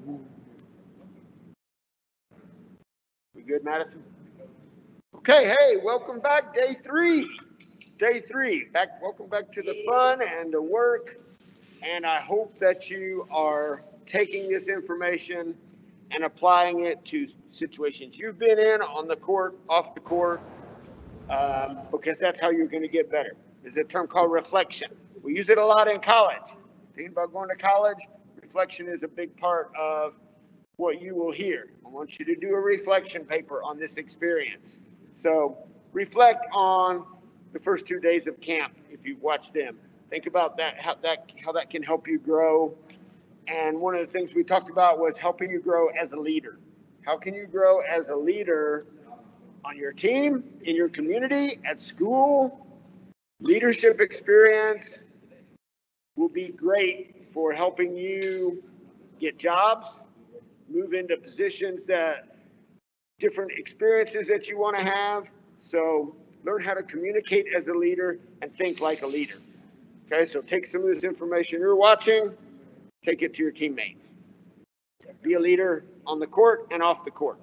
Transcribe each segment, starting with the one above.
We good, Madison? Okay, hey, welcome back, day three. Day three, welcome back to the fun and the work. And I hope that you are taking this information and applying it to situations you've been in, on the court, off the court, because that's how you're going to get better. There's a term called reflection. We use it a lot in college. Thinking about going to college, reflection is a big part of what you will hear. I want you to do a reflection paper on this experience. So reflect on the first 2 days of camp if you've watched them. Think about that, how that can help you grow. And one of the things we talked about was helping you grow as a leader. How can you grow as a leader on your team, in your community, at school? Leadership experience will be great for helping you get jobs, move into positions that different experiences that you want to have. So learn how to communicate as a leader and think like a leader. Okay, so take some of this information you're watching, take it to your teammates. Be a leader on the court and off the court.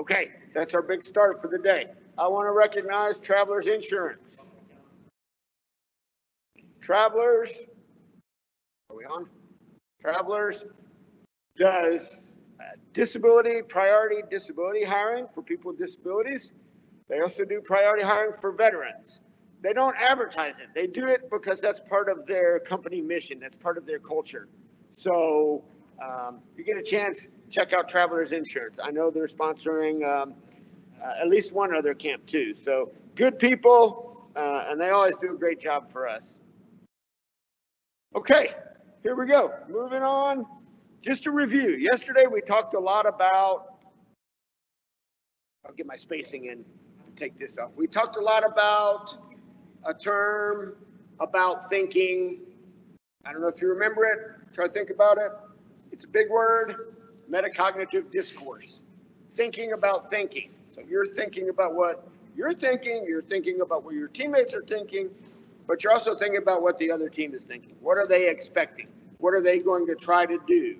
Okay, that's our big start for the day. I want to recognize Travelers Insurance. Travelers, are we on? Travelers does priority disability hiring for people with disabilities. They also do priority hiring for veterans. They don't advertise it. They do it because that's part of their company mission. That's part of their culture. So you get a chance, check out Travelers Insurance. I know they're sponsoring at least one other camp too. So good people, and they always do a great job for us. Okay, here we go. Moving on. Just to review, yesterday we talked a lot about, I'll get my spacing in, take this off. We talked a lot about a term about thinking. I don't know if you remember it, try to think about it. It's a big word, metacognitive discourse. Thinking about thinking. So you're thinking about what you're thinking about what your teammates are thinking, but you're also thinking about what the other team is thinking. What are they expecting? What are they going to try to do?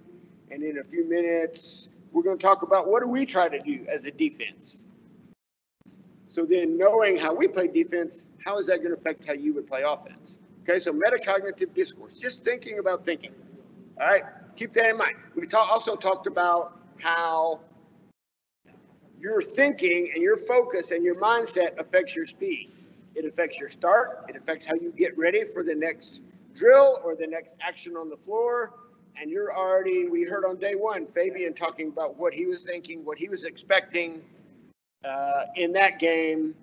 And in a few minutes, we're going to talk about what do we try to do as a defense. So then knowing how we play defense, how is that going to affect how you would play offense? Okay, so metacognitive discourse, just thinking about thinking. All right, keep that in mind. We also talked about how your thinking and your focus and your mindset affects your speed. It affects your start. It affects how you get ready for the next drill or the next action on the floor. And we heard on day one, Fabian talking about what he was thinking, what he was expecting in that game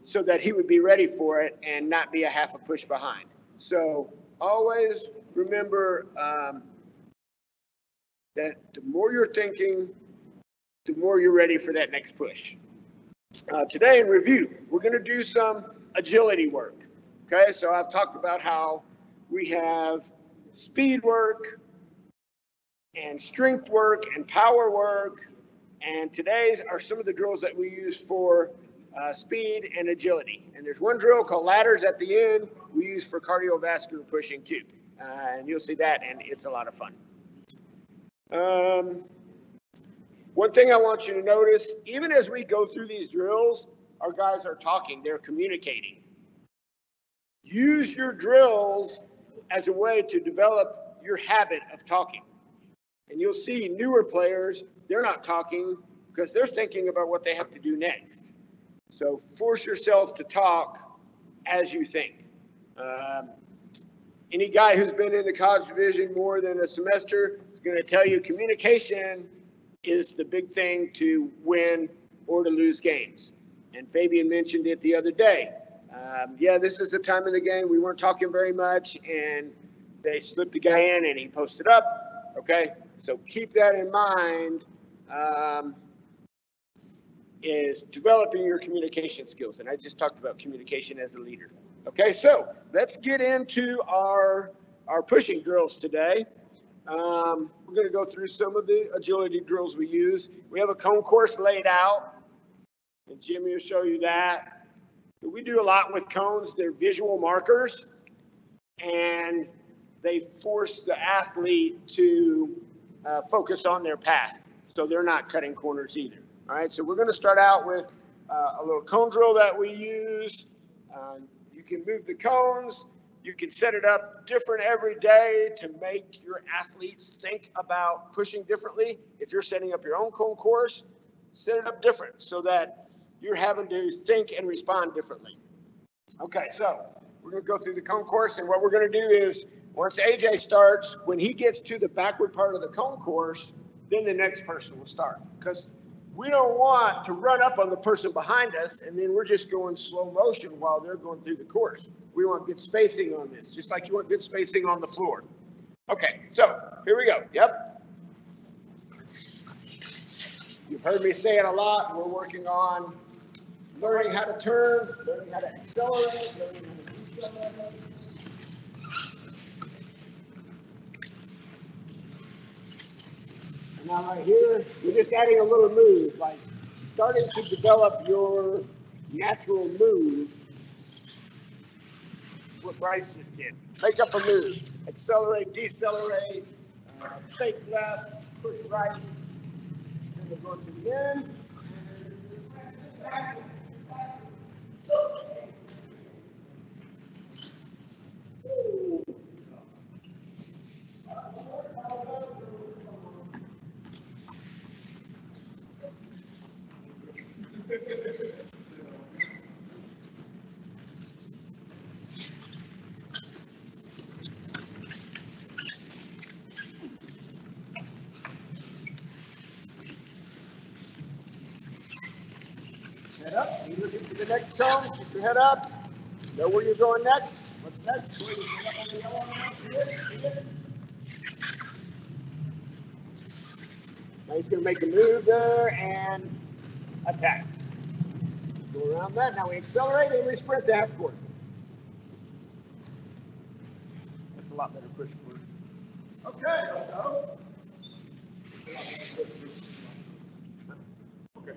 so that he would be ready for it and not be a half a push behind. So always remember that the more you're thinking, the more you're ready for that next push. Today in review, we're going to do some agility work. Okay, so I've talked about how we have speed work and strength work and power work. And today's are some of the drills that we use for speed and agility. And there's one drill called ladders at the end we use for cardiovascular pushing too. And you'll see that, and it's a lot of fun. One thing I want you to notice, even as we go through these drills, our guys are talking, they're communicating. Use your drills as a way to develop your habit of talking. And you'll see newer players, they're not talking because they're thinking about what they have to do next. So force yourself to talk as you think. Any guy who's been in the college division more than a semester is going to tell you communication is the big thing to win or to lose games. And Fabian mentioned it the other day. Yeah, this is the time of the game. We weren't talking very much, and they slipped the guy in, and he posted up. Okay, so keep that in mind. Is developing your communication skills. And I just talked about communication as a leader. Okay, so let's get into our pushing drills today. We're going to go through some of the agility drills we use. We have a concourse laid out, and Jimmy will show you that. We do a lot with cones. They're visual markers, and they force the athlete to focus on their path, so they're not cutting corners either. All right, so we're going to start out with a little cone drill that we use. You can move the cones. You can set it up different every day to make your athletes think about pushing differently. If you're setting up your own concourse, set it up different so that you're having to think and respond differently. Okay, so we're going to go through the concourse, and what we're going to do is once AJ starts, when he gets to the backward part of the concourse, then the next person will start, because we don't want to run up on the person behind us and then we're just going slow motion while they're going through the course. We want good spacing on this, just like you want good spacing on the floor. Okay, so here we go. Yep. You've heard me say it a lot. We're working on learning how to turn, learning how to accelerate, learning how to decelerate. And now right here, we're just adding a little move, like starting to develop your natural moves. What Bryce just did. Make up a move. Accelerate, decelerate, fake left, push right. Then we're going to the end. Head up, you look into the next cone, keep your head up. Know where you're going next. What's next? Now he's going to make a move there and attack. Go around that. Now we accelerate and we sprint to half court. That's a lot better push court. Okay, let's go. Okay.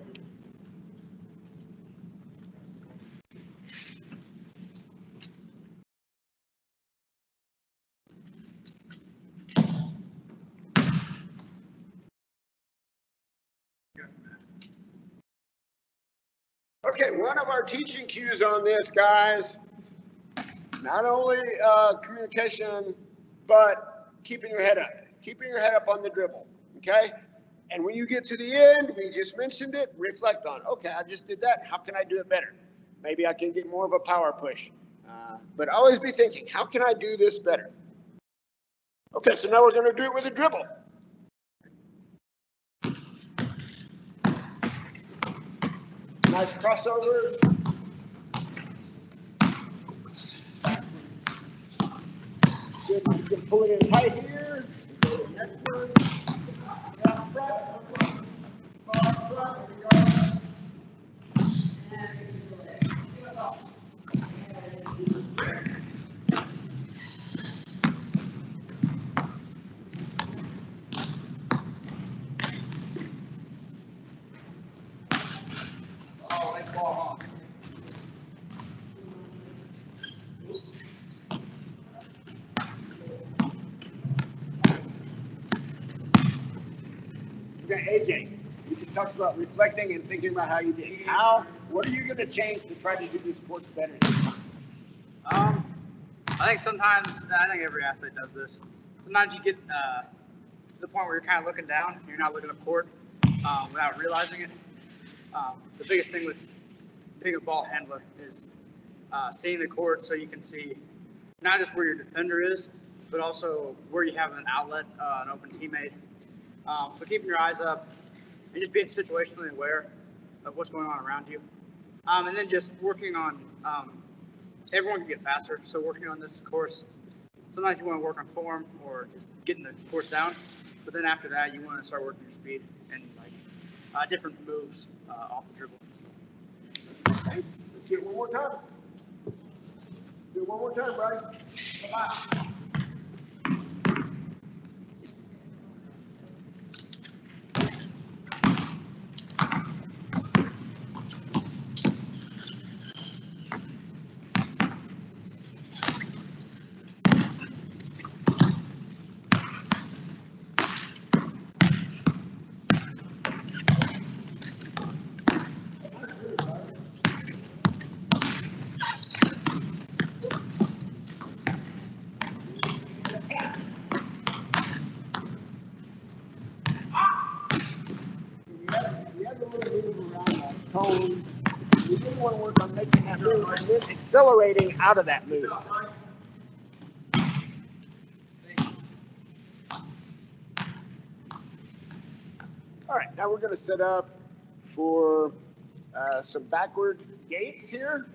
Okay, one of our teaching cues on this, guys, not only communication, but keeping your head up. Keeping your head up on the dribble, okay? And when you get to the end, we just mentioned it, reflect on, okay, I just did that. How can I do it better? Maybe I can get more of a power push. But always be thinking, how can I do this better? Okay, so now we're going to do it with a dribble. Nice crossover. Good. You can pull it in tight here. Go to the next one. Down front. Far front. Okay, AJ, we just talked about reflecting and thinking about how you did it. What are you going to change to try to do this course better? I think sometimes, I think every athlete does this. Sometimes you get to the point where you're kind of looking down, you're not looking up court without realizing it. The biggest thing with being a ball handler is seeing the court so you can see not just where your defender is, but also where you have an outlet, an open teammate. So keeping your eyes up and just being situationally aware of what's going on around you. And then just working on, everyone can get faster. So working on this course, sometimes you want to work on form or just getting the course down. But then after that, you want to start working your speed and like different moves off the dribble. So. Thanks. Let's get it one more time. Do it one more time, Brian. Come on. cones. We really want to work on making that move and then accelerating out of that move. All right, now we're going to set up for some backward gates here.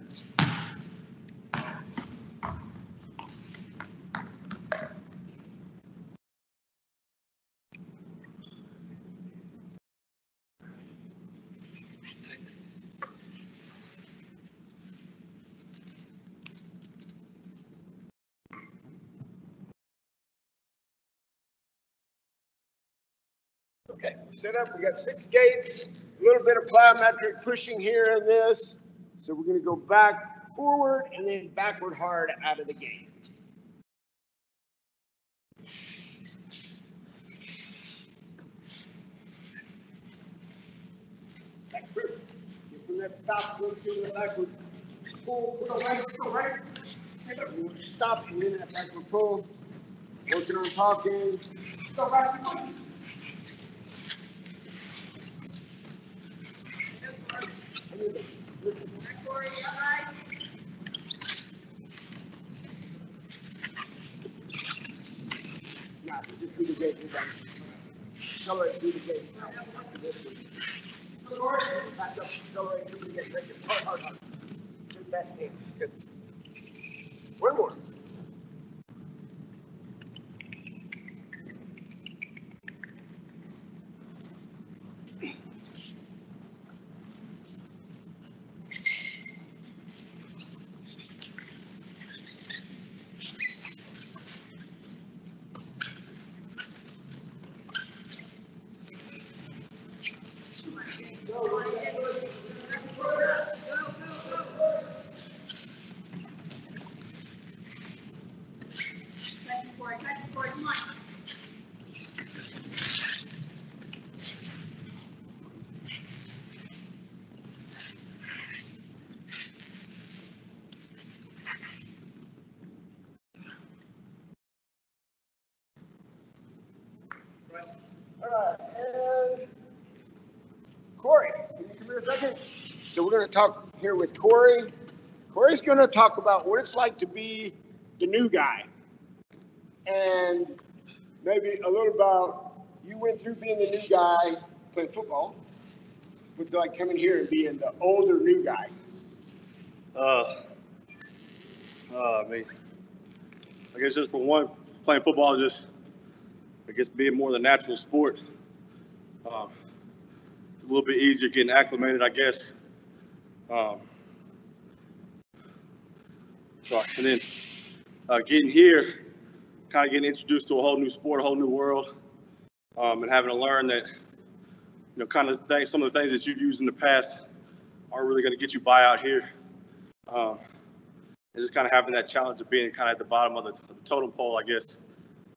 Okay, set up, we got 6 gates, a little bit of plyometric pushing here in this. So we're going to go back, forward, and then backward hard out of the gate. Back through. Get from that stop, go to the backward pull, go right. Stop, and then that backward pull. Working on talking. Go back. Nah, just do the gate. Accelerate through the gate. Back up, accelerate through the gate. Make it hard. Good back in. Good. One more. All right, and Corey, can you come here a second? So we're going to talk here with Corey. Corey's going to talk about what it's like to be the new guy, and maybe a little about you went through being the new guy playing football. What's it like coming here and being the older new guy? I mean, I guess just for one, playing football is just, I guess, being more the natural sport. A little bit easier getting acclimated, I guess. And then getting here, kind of getting introduced to a whole new sport, a whole new world, and having to learn that, kind of some of the things that you've used in the past aren't really going to get you by out here. And just kind of having that challenge of being kind of at the bottom of the totem pole, I guess.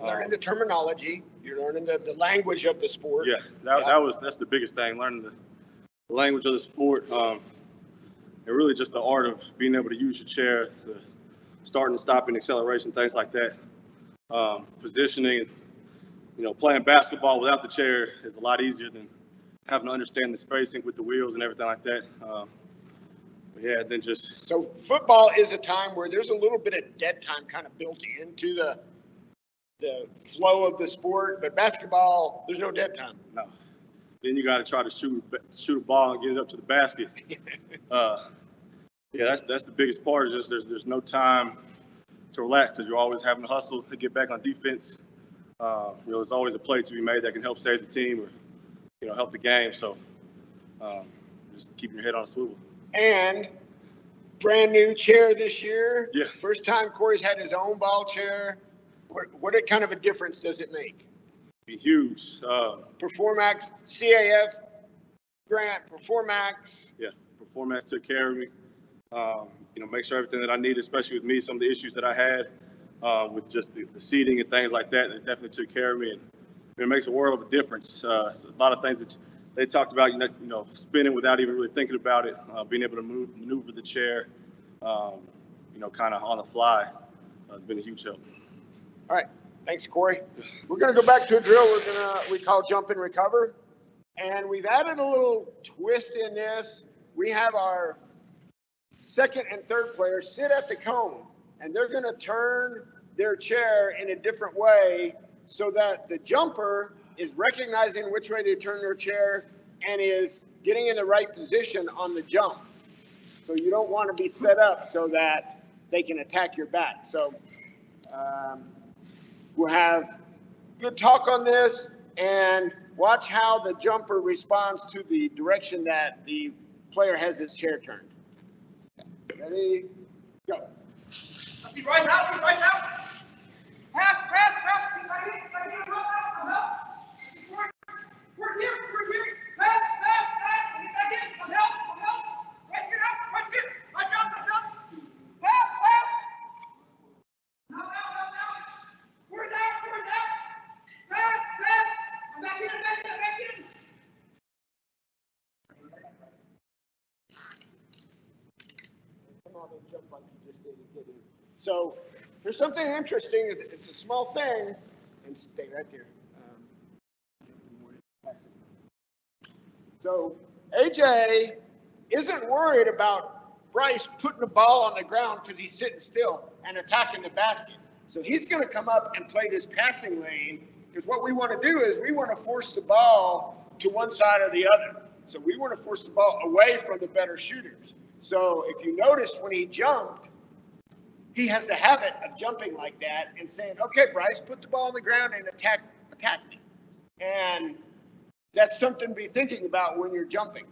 Learning the terminology, you're learning the language of the sport. Yeah, that's the biggest thing, learning the language of the sport, and really just the art of being able to use your chair, the starting, stopping, acceleration, things like that. Positioning, playing basketball without the chair is a lot easier than having to understand the spacing with the wheels and everything like that. Then just. So football is a time where there's a little bit of dead time kind of built into the flow of the sport, but basketball, there's no dead time. No. Then you got to try to shoot a ball and get it up to the basket. That's the biggest part. Is just there's no time to relax because you're always having to hustle to get back on defense. There's always a play to be made that can help save the team or help the game. So just keeping your head on a swivel. And brand new chair this year. Yeah. First time Corey's had his own ball chair. What kind of a difference does it make? Be huge. Performax, CAF, Grant, Performax. Yeah, Performax took care of me. Make sure everything that I need, especially with me, some of the issues that I had with just the seating and things like that, they definitely took care of me. And it makes a world of a difference. A lot of things that they talked about, spinning without even really thinking about it, being able to maneuver the chair, kind of on the fly, has been a huge help. All right. Thanks, Corey. We're going to go back to a drill we call jump and recover. And we've added a little twist in this. we have our second and third players sit at the cone, and they're going to turn their chair in a different way so that the jumper is recognizing which way they turn their chair and is getting in the right position on the jump. So you don't want to be set up so that they can attack your back. So we'll have good talk on this and watch how the jumper responds to the direction that the player has his chair turned. Ready, go. Let's see Bryce out, Pass, keep right in, come help. Work here, pass, get back in, come help. Bryce, get out, my job. Pass. Now. We're down. Pass, I'm back in. Come on and jump like you just did and get in. So there's something interesting. It's a small thing, and stay right there. So AJ isn't worried about Bryce putting the ball on the ground because he's sitting still and attacking the basket. So he's going to come up and play this passing lane, because what we want to do is we want to force the ball to one side or the other. So we want to force the ball away from the better shooters. So if you noticed when he jumped, he has the habit of jumping like that and saying, okay, Bryce, put the ball on the ground and attack me. And that's something to be thinking about when you're jumping.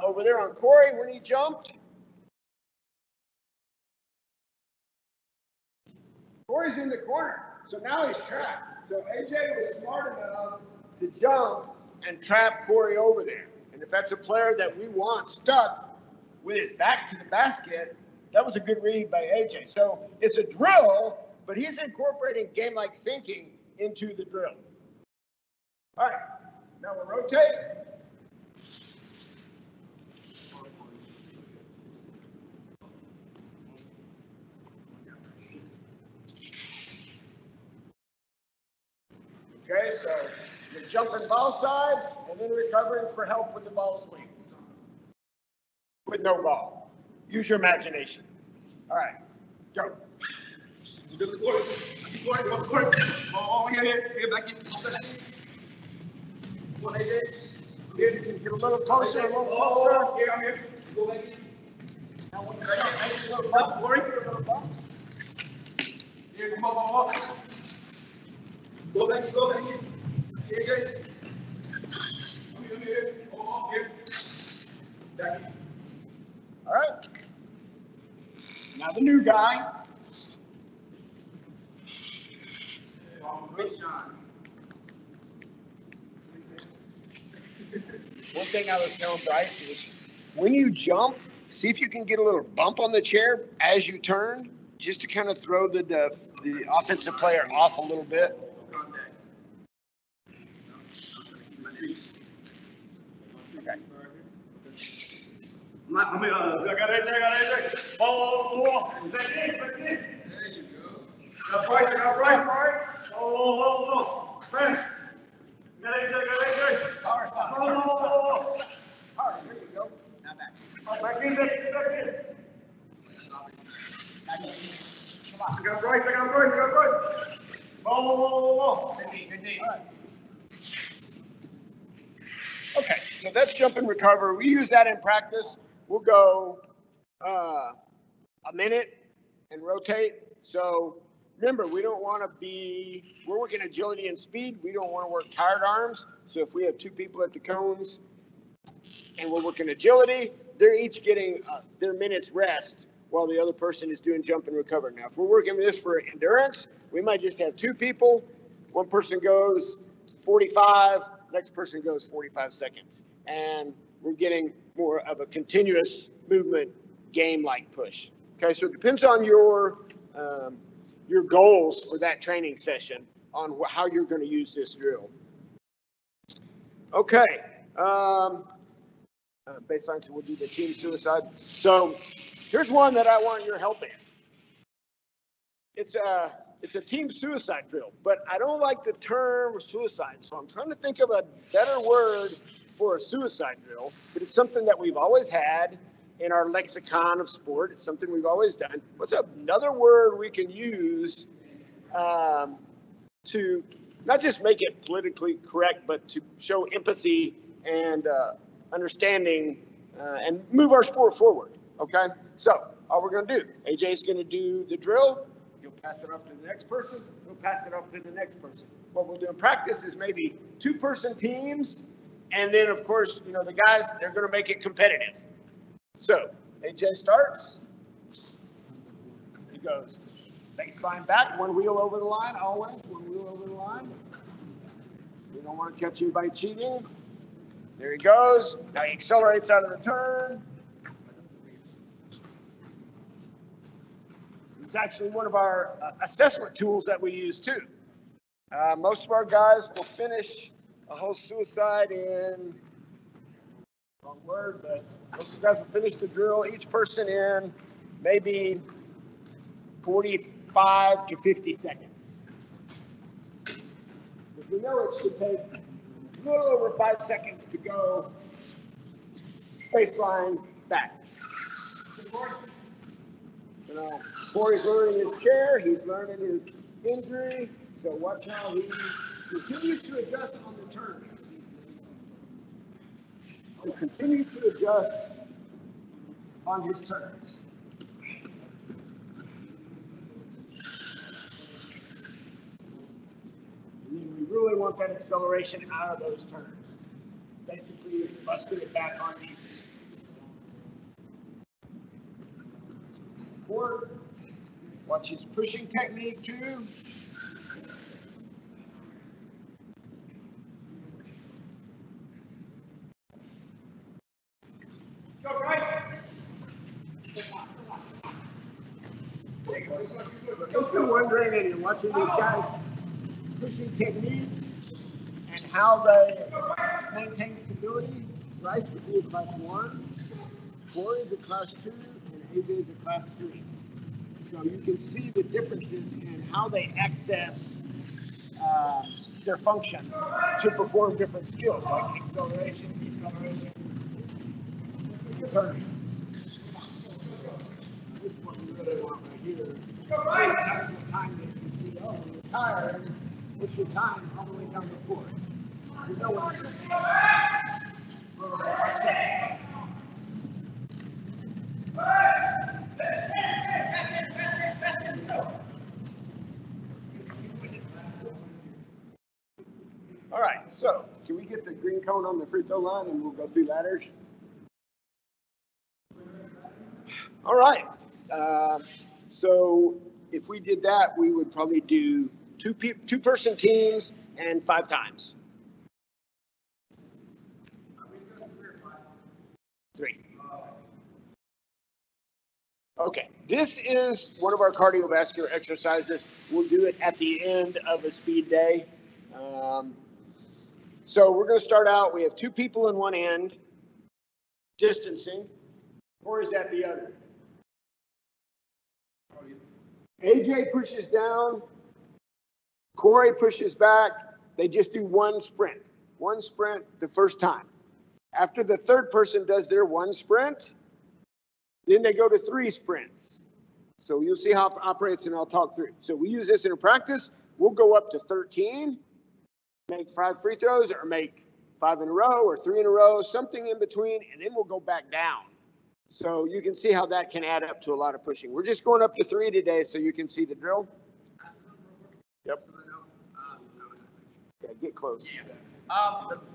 Over there on Corey, when he jumped, Corey's in the corner, so now he's trapped. So AJ was smart enough to jump and trap Corey over there. And if that's a player that we want stuck with his back to the basket, that was a good read by AJ. So it's a drill, but he's incorporating game-like thinking into the drill. All right, now we'll rotate. Okay, so you're jumping ball side and then recovering for help with the ball swings. With no ball. Use your imagination. All right, go. See if you can get a little closer, a little closer. Here. Go back in. Now, one Here, come on. Go back in. Here. Come here. Here. Back in. All right. Now the new guy. One thing I was telling Bryce is when you jump, see if you can get a little bump on the chair as you turn, just to kind of throw the offensive player off a little bit. Okay. I got AJ. Ball. Back in. There you go. Got right. Oh. Fast. Got AJ. Power stop. All right, here you go. Now back. Back in. Come on. I got right. Ball. Good knee. All right. Okay, so that's jump and recover. We use that in practice. We'll go a minute and rotate. So remember, we don't want to we're working agility and speed. We don't want to work tired arms. So if we have two people at the cones and we're working agility, they're each getting their minutes rest while the other person is doing jump and recover. Now, if we're working this for endurance, we might just have two people. One person goes 45, next person goes 45 seconds. And we're getting more of a continuous movement game-like push. Okay, so it depends on your goals for that training session on how you're going to use this drill. Okay, baseline, so we'll do the team suicide. So here's one that I want your help in. It's a team suicide drill, but I don't like the term suicide, so I'm trying to think of a better word for a suicide drill, but it's something that we've always had in our lexicon of sport. It's something we've always done. What's another word we can use to not just make it politically correct, but to show empathy and understanding and move our sport forward, okay? So all we're gonna do, AJ's gonna do the drill, you'll pass it off to the next person, we'll pass it off to the next person. What we'll do in practice is maybe 2-person teams, and then of course, you know, the guys, they're gonna make it competitive. So AJ starts, he goes baseline back, one wheel over the line, always, one wheel over the line. We don't want to catch anybody cheating. There he goes. Now he accelerates out of the turn. It's actually one of our assessment tools that we use too. Most of our guys will finish a whole suicide in, wrong word, but most of the guys will finish the drill, each person in maybe 45 to 50 seconds. But we know it should take a little over 5 seconds to go baseline back. You know, Corey's learning his chair, he's learning his injury, so watch how he continues to adjust on the turns. He'll continue to adjust on his turns. And then we really want that acceleration out of those turns. Basically, busting it back on defense. Forward. Watch his pushing technique too. Go, Bryce. If you're wondering and you're watching these guys pushing technique and how they maintain stability, Bryce would be a class 1, Corey is a class 2, and AJ is a class 3. So you can see the differences in how they access their function to perform different skills like acceleration, deceleration, turning. This is what we really want right here. Time this and see, oh, when you're tired, what's your time all the way down the court? You know what it's saying. A little bit 5 seconds. All right, so can we get the green cone on the free throw line and we'll go through ladders? All right, so if we did that, we would probably do two-person teams and 5 times. 3. Okay, this is one of our cardiovascular exercises. We'll do it at the end of a speed day. So we're going to start out. We have 2 people in one end, distancing. Corey's at the other. AJ pushes down. Corey pushes back. They just do 1 sprint. 1 sprint the first time. After the third person does their 1 sprint, then they go to 3 sprints. So you'll see how it operates and I'll talk through. So we use this in practice. We'll go up to 13, make 5 free throws or make 5 in a row or 3 in a row, something in between, and then we'll go back down. So you can see how that can add up to a lot of pushing. We're just going up to 3 today so you can see the drill. Yep. Yeah, get close.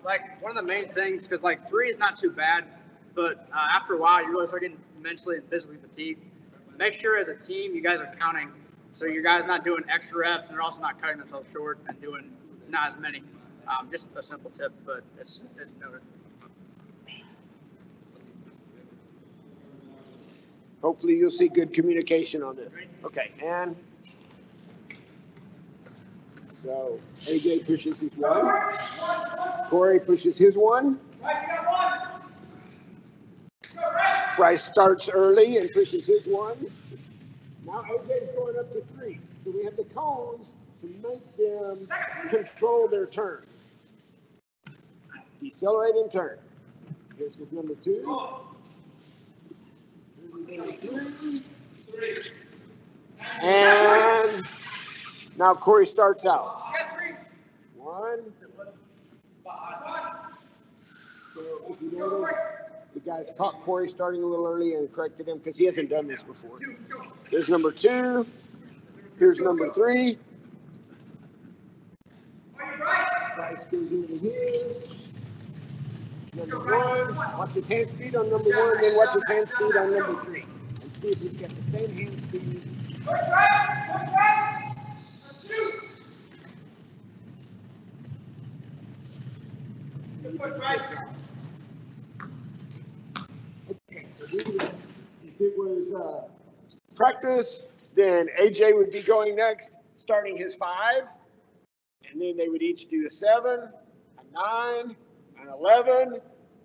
Like one of the main things, because like 3 is not too bad, but after a while you really start getting mentally and physically fatigued. Make sure as a team you guys are counting, so your guys not doing extra reps and they're also not cutting themselves short and doing not as many. Just a simple tip, but it's noted. Hopefully you'll see good communication on this. Okay, and so AJ pushes his 1. Corey pushes his 1. Bryce starts early and pushes his 1. Now AJ's going up to 3. So we have the cones to make them control their turn. Decelerate and turn. This is number 2. Number 3. And now Corey starts out. 1. So if you notice, the guys caught Corey starting a little early and corrected him because he hasn't done this before. There's number 2. Here's number 3. Bryce goes into his. Number 1. Watch his hand speed on number 1, then watch his hand speed on number 3. And see if he's got the same hand speed. Okay, so if it was practice, then AJ would be going next, starting his 5. And then they would each do a 7, a 9, an 11,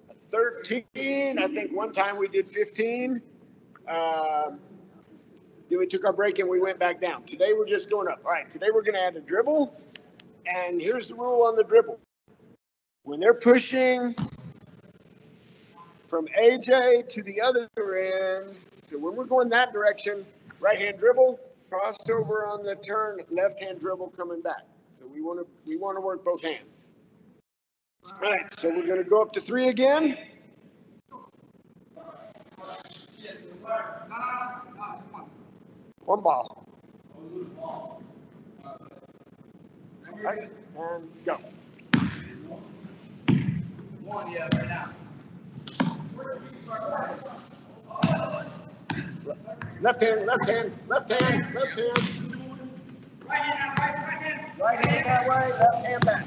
a 13. I think one time we did 15. Then we took our break and we went back down. Today we're just going up. All right, today we're going to add a dribble. And here's the rule on the dribble. When they're pushing from AJ to the other end, so when we're going that direction, right hand dribble, crossover on the turn, left hand dribble coming back. So we want to work both hands. All right, so we're going to go up to 3 again. One ball. All right, and go. 1, yeah, right now. Left hand, left hand, left hand, left hand. Right hand out, right hand. Right hand that way, left hand back.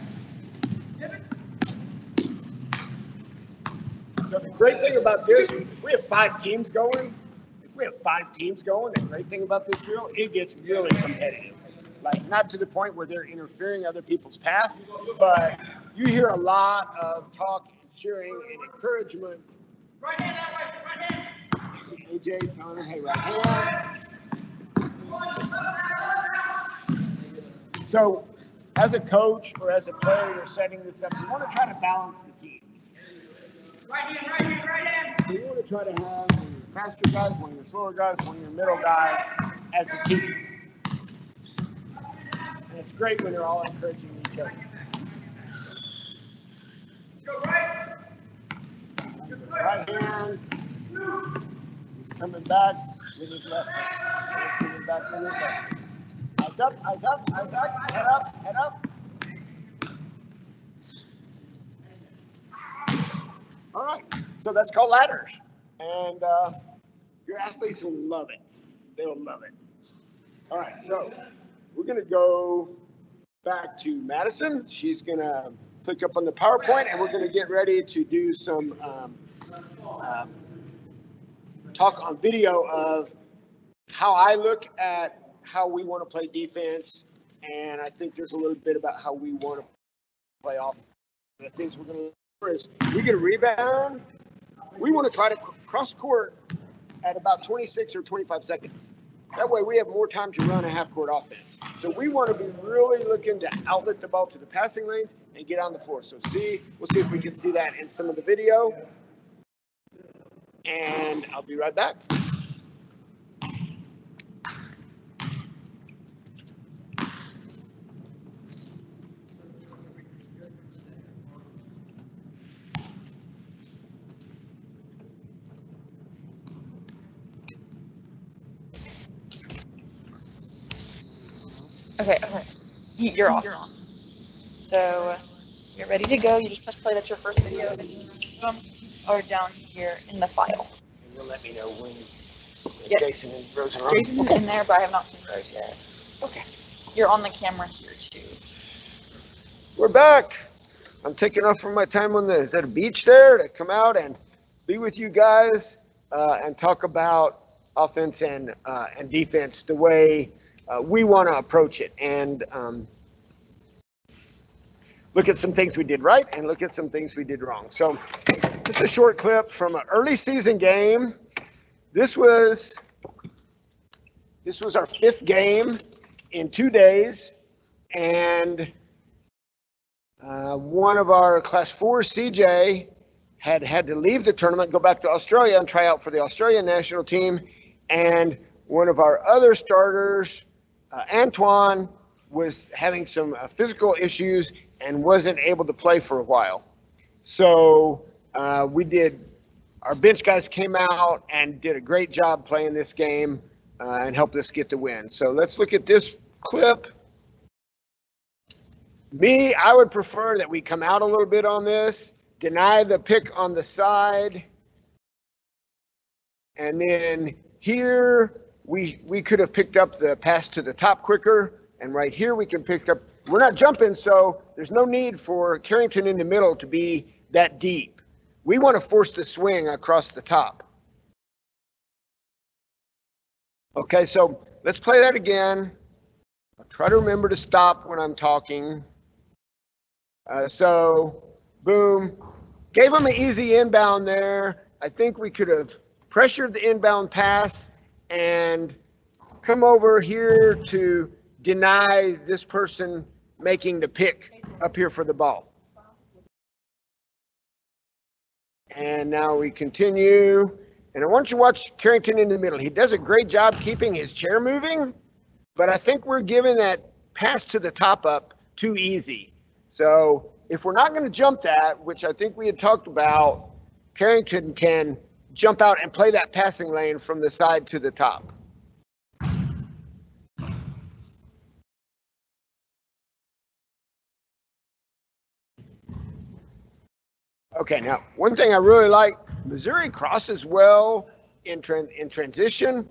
So the great thing about this, if we have 5 teams going, the great thing about this drill, it gets really competitive. Like, not to the point where they're interfering other people's path, but you hear a lot of talk and cheering and encouragement. Right hand that way, right hand. You see AJ telling him, hey, right hand. So as a coach or as a player, you're setting this up, you want to try to balance the team. Right hand, right hand, right hand. So you want to try to have one of your faster guys, one of your slower guys, one of your middle guys as a team. And it's great when they're all encouraging each other. Go right. Right hand. He's coming back with his left hand. He's coming back with his left hand. Eyes up, eyes up, eyes up, head up, head up. All right, so that's called ladders. And your athletes will love it. They will love it. All right, so we're going to go back to Madison. She's going to click up on the PowerPoint, and we're going to get ready to do some talk on video of how I look at how we want to play defense, and I think there's a little bit about how we want to play off. The things we're going to look for is we get a rebound. We want to try to cross court at about 26 or 25 seconds. That way we have more time to run a half-court offense. So we want to be really looking to outlet the ball to the passing lanes and get on the floor. So we'll see if we can see that in some of the video. And I'll be right back. Okay, you're off. So you're ready to go. You just press play. That's your first video. And you keep them or down here in the file. And you'll let me know when Yep. Jason and Rose are on. Jason's in there, but I have not seen Rose yet. Okay. You're on the camera here too. We're back. I'm taking off from my time on is that a beach there to come out and be with you guys and talk about offense and defense the way we want to approach it, and look at some things we did right and look at some things we did wrong. So just a short clip from an early season game. This was our 5th game in 2 days, and One of our Class 4 CJ had to leave the tournament, go back to Australia and try out for the Australian national team. And one of our other starters, Antoine, was having some physical issues and wasn't able to play for a while. So our bench guys came out and did a great job playing this game and helped us get the win. So let's look at this clip. I would prefer that we come out a little bit on this, deny the pick on the side, and then here we could have picked up the pass to the top quicker, and right here we can pick up, we're not jumping, so there's no need for Carrington in the middle to be that deep. We want to force the swing across the top. Okay, so let's play that again. I'll try to remember to stop when I'm talking. So, boom, gave him an easy inbound there. I think we could have pressured the inbound pass and come over here to deny this person making the pick up here for the ball. And now we continue. And I want you to watch Carrington in the middle. He does a great job keeping his chair moving, but I think we're giving that pass to the top up too easy. So if we're not going to jump that, which I think we had talked about, Carrington can jump out and play that passing lane from the side to the top. Okay, now one thing I really like, Missouri crosses well in transition.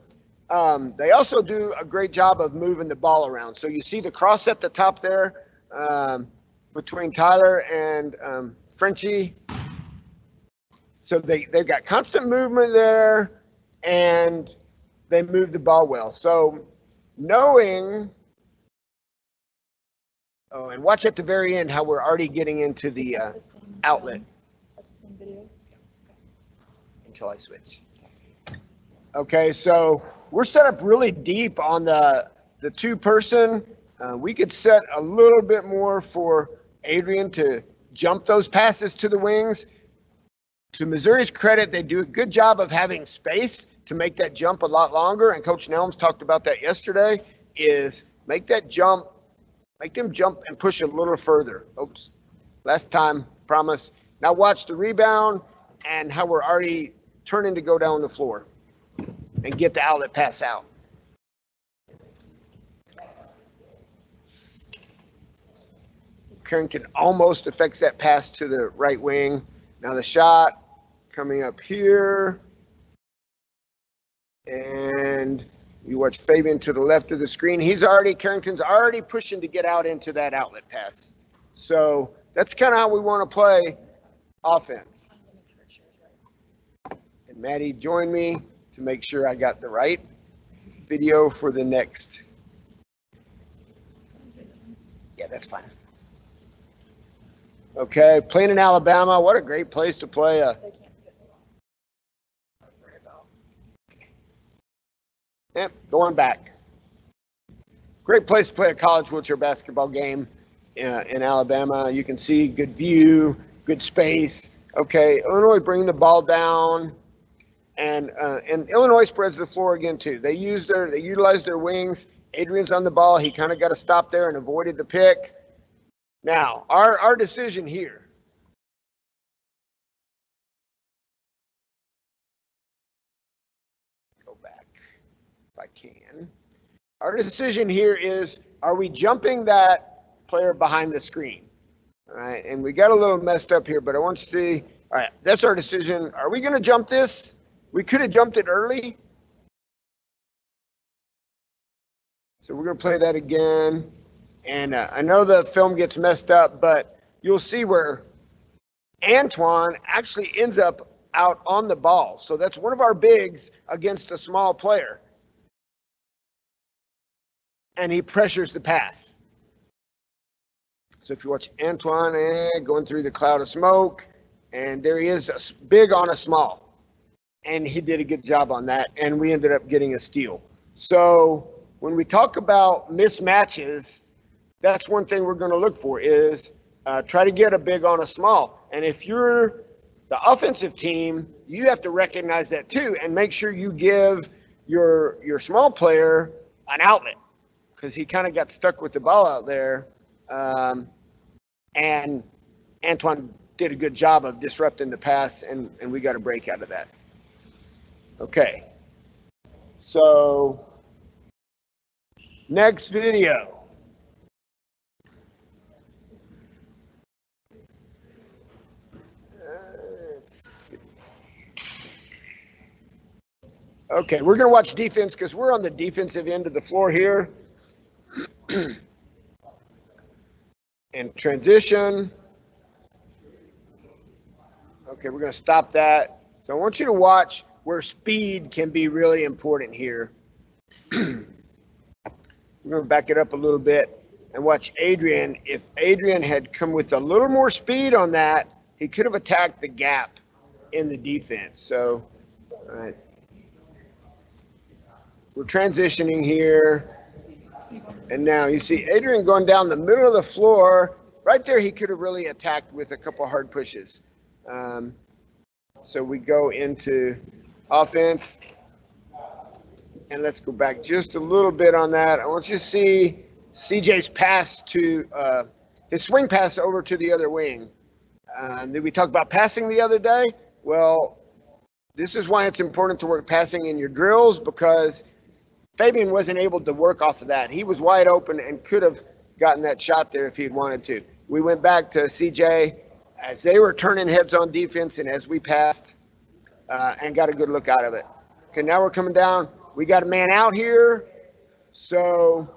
They also do a great job of moving the ball around. So you see the cross at the top there between Tyler and Frenchie. So they've got constant movement there, and they move the ball well. So knowing, oh, and watch at the very end how we're already getting into the outlet. That's the same video? Until I switch. Okay, so we're set up really deep on the two-person. We could set a little bit more for Adrian to jump those passes to the wings. To Missouri's credit, they do a good job of having space to make that jump a lot longer, and Coach Nelms talked about that yesterday, is make them jump and push a little further. Oops, last time, promise. Now watch the rebound and how we're already turning to go down the floor and get the outlet pass out. Carrington almost affects that pass to the right wing. Now the shot coming up here. And you watch Fabian to the left of the screen. Carrington's already pushing to get out into that outlet pass. So that's kind of how we want to play offense. And Maddie joined me to make sure I got the right video for the next. Yeah, that's fine. Okay, playing in Alabama. What a great place to play Yep, going back. Great place to play a college wheelchair basketball game in Alabama. You can see good view, good space. Okay, Illinois bringing the ball down, and Illinois spreads the floor again too. They utilize their wings. Adrian's on the ball. He kind of got to stop there and avoided the pick. Now, our decision here. Go back if I can. Our decision here is, are we jumping that player behind the screen? All right, and we got a little messed up here, but I want you to see, all right, that's our decision. Are we going to jump this? We could have jumped it early. So we're going to play that again. And I know the film gets messed up, but you'll see where Antoine actually ends up out on the ball. So that's one of our bigs against a small player. And he pressures the pass. So if you watch Antoine going through the cloud of smoke, and there he is, big on a small. And he did a good job on that, and we ended up getting a steal. So when we talk about mismatches, that's one thing we're going to look for is try to get a big on a small. And if you're the offensive team, you have to recognize that too and make sure you give your small player an outlet, because he kind of got stuck with the ball out there. And Antoine did a good job of disrupting the pass, and we got a break out of that. Okay. So next video. Okay, we're going to watch defense because we're on the defensive end of the floor here. And transition. Okay, we're going to stop that. So I want you to watch where speed can be really important here. We're going to back it up a little bit and watch Adrian. If Adrian had come with a little more speed on that, he could have attacked the gap in the defense. So, all right. We're transitioning here. And now you see Adrian going down the middle of the floor. Right there, he could have really attacked with a couple hard pushes. So we go into offense. And let's go back just a little bit on that. I want you to see CJ's pass to his swing pass over to the other wing. Did we talk about passing the other day? Well, this is why it's important to work passing in your drills, because Fabian wasn't able to work off of that. He was wide open and could have gotten that shot there if he'd wanted to. We went back to CJ as they were turning heads on defense and as we passed and got a good look out of it. Okay, now we're coming down. We got a man out here. So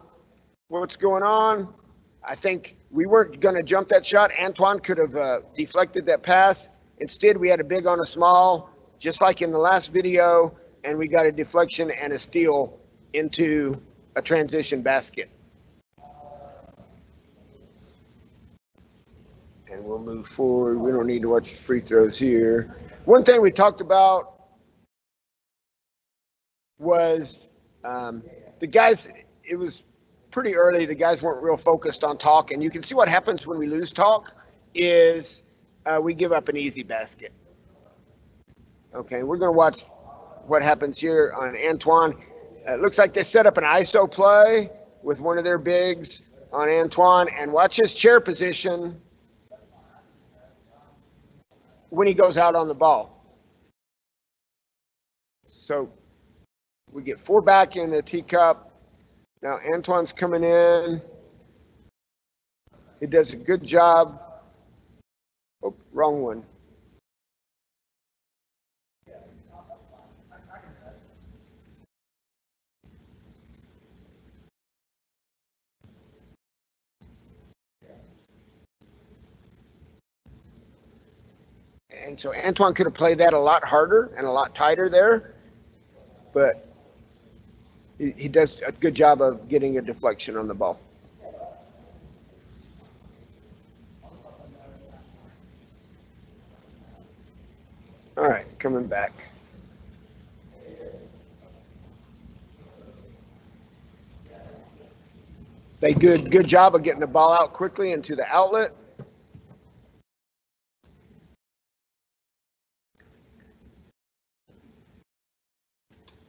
what's going on? I think we weren't going to jump that shot. Antoine could have deflected that pass. Instead, we had a big on a small, just like in the last video, and we got a deflection and a steal into a transition basket. And we'll move forward. We don't need to watch free throws here. One thing we talked about was the guys, it was pretty early. The guys weren't real focused on talk. And you can see what happens when we lose talk is we give up an easy basket. Okay, we're going to watch what happens here on Antoine. It looks like they set up an ISO play with one of their bigs on Antoine, and watch his chair position when he goes out on the ball. So we get 4 back in the teacup. Now Antoine's coming in. He does a good job. Oh, wrong one. And so Antoine could have played that a lot harder and a lot tighter there, but he does a good job of getting a deflection on the ball. All right, coming back. They good job of getting the ball out quickly into the outlet.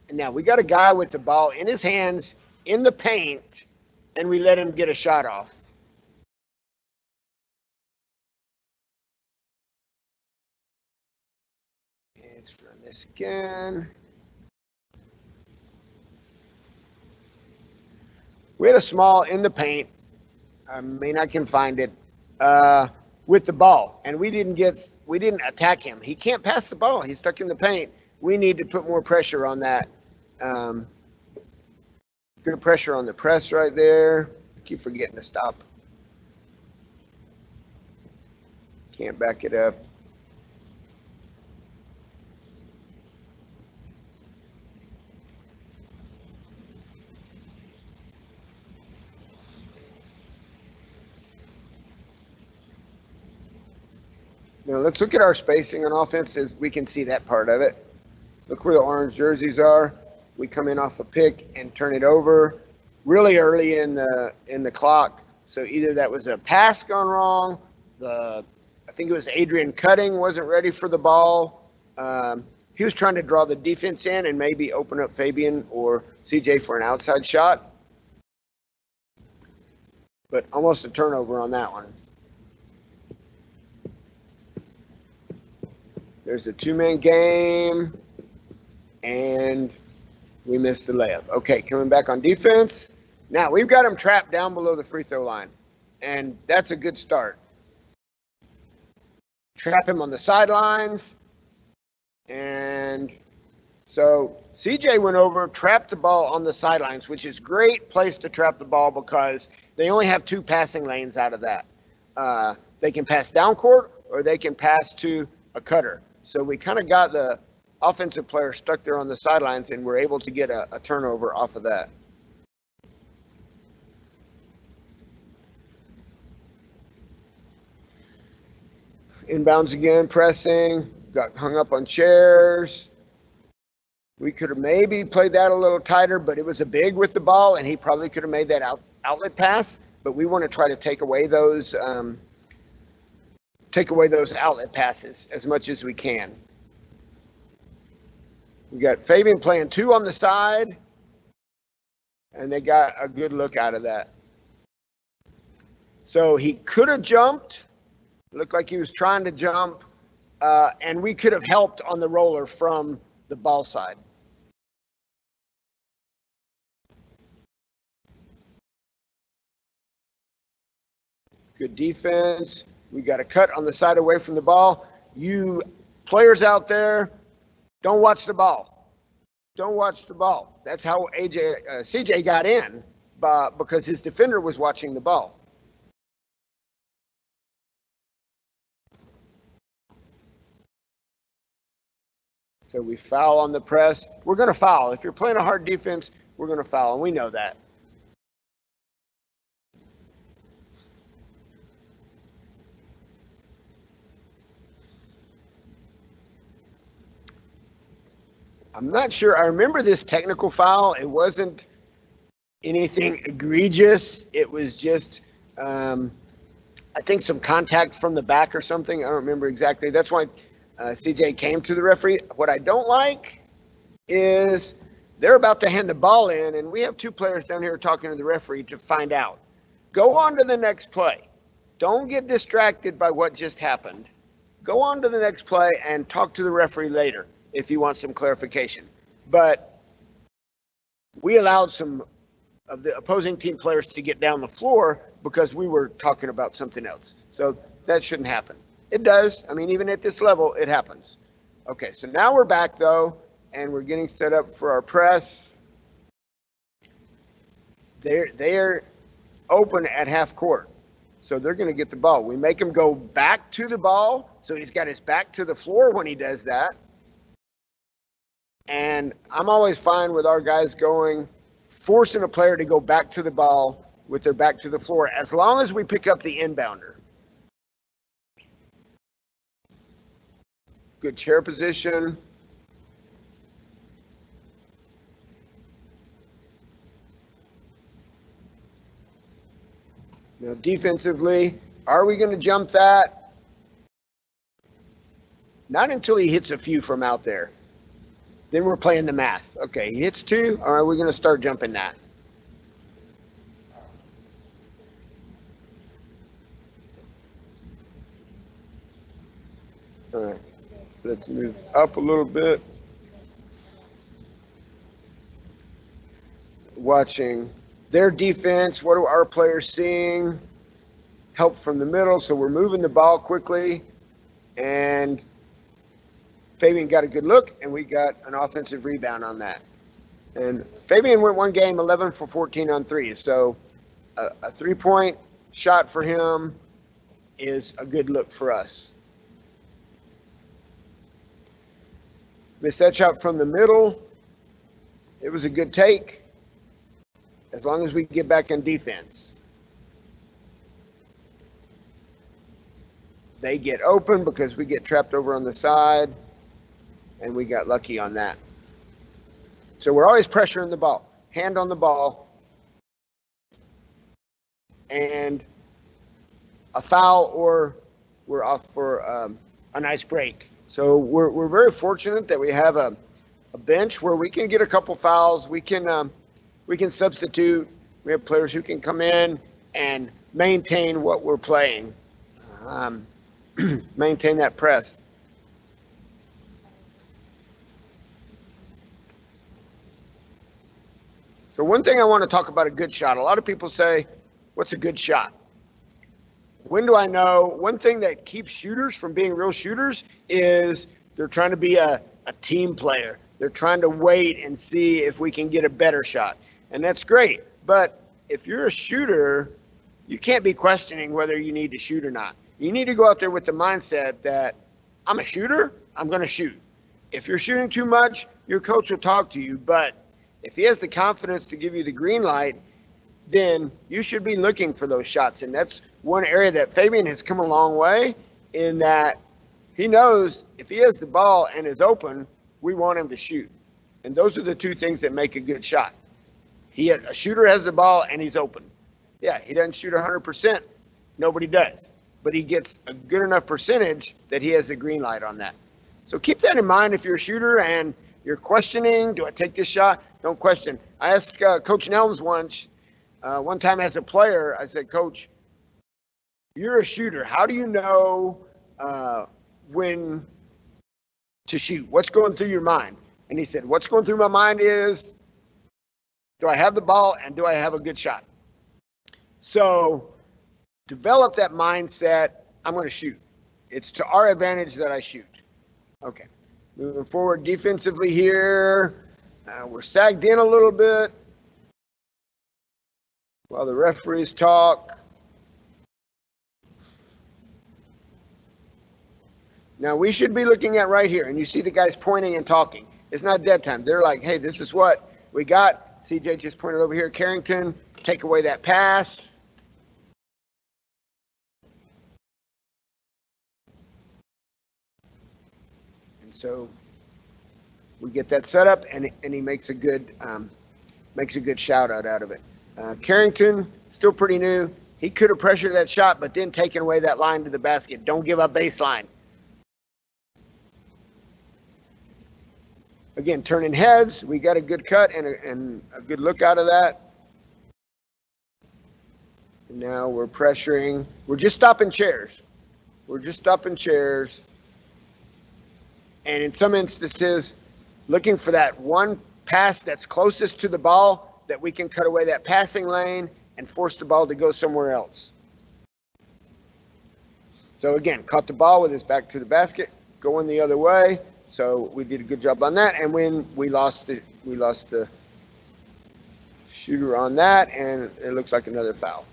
And now we got a guy with the ball in his hands in the paint, and we let him get a shot off. Let's run this again. We had a small in the paint. I mean, I can find it with the ball, and we didn't attack him. He can't pass the ball. He's stuck in the paint. We need to put more pressure on that. Good pressure on the press right there. Keep forgetting to stop. Can't back it up. Now let's look at our spacing on offense as we can see that part of it. Look where the orange jerseys are. We come in off a pick and turn it over really early in the clock. So either that was a pass gone wrong I think it was Adrian Cutting wasn't ready for the ball. He was trying to draw the defense in and maybe open up Fabian or CJ for an outside shot. But almost a turnover on that one. There's the two-man game, and we missed the layup. Okay, coming back on defense. Now, we've got him trapped down below the free throw line, and that's a good start. Trap him on the sidelines, and so CJ went over, trapped the ball on the sidelines, which is a great place to trap the ball because they only have two passing lanes out of that. They can pass down court or they can pass to a cutter. So we kind of got the offensive player stuck there on the sidelines, and we're able to get a turnover off of that. Inbounds again, pressing, got hung up on chairs. We could have maybe played that a little tighter, but it was a big with the ball, and he probably could have made that outlet pass. But we want to try to take away those outlet passes as much as we can. We got Fabian playing two on the side, and they got a good look out of that. So he could have jumped. Looked like he was trying to jump, and we could have helped on the roller from the ball side. Good defense. We got a cut on the side away from the ball. You players out there, don't watch the ball. Don't watch the ball. That's how CJ got in, because his defender was watching the ball. So we foul on the press. We're going to foul. If you're playing a hard defense, we're going to foul, and we know that. I'm not sure. I remember this technical foul. It wasn't anything egregious. It was just, I think, some contact from the back or something. I don't remember exactly. That's why CJ came to the referee. What I don't like is they're about to hand the ball in, and we have two players down here talking to the referee to find out. Go on to the next play. Don't get distracted by what just happened. Go on to the next play and talk to the referee later if you want some clarification. But we allowed some of the opposing team players to get down the floor because we were talking about something else. So that shouldn't happen. It does. I mean, even at this level, it happens. Okay, so now we're back, though, and we're getting set up for our press. They're open at half court, so they're going to get the ball. We make him go back to the ball, so he's got his back to the floor when he does that. And I'm always fine with our guys forcing a player to go back to the ball with their back to the floor, as long as we pick up the inbounder. Good chair position. Now defensively, are we going to jump that? Not until he hits a few from out there. Then we're playing the math. Okay, he hits two. All right, we're going to start jumping that. All right, let's move up a little bit. Watching their defense. What are our players seeing? Help from the middle, so we're moving the ball quickly. And Fabian got a good look, and we got an offensive rebound on that. And Fabian went one game 11 for 14 on threes. So a three-point shot for him is a good look for us. Missed that shot from the middle. It was a good take, as long as we get back in defense. They get open because we get trapped over on the side, and we got lucky on that. So we're always pressuring the ball, hand on the ball, and a foul or we're off for a nice break. So we're very fortunate that we have a bench where we can get a couple fouls. We can substitute. We have players who can come in and maintain what we're playing, maintain that press. So one thing I want to talk about a good shot. A lot of people say, what's a good shot? When do I know? One thing that keeps shooters from being real shooters is they're trying to be a team player. They're trying to wait and see if we can get a better shot. And that's great. But if you're a shooter, you can't be questioning whether you need to shoot or not. You need to go out there with the mindset that I'm a shooter, I'm going to shoot. If you're shooting too much, your coach will talk to you. But if he has the confidence to give you the green light, then you should be looking for those shots. And that's one area that Fabian has come a long way in that he knows if he has the ball and is open, we want him to shoot. And those are the two things that make a good shot. A shooter has the ball and he's open. Yeah, he doesn't shoot 100%. Nobody does. But he gets a good enough percentage that he has the green light on that. So keep that in mind if you're a shooter and you're questioning, do I take this shot? Don't question. I asked Coach Nelms one time as a player, I said, Coach, you're a shooter. How do you know when to shoot? What's going through your mind? And he said, what's going through my mind is, do I have the ball and do I have a good shot? So develop that mindset. I'm going to shoot. It's to our advantage that I shoot. Okay. Moving forward defensively here. We're sagged in a little bit while the referees talk. Now we should be looking at right here, and you see the guys pointing and talking. It's not dead time. They're like, hey, this is what we got. CJ just pointed over here. Carrington, take away that pass. And so we get that set up, and he makes a good shout out of it. Carrington, still pretty new. He could have pressured that shot, but then taken away that line to the basket. Don't give up baseline. Again, turning heads. We got a good cut and a good look out of that. And now we're pressuring. We're just stopping chairs. And in some instances, looking for that one pass that's closest to the ball that we can cut away that passing lane and force the ball to go somewhere else. So again, caught the ball with his back to the basket, going the other way. So we did a good job on that. And when we lost the shooter on that, and it looks like another foul.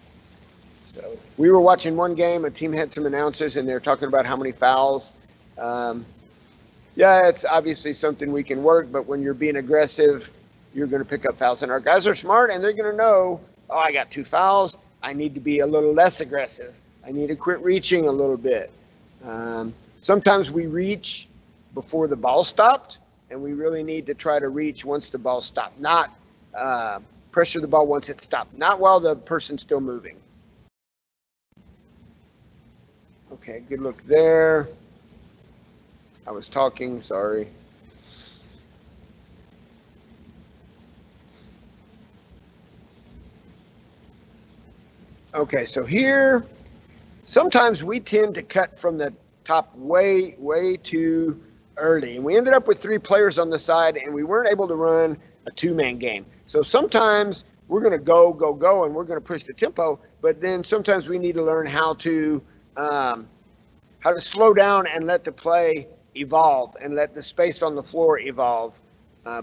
So we were watching one game. A team had some announcers, and they're talking about how many fouls. Yeah, it's obviously something we can work, but when you're being aggressive, you're going to pick up fouls. And our guys are smart, and they're going to know, oh, I got 2 fouls. I need to be a little less aggressive. I need to quit reaching a little bit. Sometimes we reach before the ball stopped, and we really need to try to reach once the ball stopped, not pressure the ball once it stopped, not while the person's still moving. Okay, good look there. I was talking, sorry. Okay, so here, sometimes we tend to cut from the top way too early. And we ended up with 3 players on the side, and we weren't able to run a 2-man game. So sometimes we're going to go, and we're going to push the tempo, but then sometimes we need to learn how to slow down and let the play evolve and let the space on the floor evolve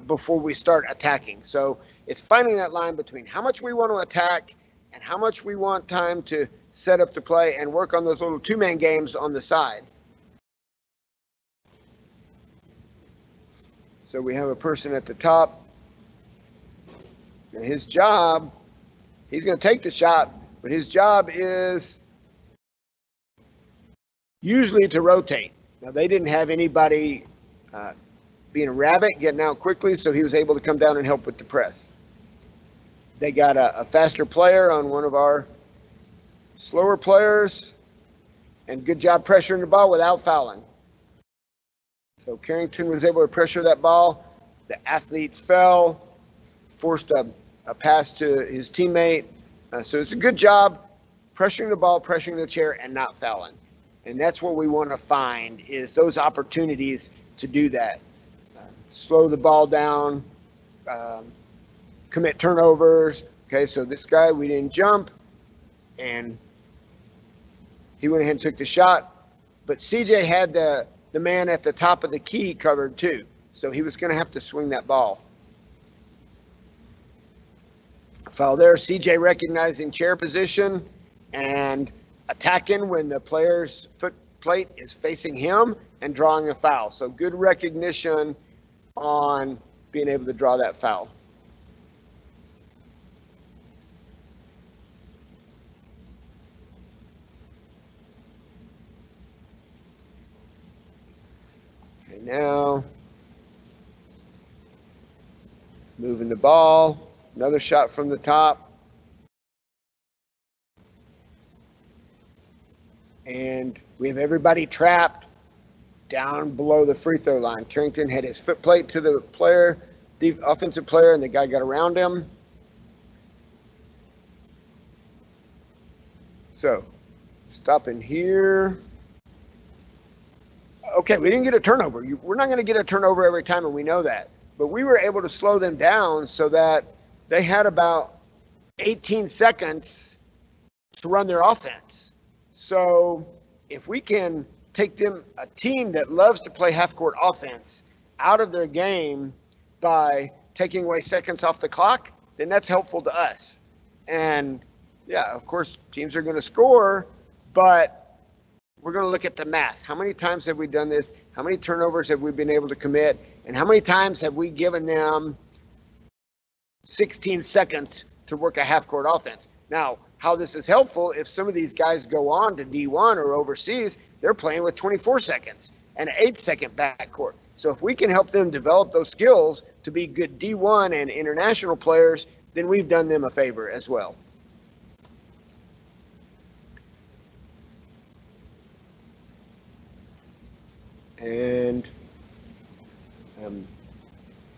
before we start attacking. So it's finding that line between how much we want to attack and how much we want time to set up the play and work on those little 2-man games on the side. So we have a person at the top. And his job, he's going to take the shot, but his job is usually to rotate. Now, they didn't have anybody being a rabbit, getting out quickly, so he was able to come down and help with the press. They got a faster player on one of our slower players. And good job pressuring the ball without fouling. So Carrington was able to pressure that ball. The athlete fell, forced a pass to his teammate. So it's a good job pressuring the ball, pressuring the chair, and not fouling. And that's what we want to find, is those opportunities to do that. Slow the ball down, commit turnovers. Okay, so this guy, we didn't jump, and he went ahead and took the shot. But CJ had the man at the top of the key covered too. So he was going to have to swing that ball. Foul there. CJ recognizing chair position and attacking when the player's foot plate is facing him and drawing a foul. So good recognition on being able to draw that foul. Okay, now moving the ball. Another shot from the top. And we have everybody trapped down below the free throw line. Carrington had his foot plate to the player, the offensive player, and the guy got around him. So, stopping here. Okay, we didn't get a turnover. We're not going to get a turnover every time, and we know that. But we were able to slow them down so that they had about 18 seconds to run their offense. So if we can take them, a team that loves to play half-court offense, out of their game by taking away seconds off the clock, then that's helpful to us. And, yeah, of course, teams are going to score, but we're going to look at the math. How many times have we done this? How many turnovers have we been able to commit? And how many times have we given them 16 seconds to work a half-court offense? Now, how this is helpful, if some of these guys go on to D1 or overseas, they're playing with 24 seconds and an 8-second backcourt. So if we can help them develop those skills to be good D1 and international players, then we've done them a favor as well. And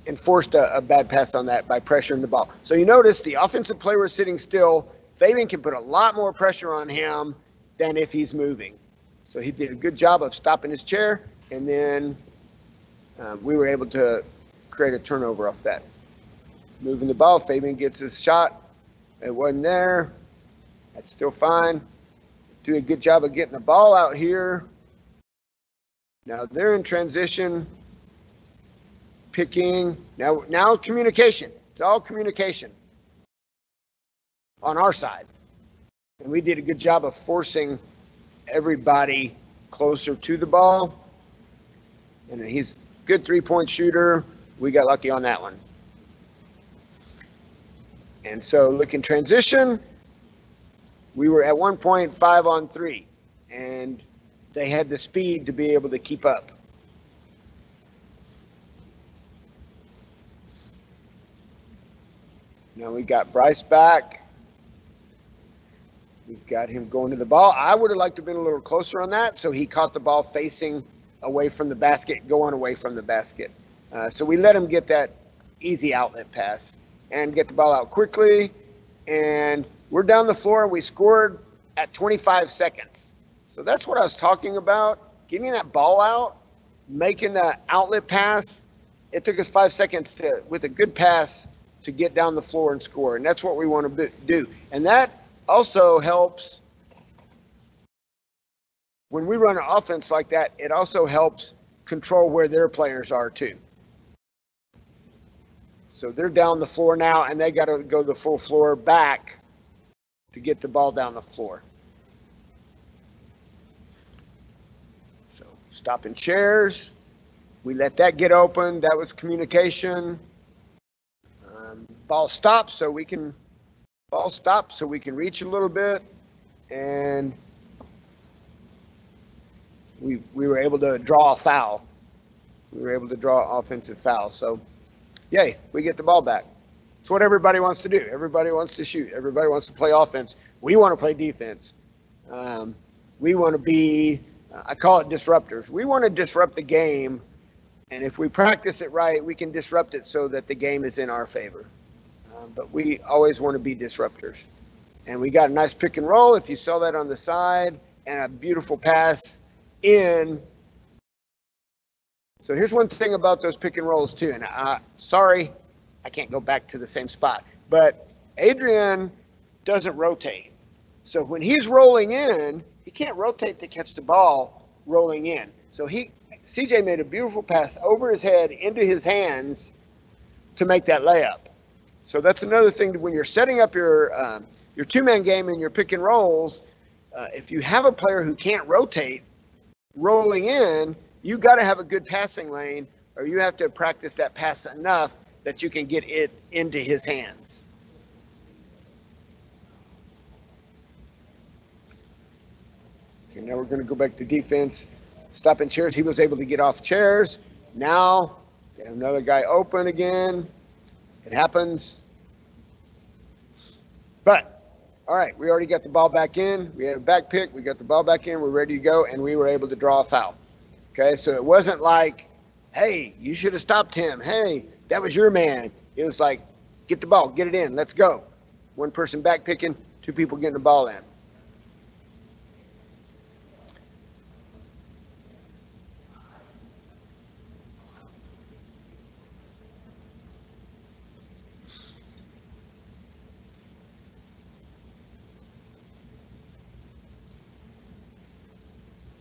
enforced a bad pass on that by pressuring the ball. So you notice the offensive player was sitting still. Fabian can put a lot more pressure on him than if he's moving. So he did a good job of stopping his chair, and then we were able to create a turnover off that. Moving the ball, Fabian gets his shot. It wasn't there. That's still fine. Do a good job of getting the ball out here. Now they're in transition. Picking. Now communication. It's all communication on our side. And we did a good job of forcing everybody closer to the ball. And he's a good three-point shooter. We got lucky on that one. And so look in transition. We were at 1 5 on 3. And they had the speed to be able to keep up. Now we got Bryce back. We've got him going to the ball. I would have liked to have been a little closer on that, so he caught the ball facing away from the basket, going away from the basket. So we let him get that easy outlet pass and get the ball out quickly. And we're down the floor. We scored at 25 seconds. So that's what I was talking about, getting that ball out, making the outlet pass. It took us 5 seconds to, with a good pass, to get down the floor and score. And that's what we want to do. And that also helps when we run an offense like that. It also helps control where their players are too. So they're down the floor now, and they got to go the full floor back to get the ball down the floor. So stopping chairs. We let that get open. That was communication. Ball stops so we can reach a little bit, and we were able to draw a foul. We were able to draw an offensive foul. So, yay, we get the ball back. It's what everybody wants to do. Everybody wants to shoot. Everybody wants to play offense. We want to play defense. We want to be, I call it disruptors. We want to disrupt the game, and if we practice it right, we can disrupt it so that the game is in our favor. But we always want to be disruptors. And we got a nice pick and roll, if you saw that on the side, and a beautiful pass in. So here's one thing about those pick and rolls too, and sorry, I can't go back to the same spot, but Adrian doesn't rotate. So when he's rolling in, he can't rotate to catch the ball rolling in. So CJ made a beautiful pass over his head into his hands to make that layup. So that's another thing when you're setting up your two-man game and your pick and rolls. If you have a player who can't rotate rolling in, you got to have a good passing lane, or you have to practice that pass enough that you can get it into his hands. Okay, now we're going to go back to defense. Stopping chairs. He was able to get off chairs. Now, they have another guy open again. It happens. But, all right, we already got the ball back in. We had a back pick. We got the ball back in. We're ready to go, and we were able to draw a foul. Okay, so it wasn't like, hey, you should have stopped him. Hey, that was your man. It was like, get the ball, get it in, let's go. One person back picking, two people getting the ball in.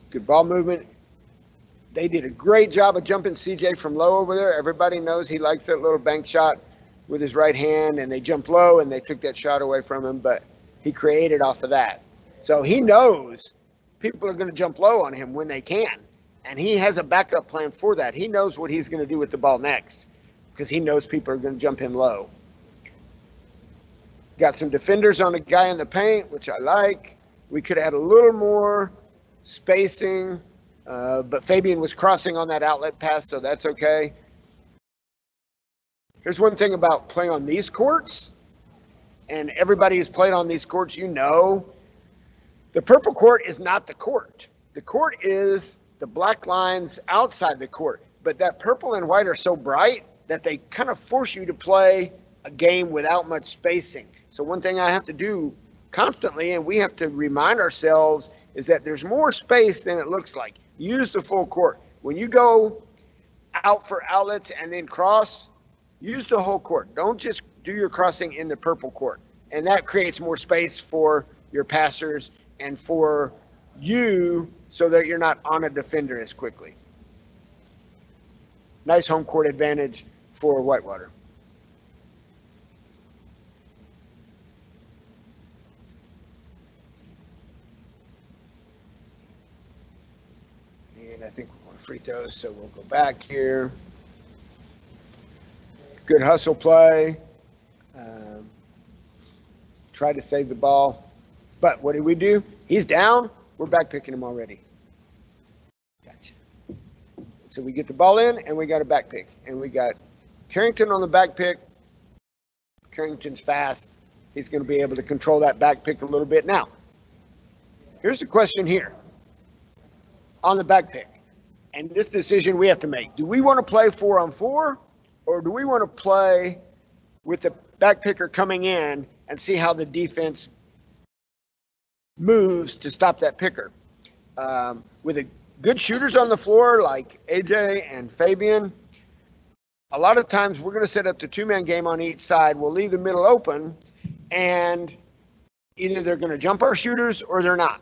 Good ball movement. They did a great job of jumping CJ from low over there. Everybody knows he likes that little bank shot with his right hand, and they jumped low and they took that shot away from him, but he created off of that. So he knows people are going to jump low on him when they can, and he has a backup plan for that. He knows what he's going to do with the ball next because he knows people are going to jump him low. Got some defenders on a guy in the paint, which I like. We could add a little more spacing. But Fabian was crossing on that outlet pass, so that's okay. Here's one thing about playing on these courts, and everybody who's played on these courts, you know, the purple court is not the court. The court is the black lines outside the court, but that purple and white are so bright that they kind of force you to play a game without much spacing. So one thing I have to do constantly, and we have to remind ourselves, is that there's more space than it looks like. Use the full court. When you go out for outlets and then cross, use the whole court. Don't just do your crossing in the purple court. And that creates more space for your passers and for you so that you're not on a defender as quickly. Nice home court advantage for Whitewater. And I think we're going to free throws, so we'll go back here. Good hustle play. Try to save the ball. But what did we do? He's down. We're back picking him already. Gotcha. So we get the ball in, and we got a back pick. And we got Carrington on the back pick. Carrington's fast. He's going to be able to control that back pick a little bit. Now, here's the question here. On the back pick, and this decision we have to make. Do we want to play 4-on-4, or do we want to play with the back picker coming in and see how the defense moves to stop that picker? With the good shooters on the floor like AJ and Fabian, a lot of times we're going to set up the two-man game on each side. We'll leave the middle open, and either they're going to jump our shooters or they're not.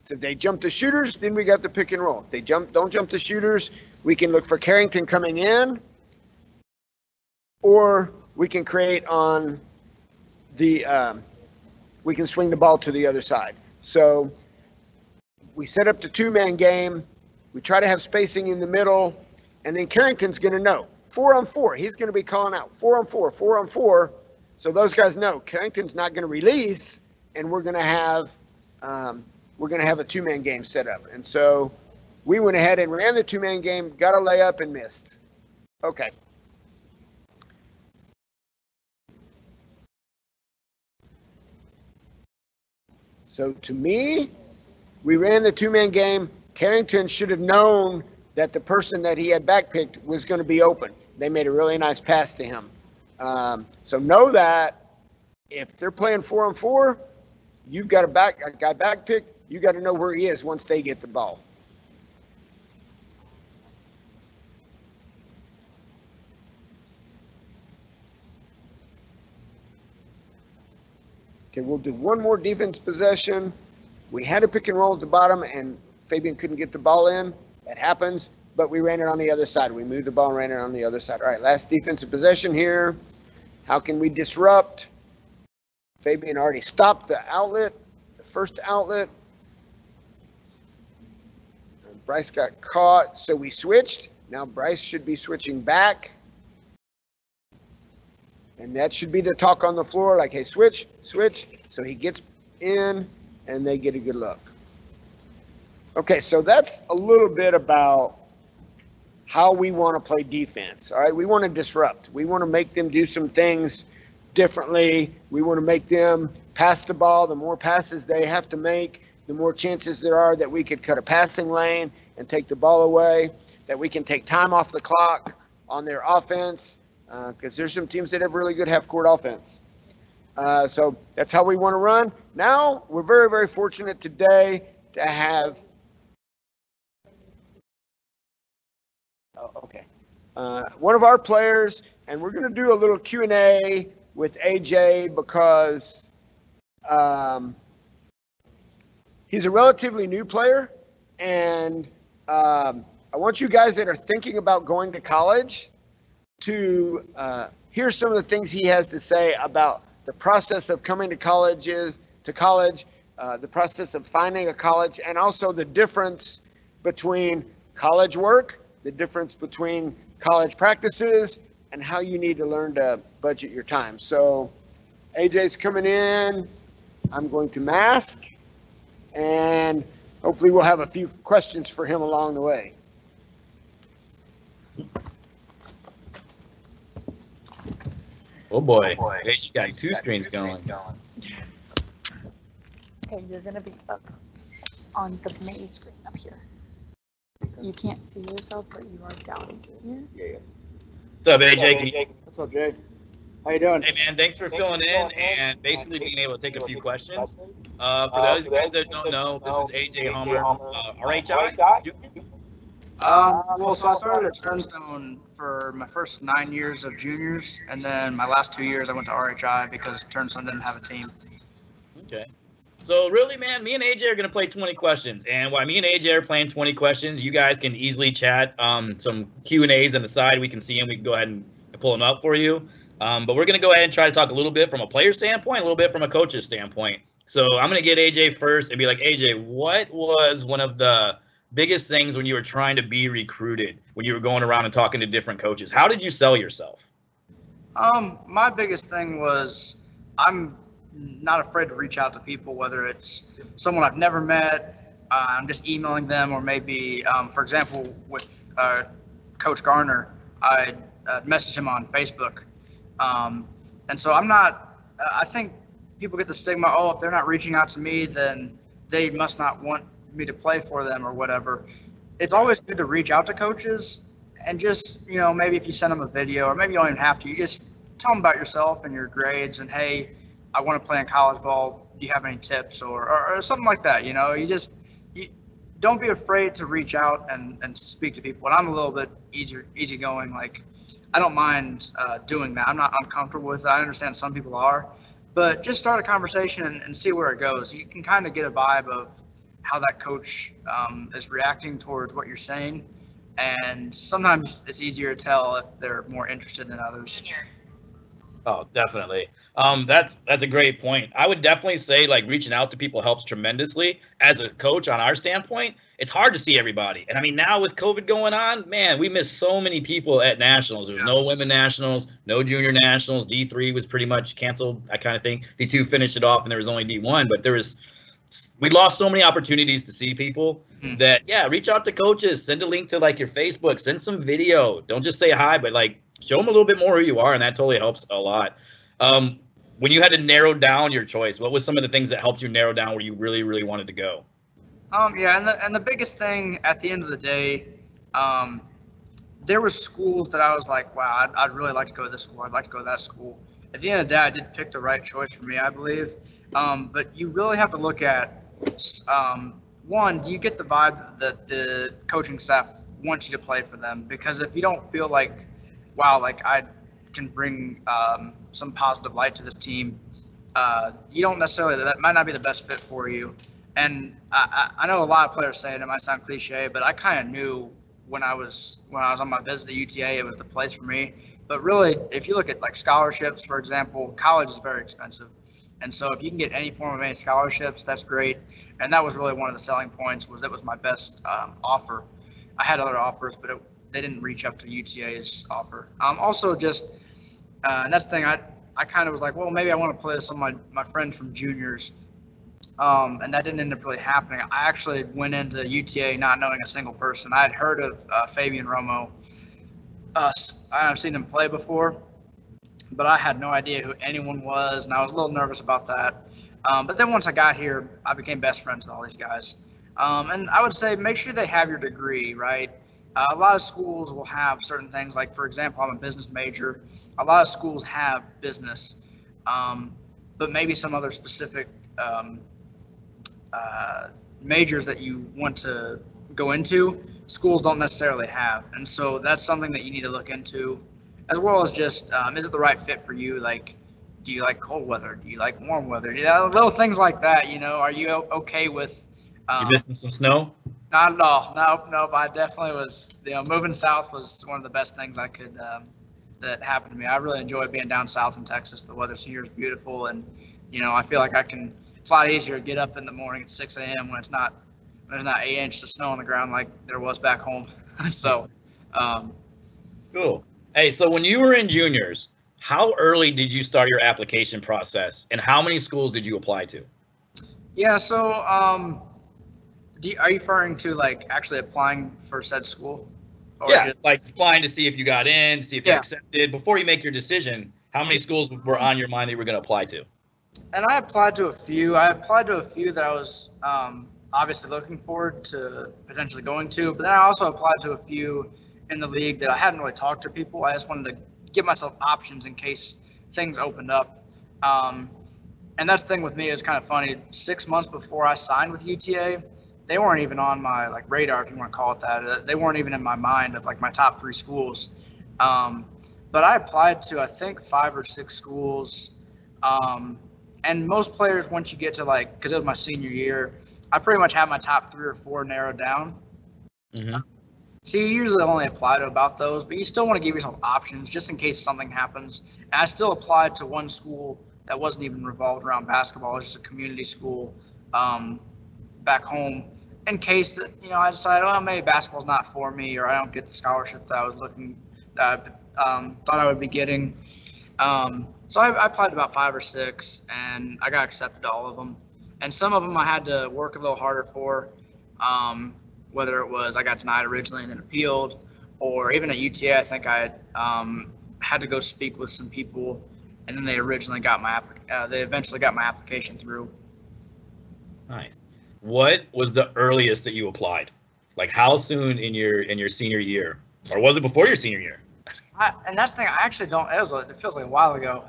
So if they jump the shooters, then we got the pick and roll. If they don't jump the shooters, we can look for Carrington coming in, or we can create on the, we can swing the ball to the other side. So we set up the two-man game. We try to have spacing in the middle, and then Carrington's going to know 4-on-4. He's going to be calling out 4-on-4, 4-on-4. So those guys know Carrington's not going to release, and we're going to have a two-man game set up. And so we went ahead and ran the two-man game, got a layup, and missed. Okay. So to me, We ran the two-man game. Carrington should have known that the person that he had backpicked was going to be open. They made a really nice pass to him. So know that if they're playing 4-on-4, you've got a guy backpicked. You got to know where he is once they get the ball. Okay, we'll do one more defense possession. We had a pick and roll at the bottom, and Fabian couldn't get the ball in. That happens, but we ran it on the other side. We moved the ball and ran it on the other side. All right, last defensive possession here. How can we disrupt? Fabian already stopped the outlet, the first outlet. And Bryce got caught, so we switched. Now Bryce should be switching back. And that should be the talk on the floor, like, hey, switch. So he gets in, and they get a good look. Okay, so that's a little bit about how we want to play defense. All right, we want to disrupt. We want to make them do some things differently. We want to make them pass the ball. The more passes they have to make, the more chances there are that we could cut a passing lane and take the ball away, that we can take time off the clock on their offense, because there's some teams that have really good half-court offense. So that's how we want to run. Now, we're very, very fortunate today to have one of our players, and we're going to do a little Q&A with AJ because he's a relatively new player, and I want you guys that are thinking about going to college to hear some of the things he has to say about the process of coming to college, the process of finding a college, and also the difference between college work, the difference between college practices, and how you need to learn to budget your time. So AJ's coming in. I'm going to mask, and hopefully we'll have a few questions for him along the way. Oh boy, hey, you got two screens going. Okay, you're gonna be up on the main screen up here. You can't see yourself, but you are down here. Yeah. What's up, AJ? What's up, Jay? How you doing? Hey man, thanks for filling in and basically being able to take a few questions. For those guys that don't know, this is AJ Homer, RHI. Well, so I started at Turnstone for my first 9 years of juniors, and then my last 2 years I went to RHI because Turnstone didn't have a team. Okay. So really, man, me and AJ are going to play 20 questions. And while me and AJ are playing 20 questions, you guys can easily chat some Q&As on the side. We can see them. We can go ahead and pull them up for you. But we're going to go ahead and try to talk a little bit from a player standpoint, a little bit from a coach's standpoint. So I'm going to get AJ first and be like, AJ, what was one of the biggest things when you were trying to be recruited, when you were going around and talking to different coaches? How did you sell yourself? My biggest thing was I'm not afraid to reach out to people, whether it's someone I've never met, I'm just emailing them, or maybe, for example, with Coach Garner, I messaged him on Facebook. And so I think people get the stigma, oh, if they're not reaching out to me, then they must not want me to play for them or whatever. It's always good to reach out to coaches and just, maybe if you send them a video, or maybe you don't even have to, you just tell them about yourself and your grades and, hey, I want to play in college ball. Do you have any tips or something like that? You don't be afraid to reach out and speak to people. And I'm a little bit easygoing. Like, I don't mind doing that. I'm not uncomfortable with it. I understand some people are, but just start a conversation and see where it goes. You can kind of get a vibe of how that coach is reacting towards what you're saying. And sometimes it's easier to tell if they're more interested than others. Oh, definitely. That's a great point. I would definitely say like reaching out to people helps tremendously. As a coach, on our standpoint, it's hard to see everybody. And I mean, now with COVID going on, man, we missed so many people at nationals. There's no women nationals, no junior nationals. D3 was pretty much canceled, I kind of think. D2 finished it off and there was only D1, but we lost so many opportunities to see people that, yeah, reach out to coaches, send a link to like your Facebook, send some video. Don't just say hi, but like show them a little bit more who you are. And that totally helps a lot. When you had to narrow down your choice, what was some of the things that helped you narrow down where you really, really wanted to go? Yeah, and the biggest thing at the end of the day, there were schools that I was like, wow, I'd really like to go to this school. I'd like to go to that school. At the end of the day, I did pick the right choice for me, I believe. But you really have to look at, one, do you get the vibe that the coaching staff wants you to play for them? Because if you don't feel like, wow, like I can bring some positive light to this team, you don't necessarily, that might not be the best fit for you. And I know a lot of players say it might sound cliche, but I kind of knew when I was on my visit to UTA, it was the place for me. But really, if you look at like scholarships, for example, college is very expensive. And so if you can get any form of any scholarships, that's great. And that was really one of the selling points, was it was my best offer. I had other offers, but they didn't reach up to UTA's offer. Also just, and that's the thing, I kind of was like, well, maybe I want to play with some of my friends from juniors. And that didn't end up really happening. I actually went into UTA not knowing a single person. I had heard of Fabian Romo. I've seen him play before, but I had no idea who anyone was, and I was a little nervous about that. But then once I got here, I became best friends with all these guys. And I would say make sure they have your degree, right? A lot of schools will have certain things, like, for example, I'm a business major. A lot of schools have business, but maybe some other specific majors that you want to go into, schools don't necessarily have. And so that's something that you need to look into, as well as just, is it the right fit for you? Like, do you like cold weather? Do you like warm weather? Little things like that, are you okay with? You missing some snow? Not at all. No, but I definitely was, moving south was one of the best things I could, that happened to me. I really enjoyed being down south in Texas. The weather here is beautiful, and, I feel like it's a lot easier to get up in the morning at 6 a.m. when there's not 8 inches of snow on the ground like there was back home. So, cool. Hey, so when you were in juniors, how early did you start your application process, and how many schools did you apply to? Yeah, so are you referring to like actually applying for said school? Or Yeah, just, like applying to see if you got in, see if you're Yeah. accepted. Before you make your decision, how many schools were on your mind that you were going to apply to? And I applied to a few. I applied to a few that I was obviously looking forward to potentially going to, but then I also applied to a few in the league that I hadn't really talked to people. I just wanted to give myself options in case things opened up. And that's the thing with me, is kind of funny. 6 months before I signed with UTA, they weren't even on my radar, if you want to call it that. They weren't even in my mind of my top 3 schools. But I applied to, I think, 5 or 6 schools. And most players, once you get to because it was my senior year, I pretty much have my top 3 or 4 narrowed down. Mm-hmm. So you usually only apply to about those, but you still want to give yourself options just in case something happens. And I still applied to one school that wasn't even revolved around basketball. It was just a community school back home, in case that I decide, maybe basketball's not for me, or I don't get the scholarship that I was thought I would be getting. So I applied to about 5 or 6, and I got accepted to all of them. And some of them I had to work a little harder for, whether it was I got denied originally and then appealed, or even at UTA, I think I had to go speak with some people, and then they eventually got my application through. Nice. What was the earliest that you applied? Like, how soon in your senior year, or was it before your senior year? And that's the thing. I actually don't. It feels like a while ago.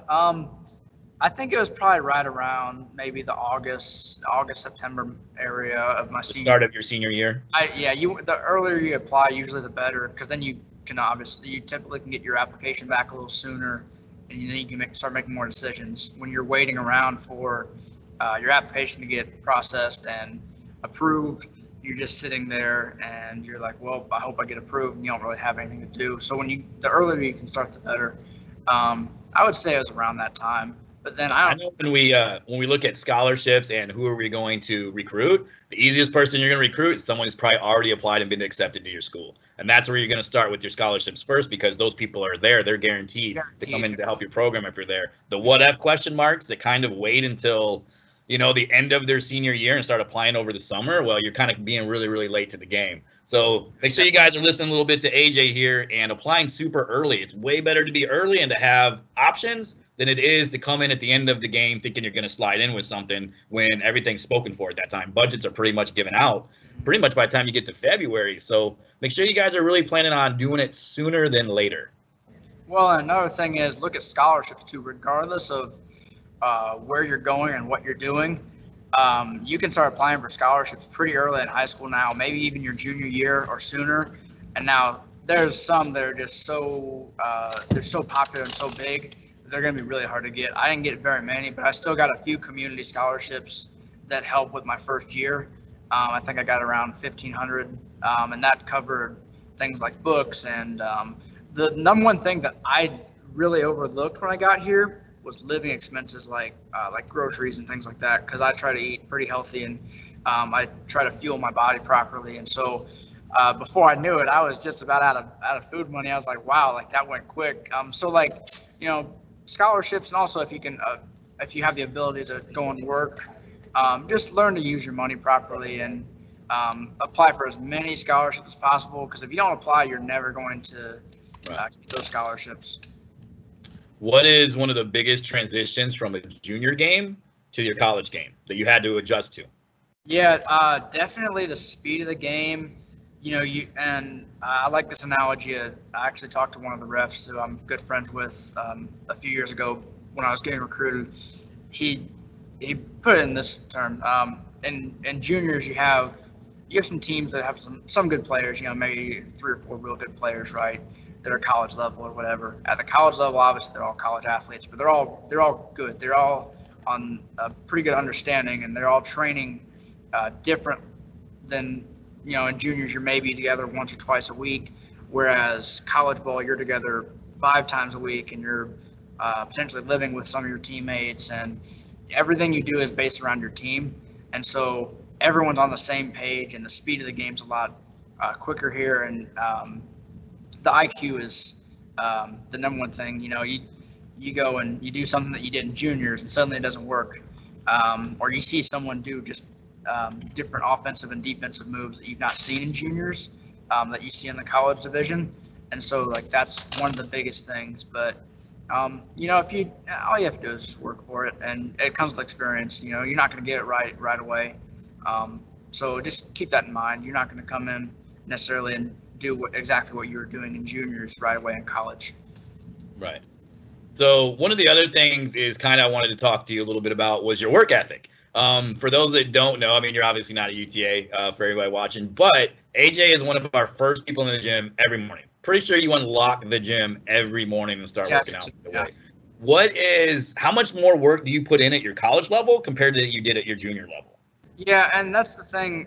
I think it was probably right around maybe the August, September area of my senior. Start of your senior year. The earlier you apply, usually the better, because then you typically can get your application back a little sooner, and then you can start making more decisions. When you're waiting around for your application to get processed and approved, you're just sitting there and you're like, well, I hope I get approved, and you don't really have anything to do. So the earlier you can start, the better. I would say it was around that time. But then I know when we look at scholarships and who are we going to recruit, the easiest person you're going to recruit is someone who's probably already applied and been accepted to your school. And that's where you're going to start with your scholarships first, because those people are there. They're guaranteed to come in to help your program if you're there. The what if question marks that kind of wait until the end of their senior year and start applying over the summer, well, you're kind of being really, really late to the game. So make sure you guys are listening a little bit to AJ here and applying super early. It's way better to be early and to have options than it is to come in at the end of the game thinking you're going to slide in with something when everything's spoken for at that time. Budgets are pretty much given out pretty much by the time you get to February. So make sure you guys are really planning on doing it sooner than later. Well, another thing is look at scholarships too, regardless of where you're going and what you're doing. You can start applying for scholarships pretty early in high school now, maybe even your junior year or sooner. And now there's some that are just they're so popular and so big, they're going to be really hard to get. I didn't get very many, but I still got a few community scholarships that helped with my first year. I think I got around 1,500, and that covered things like books. And the number one thing that I really overlooked when I got here was living expenses, like groceries and things like that, because I try to eat pretty healthy, and I try to fuel my body properly. And so before I knew it, I was just about out of food money. I was like, wow, like that went quick. So like, scholarships, and also if you have the ability to go and work, just learn to use your money properly and apply for as many scholarships as possible, because if you don't apply, you're never going to get those scholarships. What is one of the biggest transitions from a junior game to your college game that you had to adjust to? Yeah, definitely the speed of the game. I like this analogy. I actually talked to one of the refs who I'm good friends with a few years ago when I was getting recruited. He put it in this term. In juniors, you have some teams that have some good players. Maybe 3 or 4 real good players, right? That are college level or whatever. At the college level, obviously they're all college athletes, but they're all good. They're all on a pretty good understanding, and they're all training different than in juniors. You're maybe together once or twice a week, whereas college ball you're together 5 times a week, and you're potentially living with some of your teammates, and everything you do is based around your team, and so everyone's on the same page, and the speed of the game's a lot quicker here, and the IQ is the number one thing. You go and you do something that you did in juniors, and suddenly it doesn't work, or you see someone do just different offensive and defensive moves that you've not seen in juniors that you see in the college division, and so like that's one of the biggest things. But if all you have to do is just work for it, and it comes with experience. You're not going to get it right away. So just keep that in mind. You're not going to come in necessarily and do exactly what you were doing in juniors right away in college. Right. So one of the other things is kind of I wanted to talk to you a little bit about was your work ethic. For those that don't know, I mean, you're obviously not a UTA for everybody watching, but AJ is one of our first people in the gym every morning. Pretty sure you unlock the gym every morning and start working out. How much more work do you put in at your college level compared to that you did at your junior level? Yeah, and that's the thing.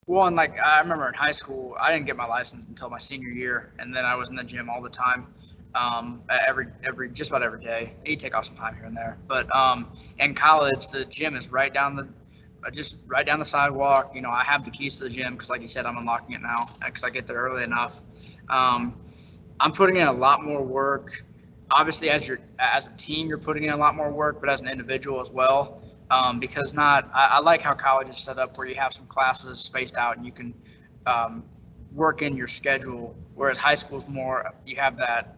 Well, and like I remember in high school, I didn't get my license until my senior year, and then I was in the gym all the time, just about every day. You take off some time here and there, but in college, the gym is right down the sidewalk. I have the keys to the gym because, like you said, I'm unlocking it now because I get there early enough. I'm putting in a lot more work. Obviously, as a team, you're putting in a lot more work, but as an individual as well. Because I like how college is set up where you have some classes spaced out and you can work in your schedule, whereas high school is more, you have that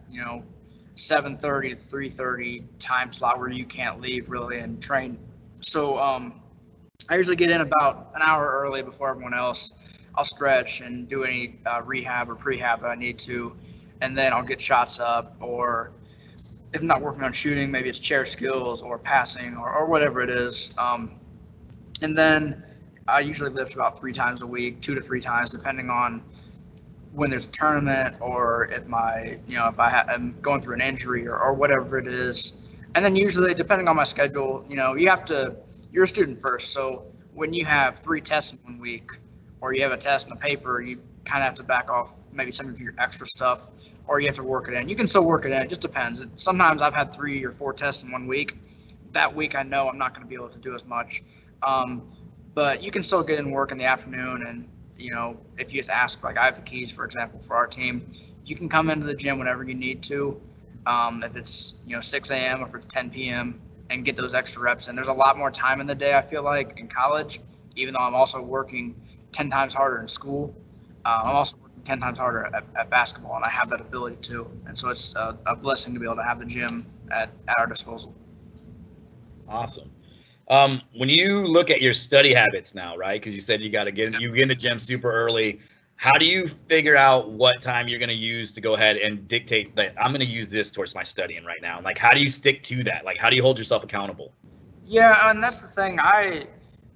7:30 to 3:30 time slot where you can't leave really and train. So I usually get in about an hour early before everyone else. I'll stretch and do any rehab or prehab that I need to, and then I'll get shots up, or if I'm not working on shooting, maybe it's chair skills or passing or whatever it is. And then I usually lift about 3 times a week, 2 to 3 times, depending on when there's a tournament or if I'm going through an injury or whatever it is. And then usually, depending on my schedule, you're a student first. So when you have 3 tests in 1 week, or you have a test and a paper, you kind of have to back off maybe some of your extra stuff, or you have to work it in. You can still work it in. It just depends. Sometimes I've had 3 or 4 tests in 1 week. That week I know I'm not going to be able to do as much. But you can still get in work in the afternoon. And, if you just ask, like I have the keys, for example, for our team, you can come into the gym whenever you need to. If it's, 6 a.m. or if it's 10 p.m. and get those extra reps in. There's a lot more time in the day, I feel like, in college, even though I'm also working 10 times harder in school. I'm also working 10 times harder at basketball, and I have that ability too. And so it's a blessing to be able to have the gym at our disposal. Awesome. When you look at your study habits now, right? Because you said you get in the gym super early. How do you figure out what time you're going to use to go ahead and dictate that I'm going to use this towards my studying right now? Like, how do you stick to that? Like, how do you hold yourself accountable? Yeah, and that's the thing.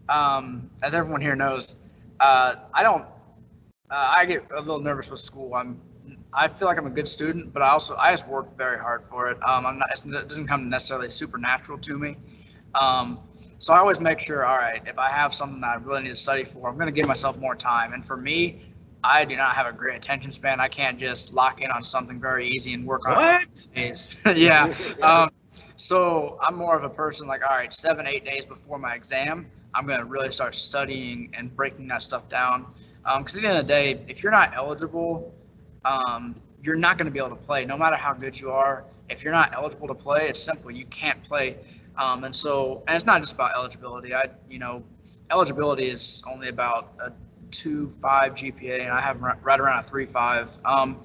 As everyone here knows, I get a little nervous with school. I feel like I'm a good student, but I just work very hard for it. It doesn't come necessarily supernatural to me. So I always make sure, all right, if I have something that I really need to study for, I'm going to give myself more time. And for me, I do not have a great attention span. I can't just lock in on something very easy and work on it. Yeah. So I'm more of a person like, all right, 7-8 days before my exam, I'm going to really start studying and breaking that stuff down. Because at the end of the day, if you're not eligible, you're not going to be able to play. No matter how good you are, if you're not eligible to play, it's simple. You can't play. And it's not just about eligibility. Eligibility is only about a 2.5 GPA, and I have right around a 3.5.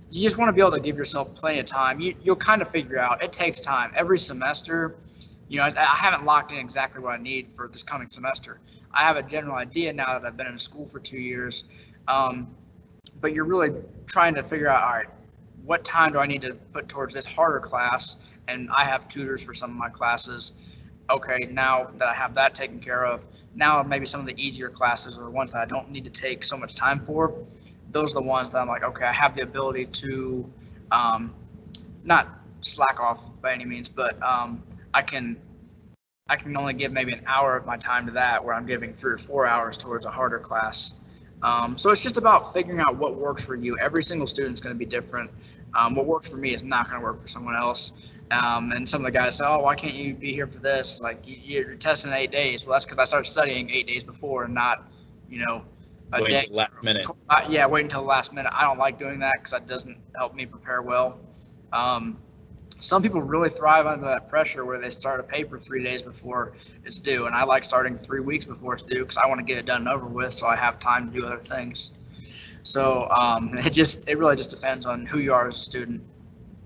You just want to be able to give yourself plenty of time. You'll kind of figure out. It takes time. Every semester, I haven't locked in exactly what I need for this coming semester. I have a general idea now that I've been in school for 2 years. But you're really trying to figure out, all right, what time do I need to put towards this harder class? And I have tutors for some of my classes. Okay, now that I have that taken care of, now maybe some of the easier classes are the ones that I don't need to take so much time for. Those are the ones that I'm like, okay, I have the ability to not slack off by any means, but I can only give maybe an hour of my time to that, where I'm giving 3 or 4 hours towards a harder class. So it's just about figuring out what works for you. Every single student's going to be different. What works for me is not going to work for someone else. And some of the guys say, oh, why can't you be here for this? Like, you're testing 8 days. Well, that's because I started studying 8 days before and not, a Wait day. until the last minute. Wait until the last minute. I don't like doing that because that doesn't help me prepare well. Some people really thrive under that pressure where they start a paper 3 days before it's due, and I like starting 3 weeks before it's due because I want to get it done and over with so I have time to do other things. So it really just depends on who you are as a student.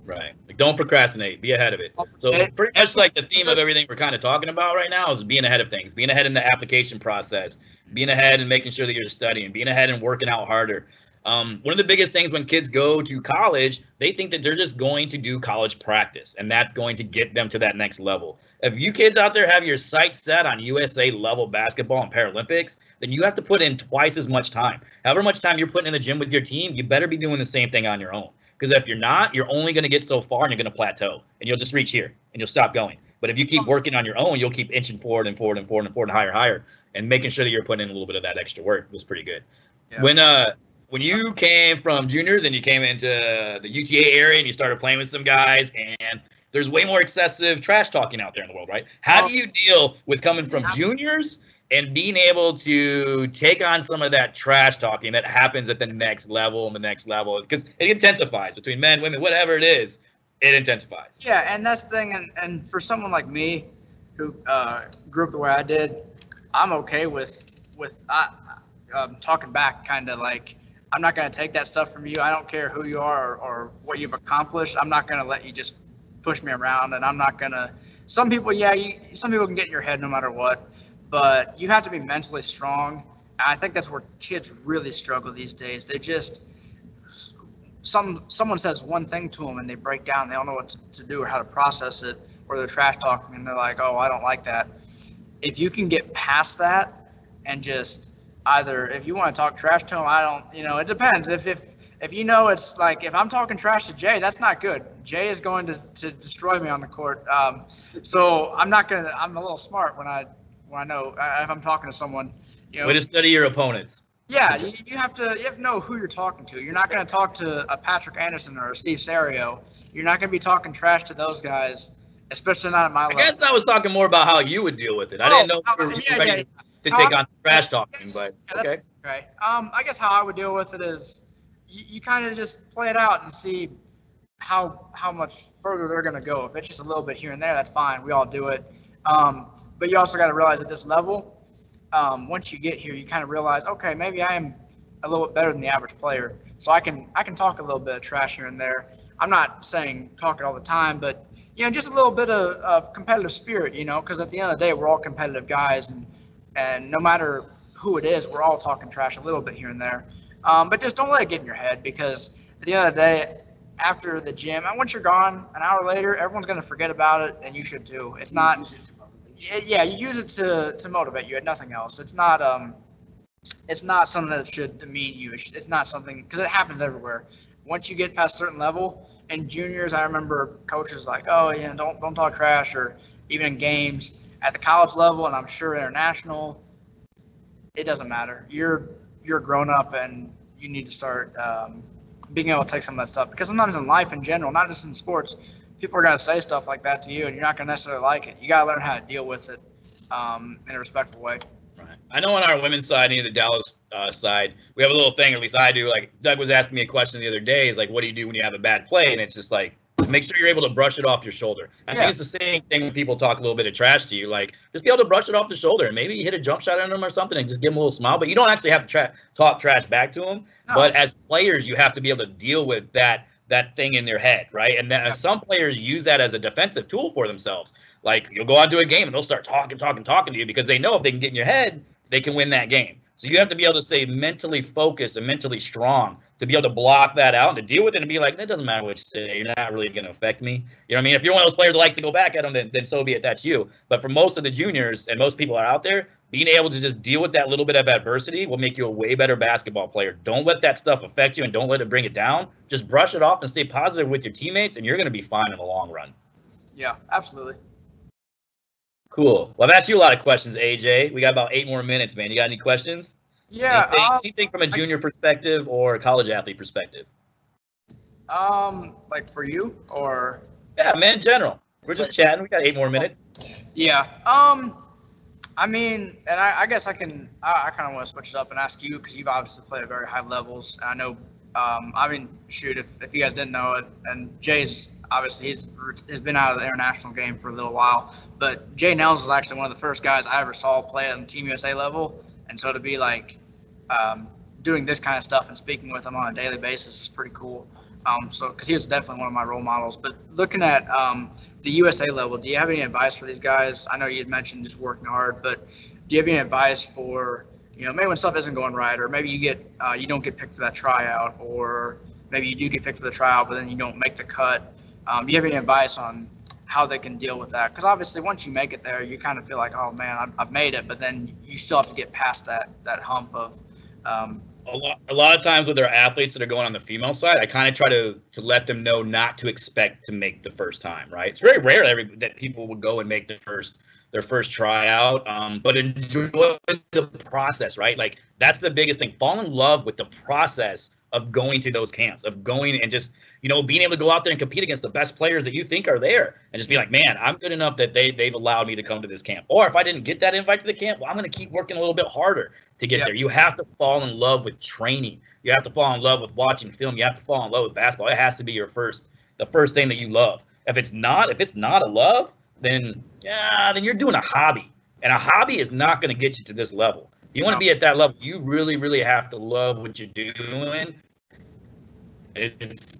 Right. Like, don't procrastinate. Be ahead of it. So pretty much like the theme of everything we're kind of talking about right now is being ahead of things, being ahead in the application process, being ahead and making sure that you're studying, being ahead and working out harder. One of the biggest things when kids go to college, they think that they're just going to do college practice, and that's going to get them to that next level. If you kids out there have your sights set on USA level basketball and Paralympics, then you have to put in twice as much time. However much time you're putting in the gym with your team, you better be doing the same thing on your own. Because if you're not, you're only going to get so far and you're going to plateau, and you'll just reach here and you'll stop going. But if you keep working on your own, you'll keep inching forward and forward and forward and forward and higher, and making sure that you're putting in a little bit of that extra work was pretty good. Yeah. When you came from juniors and you came into the UTA area and you started playing with some guys, and there's way more excessive trash talking out there in the world, right? How do you deal with coming from juniors and being able to take on some of that trash talking that happens at the next level and the next level? Because it intensifies between men, women, whatever it is, it intensifies. Yeah, and that's the thing. And for someone like me who grew up the way I did, I'm okay with talking back, kind of like, I'm not going to take that stuff from you. I don't care who you are or what you've accomplished. I'm not going to let you just push me around, and I'm not going to. Some people can get in your head no matter what, but you have to be mentally strong. And I think that's where kids really struggle these days. They just someone says one thing to them and they break down. They don't know what to do or how to process it, or they're trash talking and they're like, oh, I don't like that. If you can get past that and just either, if you want to talk trash to them, it depends. If it's like, if I'm talking trash to Jay, that's not good. Jay is going to destroy me on the court. So I'm a little smart when I know if I'm talking to someone. Way to study your opponents. Yeah, you have to know who you're talking to. You're not going to talk to a Patrick Anderson or a Steve Serio. You're not going to be talking trash to those guys, especially not at my level. I guess I was talking more about how you would deal with it. I didn't know you were ready to take on trash talking, but okay. Okay. I guess how I would deal with it is you kind of just play it out and see how much further they're going to go. If it's just a little bit here and there, that's fine. We all do it. But you also got to realize at this level, once you get here, you kind of realize, okay, maybe I am a little bit better than the average player. So I can talk a little bit of trash here and there. I'm not saying talk it all the time, but just a little bit of competitive spirit, because at the end of the day, we're all competitive guys, and no matter who it is, we're all talking trash a little bit here and there. But just don't let it get in your head, because at the end of the day, after the gym, and once you're gone, an hour later, everyone's going to forget about it, and you should too. It's not, you use it to motivate you and nothing else. It's not something that should demean you. It's not something, because it happens everywhere. Once you get past a certain level, in juniors, I remember coaches like, oh, don't talk trash, or even in games. At the college level, and I'm sure international, it doesn't matter. You're grown up, and you need to start being able to take some of that stuff. Because sometimes in life in general, not just in sports, people are going to say stuff like that to you, and you're not going to necessarily like it. You got to learn how to deal with it in a respectful way. Right. I know on our women's side, the Dallas side, we have a little thing, or at least I do. Like Doug was asking me a question the other day, is like, what do you do when you have a bad play? And it's just like, make sure you're able to brush it off your shoulder. I think it's the same thing when people talk a little bit of trash to you. Like, just be able to brush it off the shoulder, and maybe you hit a jump shot on them or something and just give them a little smile. But you don't actually have to talk trash back to them. No. But as players, you have to be able to deal with that thing in their head, right? And then some players use that as a defensive tool for themselves. Like, you'll go out to a game and they'll start talking to you because they know if they can get in your head, they can win that game. So you have to be able to stay mentally focused and mentally strong to be able to block that out and to deal with it and be like, it doesn't matter what you say. You're not really going to affect me. You know what I mean? If you're one of those players that likes to go back at them, then so be it. That's you. But for most of the juniors and most people are out there, being able to just deal with that little bit of adversity will make you a way better basketball player. Don't let that stuff affect you and don't let it bring it down. Just brush it off and stay positive with your teammates, and you're going to be fine in the long run. Yeah, absolutely. Cool. Well, I've asked you a lot of questions, AJ. We got about 8 more minutes, man. You got any questions? Yeah. Anything from a junior perspective or a college athlete perspective? Like for you, or? Yeah, man, in general. We're just chatting. We got 8 more minutes. Yeah. I mean, and I guess I kind of want to switch it up and ask you, because you've obviously played at very high levels. And I know, shoot, if you guys didn't know it, and Jay's obviously has been out of the international game for a little while, but Jay Nels was actually one of the first guys I ever saw play on Team USA level. And so to be like doing this kind of stuff and speaking with him on a daily basis is pretty cool. Because he was definitely one of my role models. But looking at the USA level, do you have any advice for these guys? I know you had mentioned just working hard, but do you have any advice for, maybe when stuff isn't going right, or maybe you don't get picked for that tryout, or maybe you do get picked for the tryout, but then you don't make the cut? Do you have any advice on how they can deal with that? Because obviously once you make it there, you kind of feel like, oh man, I've made it, but then you still have to get past that hump of a lot of times with our athletes that are going on the female side, I kind of try to let them know not to expect to make the first time, right? It's very rare that people would go and make their first tryout, but enjoy the process, right? Like, that's the biggest thing. Fall in love with the process of going to those camps, of going and just, being able to go out there and compete against the best players that you think are there, and just be like, man, I'm good enough that they've allowed me to come to this camp. Or if I didn't get that invite to the camp, well, I'm going to keep working a little bit harder to get there. You have to fall in love with training. You have to fall in love with watching film. You have to fall in love with basketball. It has to be the first thing that you love. If it's not a love, then you're doing a hobby, and a hobby is not going to get you to this level. If you want to be at that level, you really, really have to love what you're doing. It's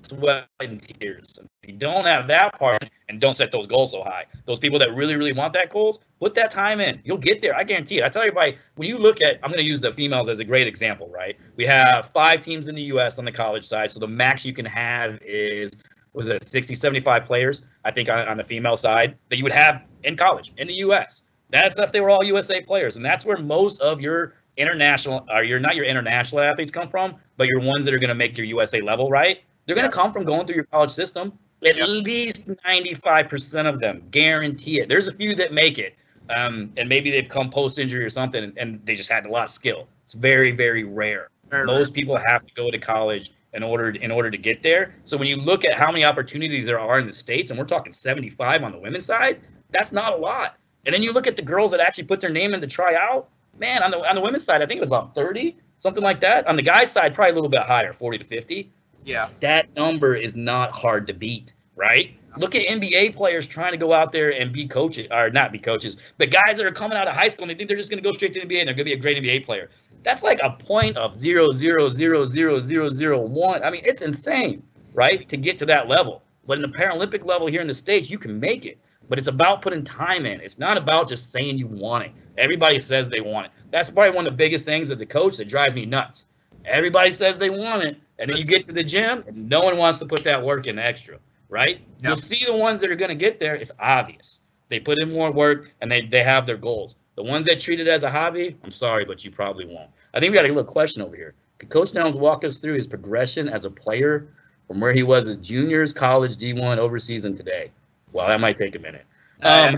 sweat and tears. If you don't have that part and don't set those goals so high, those people that really, really want that goals, put that time in. You'll get there. I guarantee it. I tell everybody, when you look at, I'm going to use the females as a great example, right? We have 5 teams in the U.S. on the college side, so the max you can have is, 60, 75 players, I think, on the female side that you would have in college, in the U.S. That's if they were all USA players, and that's where most of your international, or not your international athletes come from, but your ones that are going to make your USA level, right? They're going to come from going through your college system. At least 95% of them, guarantee it. There's a few that make it, and maybe they've come post-injury or something, and they just had a lot of skill. It's very, very rare. Most people have to go to college in order to get there. So when you look at how many opportunities there are in the States, and we're talking 75 on the women's side, that's not a lot. And then you look at the girls that actually put their name in to try out. Man, on the women's side, I think it was about 30, something like that. On the guys' side, probably a little bit higher, 40 to 50. Yeah. That number is not hard to beat, right? Look at NBA players trying to go out there and be coaches, or not be coaches, but guys that are coming out of high school and they think they're just going to go straight to the NBA and they're going to be a great NBA player. That's like a point of 0.000001. I mean, it's insane, right? To get to that level. But in the Paralympic level here in the States, you can make it. But it's about putting time in. It's not about just saying you want it. Everybody says they want it. That's probably one of the biggest things as a coach that drives me nuts. Everybody says they want it, and then you get to the gym, and no one wants to put that work in extra, right? Yep. You'll see the ones that are going to get there. It's obvious. They put in more work, and they have their goals. The ones that treat it as a hobby, I'm sorry, but you probably won't. I think we got a little question over here. Could Coach Downs walk us through his progression as a player from where he was at juniors, college, D1, overseas, and today? Well, that might take a minute. Yeah.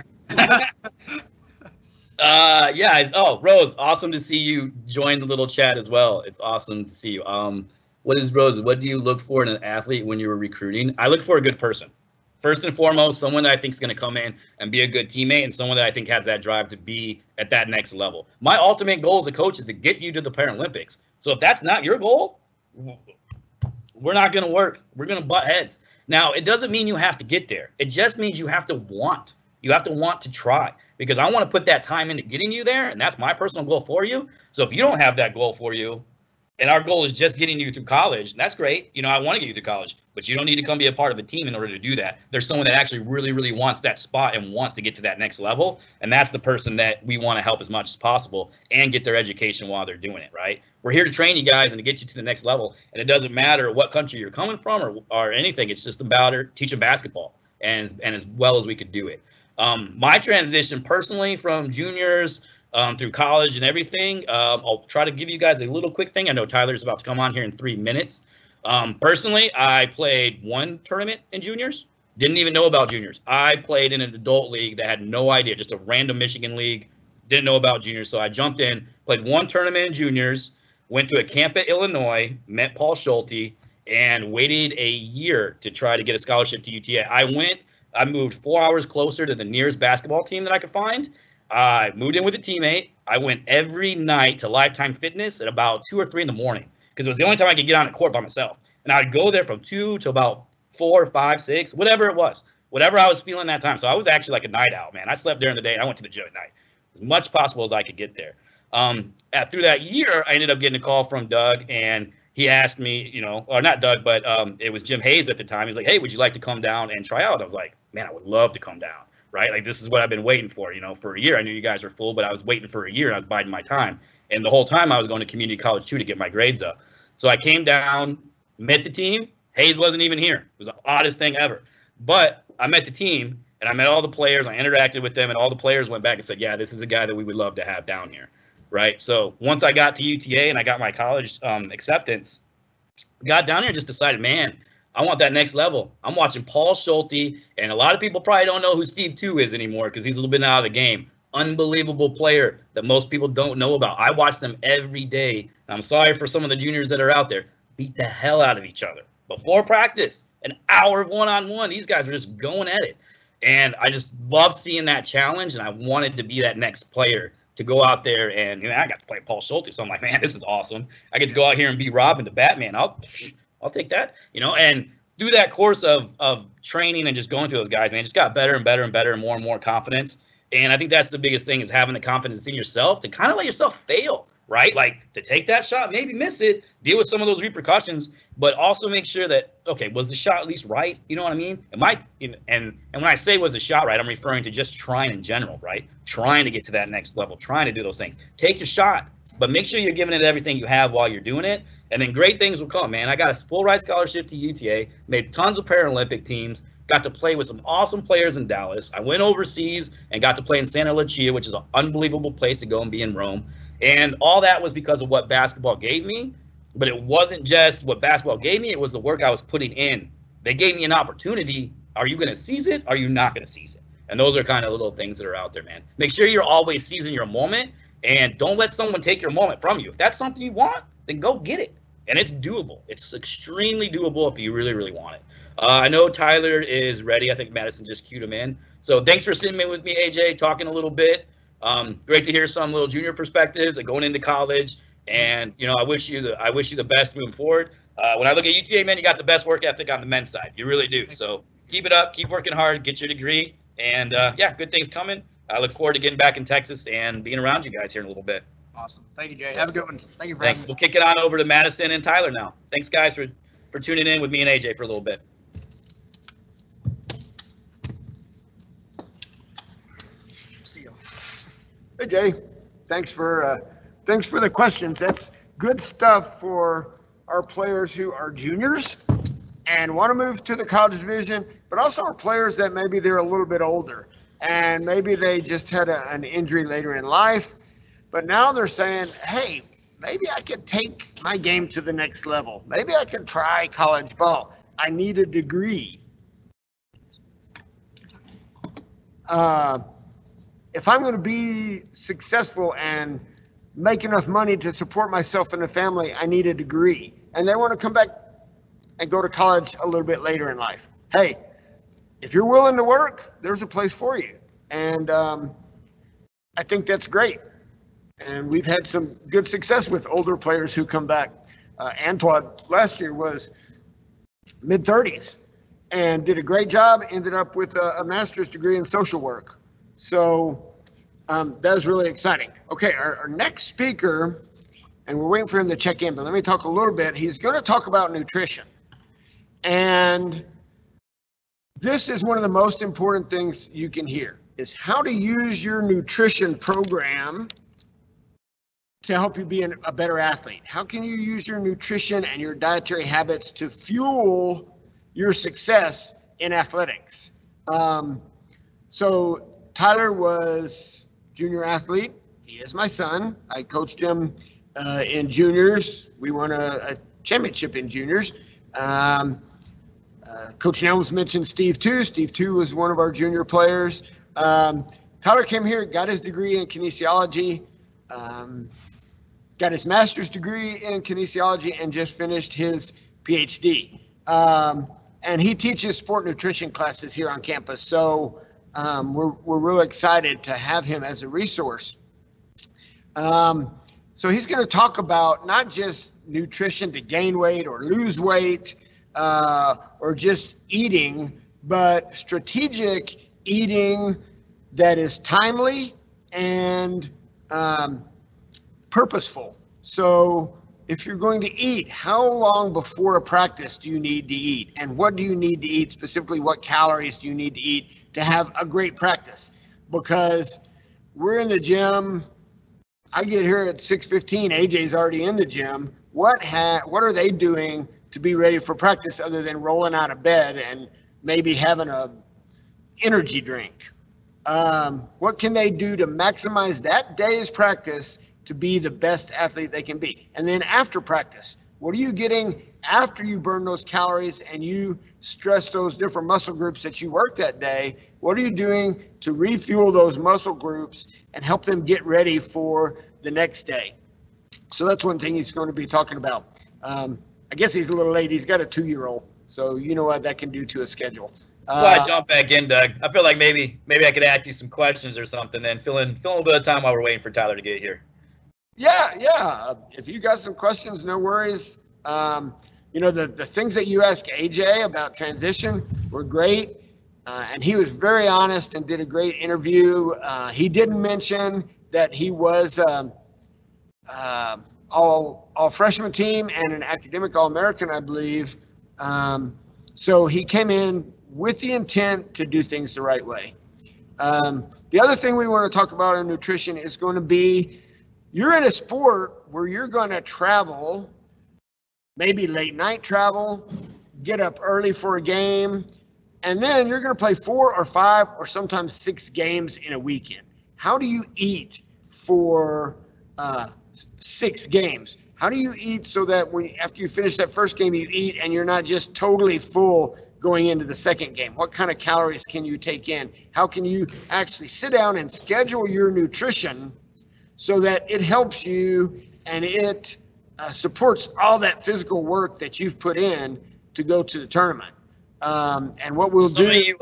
Oh, Rose, awesome to see you join the little chat as well. It's awesome to see you. What is Rose? What do you look for in an athlete when you were recruiting? I look for a good person. First and foremost, someone that I think is going to come in and be a good teammate, and someone that I think has that drive to be at that next level. My ultimate goal as a coach is to get you to the Paralympics. So if that's not your goal, we're not going to work. We're going to butt heads. Now, it doesn't mean you have to get there. It just means you have to want. You have to want to try, because I want to put that time into getting you there, and that's my personal goal for you. So if you don't have that goal for you, and our goal is just getting you through college, that's great. You know, I want to get you through college, but you don't need to come be a part of the team in order to do that. There's someone that actually really, really wants that spot and wants to get to that next level, and that's the person that we want to help as much as possible and get their education while they're doing it, right? We're here to train you guys and to get you to the next level, and it doesn't matter what country you're coming from or anything. It's just about teaching basketball and as well as we could do it. My transition personally from juniors through college and everything, I'll try to give you guys a little quick thing. I know Tyler's about to come on here in 3 minutes. Personally, I played one tournament in juniors. Didn't even know about juniors. I played in an adult league that had no idea, just a random Michigan league. Didn't know about juniors, so I jumped in, played one tournament in juniors, went to a camp at Illinois, met Paul Schulte, and waited a year to try to get a scholarship to UTA. I moved 4 hours closer to the nearest basketball team that I could find. I moved in with a teammate. I went every night to Lifetime Fitness at about 2 or 3 in the morning, because it was the only time I could get on the court by myself. And I'd go there from 2 to about 4, 5, 6, whatever it was, whatever I was feeling that time. So I was actually like a night owl, man. I slept during the day and I went to the gym at night, as much possible as I could get there. Through that year, I ended up getting a call from Doug, and he asked me, you know, or not Doug, but it was Jim Hayes at the time. He's like, hey, would you like to come down and try out? I was like, man, I would love to come down, right? Like, this is what I've been waiting for, you know, for a year. I knew you guys were full, but I was waiting for a year, and I was biding my time. And the whole time I was going to community college too to get my grades up. So I came down, met the team. Hayes wasn't even here. It was the oddest thing ever. But I met the team, and I met all the players. I interacted with them, and all the players went back and said, yeah, this is a guy that we would love to have down here, right? So once I got to UTA and I got my college acceptance, got down here and just decided, man, I want that next level. I'm watching Paul Schulte, and a lot of people probably don't know who Steve 2 is anymore because he's a little bit out of the game. Unbelievable player that most people don't know about. I watch them every day. And I'm sorry for some of the juniors that are out there. Beat the hell out of each other. Before practice, an hour of one-on-one, these guys were just going at it. And I just loved seeing that challenge, and I wanted to be that next player to go out there. And you know, I got to play Paul Schulte, so I'm like, man, this is awesome. I get to go out here and be Robin the Batman. I'll take that, you know. And through that course of training and just going through those guys, man, just got better and better and better and more confidence. And I think that's the biggest thing, is having the confidence in yourself to kind of let yourself fail, right? Like, to take that shot, maybe miss it, deal with some of those repercussions, but also make sure that, okay, was the shot at least right? You know what I mean? And when I say was the shot right, I'm referring to just trying in general, right? Trying to get to that next level, trying to do those things. Take your shot, but make sure you're giving it everything you have while you're doing it, and then great things will come, man. I got a full ride scholarship to UTA, made tons of Paralympic teams, got to play with some awesome players in Dallas. I went overseas and got to play in Santa Lucia, which is an unbelievable place to go and be in Rome. And all that was because of what basketball gave me. But it wasn't just what basketball gave me. It was the work I was putting in. They gave me an opportunity. Are you going to seize it? Are you not going to seize it? And those are kind of little things that are out there, man. Make sure you're always seizing your moment, and don't let someone take your moment from you. If that's something you want, then go get it. And it's doable. It's extremely doable if you really, really want it. I know Tyler is ready. I think Madison just queued him in. So thanks for sitting in with me, AJ, talking a little bit. Great to hear some little junior perspectives and going into college. And you know, I wish you the best moving forward. When I look at UTA, man, you got the best work ethic on the men's side. You really do. So keep it up, keep working hard, get your degree, and yeah, good things coming. I look forward to getting back in Texas and being around you guys here in a little bit. Awesome. Thank you, Jay. Have a good one. Thank you for having Thanks. me. We'll kick it on over to Madison and Tyler now. Thanks, guys, for tuning in with me and AJ for a little bit. See you. Hey Jay, thanks for the questions. That's good stuff for our players who are juniors and want to move to the college division, but also our players that maybe they're a little bit older and maybe they just had an injury later in life, but now they're saying, hey, maybe I could take my game to the next level. Maybe I could try college ball. I need a degree. If I'm going to be successful and make enough money to support myself and the family, I need a degree. And they want to come back and go to college a little bit later in life. Hey, if you're willing to work, there's a place for you. And I think that's great. And we've had some good success with older players who come back. Antoine last year was mid-30s and did a great job, ended up with a master's degree in social work. So that was really exciting. Okay, our next speaker, and we're waiting for him to check in, but let me talk a little bit. He's going to talk about nutrition. And this is one of the most important things you can hear, is how to use your nutrition program to help you be a better athlete. How can you use your nutrition and your dietary habits to fuel your success in athletics? So Tyler was junior athlete. He is my son. I coached him in juniors. We won a championship in juniors. Coach Nelms mentioned Steve too. Steve too was one of our junior players. Tyler came here, got his degree in kinesiology, got his master's degree in kinesiology, and just finished his PhD. And he teaches sport nutrition classes here on campus. So we're really excited to have him as a resource. So he's going to talk about not just nutrition to gain weight or lose weight, or just eating, but strategic eating that is timely and purposeful. So if you're going to eat, how long before a practice do you need to eat? And what do you need to eat? Specifically, what calories do you need to eat to have a great practice? Because we're in the gym. I get here at 6:15. AJ's already in the gym. What are they doing to be ready for practice other than rolling out of bed and maybe having a energy drink? What can they do to maximize that day's practice to be the best athlete they can be? And then after practice, what are you getting after you burn those calories and you stress those different muscle groups that you worked that day? What are you doing to refuel those muscle groups and help them get ready for the next day? So that's one thing he's going to be talking about. I guess he's a little late. He's got a 2-year-old, so you know what that can do to a schedule. I jump back in, Doug. I feel like maybe I could ask you some questions or something, and fill in a little bit of time while we're waiting for Tyler to get here. Yeah. If you got some questions, no worries. The things that you asked AJ about transition were great, and he was very honest and did a great interview. He didn't mention that he was all freshman team and an academic All-American, I believe. So he came in with the intent to do things the right way. The other thing we want to talk about in nutrition is going to be, you're in a sport where you're going to travel, maybe late night travel, get up early for a game, and then you're going to play 4 or 5 or sometimes 6 games in a weekend. How do you eat for 6 games? How do you eat so that after you finish that first game, you eat and you're not just totally full going into the second game? What kind of calories can you take in? How can you actually sit down and schedule your nutrition so that it helps you and it supports all that physical work that you've put in to go to the tournament? And what we'll do.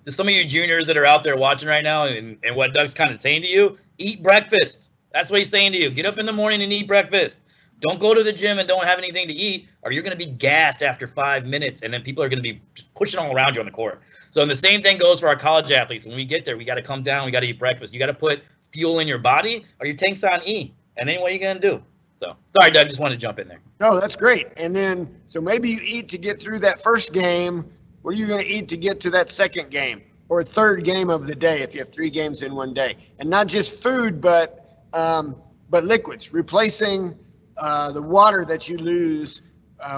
Some of you juniors that are out there watching right now, and what Doug's kind of saying to you, eat breakfast. That's what he's saying to you. Get up in the morning and eat breakfast. Don't go to the gym and don't have anything to eat, or you're going to be gassed after 5 minutes, and then people are going to be just pushing all around you on the court. So, and the same thing goes for our college athletes. When we get there, we got to come down, we got to eat breakfast. You got to put fuel in your body, or your tank's on E. and then what are you going to do? So, sorry, Doug, just wanted to jump in there. No, that's great. And then, so maybe you eat to get through that first game. What are you going to eat to get to that second game or third game of the day if you have 3 games in one day? And not just food, but liquids, replacing the water that you lose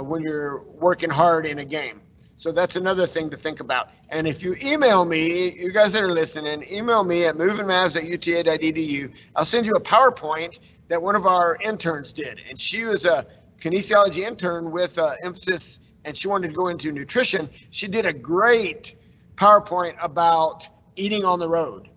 when you're working hard in a game. So that's another thing to think about. And if you email me, you guys that are listening, email me at movingmavs@uta.edu. I'll send you a PowerPoint that one of our interns did. And she was a kinesiology intern with emphasis, and she wanted to go into nutrition. She did a great PowerPoint about eating on the road.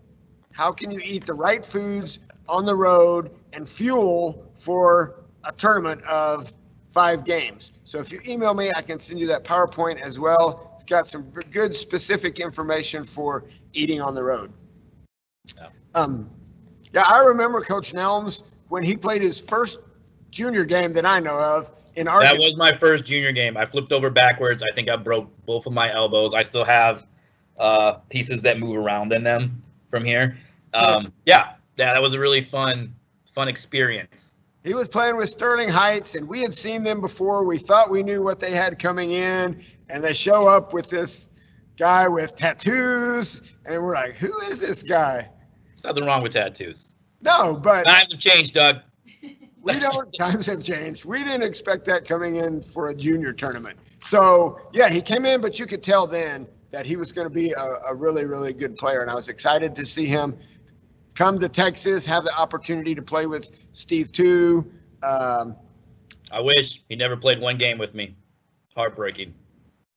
How can you eat the right foods on the road and fuel for a tournament of 5 games? So if you email me, I can send you that PowerPoint as well. It's got some good specific information for eating on the road. Yeah, I remember Coach Nelms when he played his first junior game that I know of in Arkansas. That was my first junior game. I flipped over backwards. I think I broke both of my elbows. I still have pieces that move around in them from here. Yeah, that was a really fun experience. He was playing with Sterling Heights, and we had seen them before. We thought we knew what they had coming in, and they show up with this guy with tattoos, and we're like, who is this guy? There's nothing wrong with tattoos. No, but Times have changed, Doug. times have changed. We didn't expect that coming in for a junior tournament. So, yeah, he came in, but you could tell then that he was going to be a really, really good player, and I was excited to see him come to Texas, have the opportunity to play with Steve too. I wish he never played one game with me. Heartbreaking.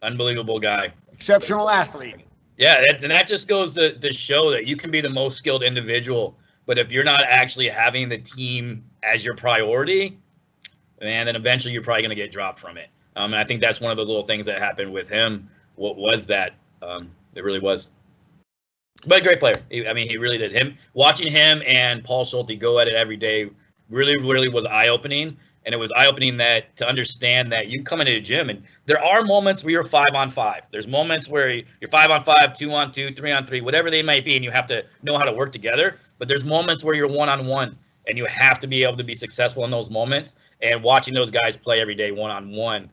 Unbelievable guy. Exceptional athlete. Yeah, and that just goes to show that you can be the most skilled individual, but if you're not actually having the team as your priority, man, then eventually you're probably going to get dropped from it. And I think that's one of the little things that happened with him. What was that? It really was. But a great player. He really did. Watching him and Paul Schulte go at it every day really, really was eye-opening. And it was eye-opening that to understand that you come into the gym and there are moments where you're 5-on-5. There's moments where you're 5-on-5, 2-on-2, 3-on-3, whatever they might be, and you have to know how to work together. But there's moments where you're 1-on-1, and you have to be able to be successful in those moments. And watching those guys play every day 1-on-1,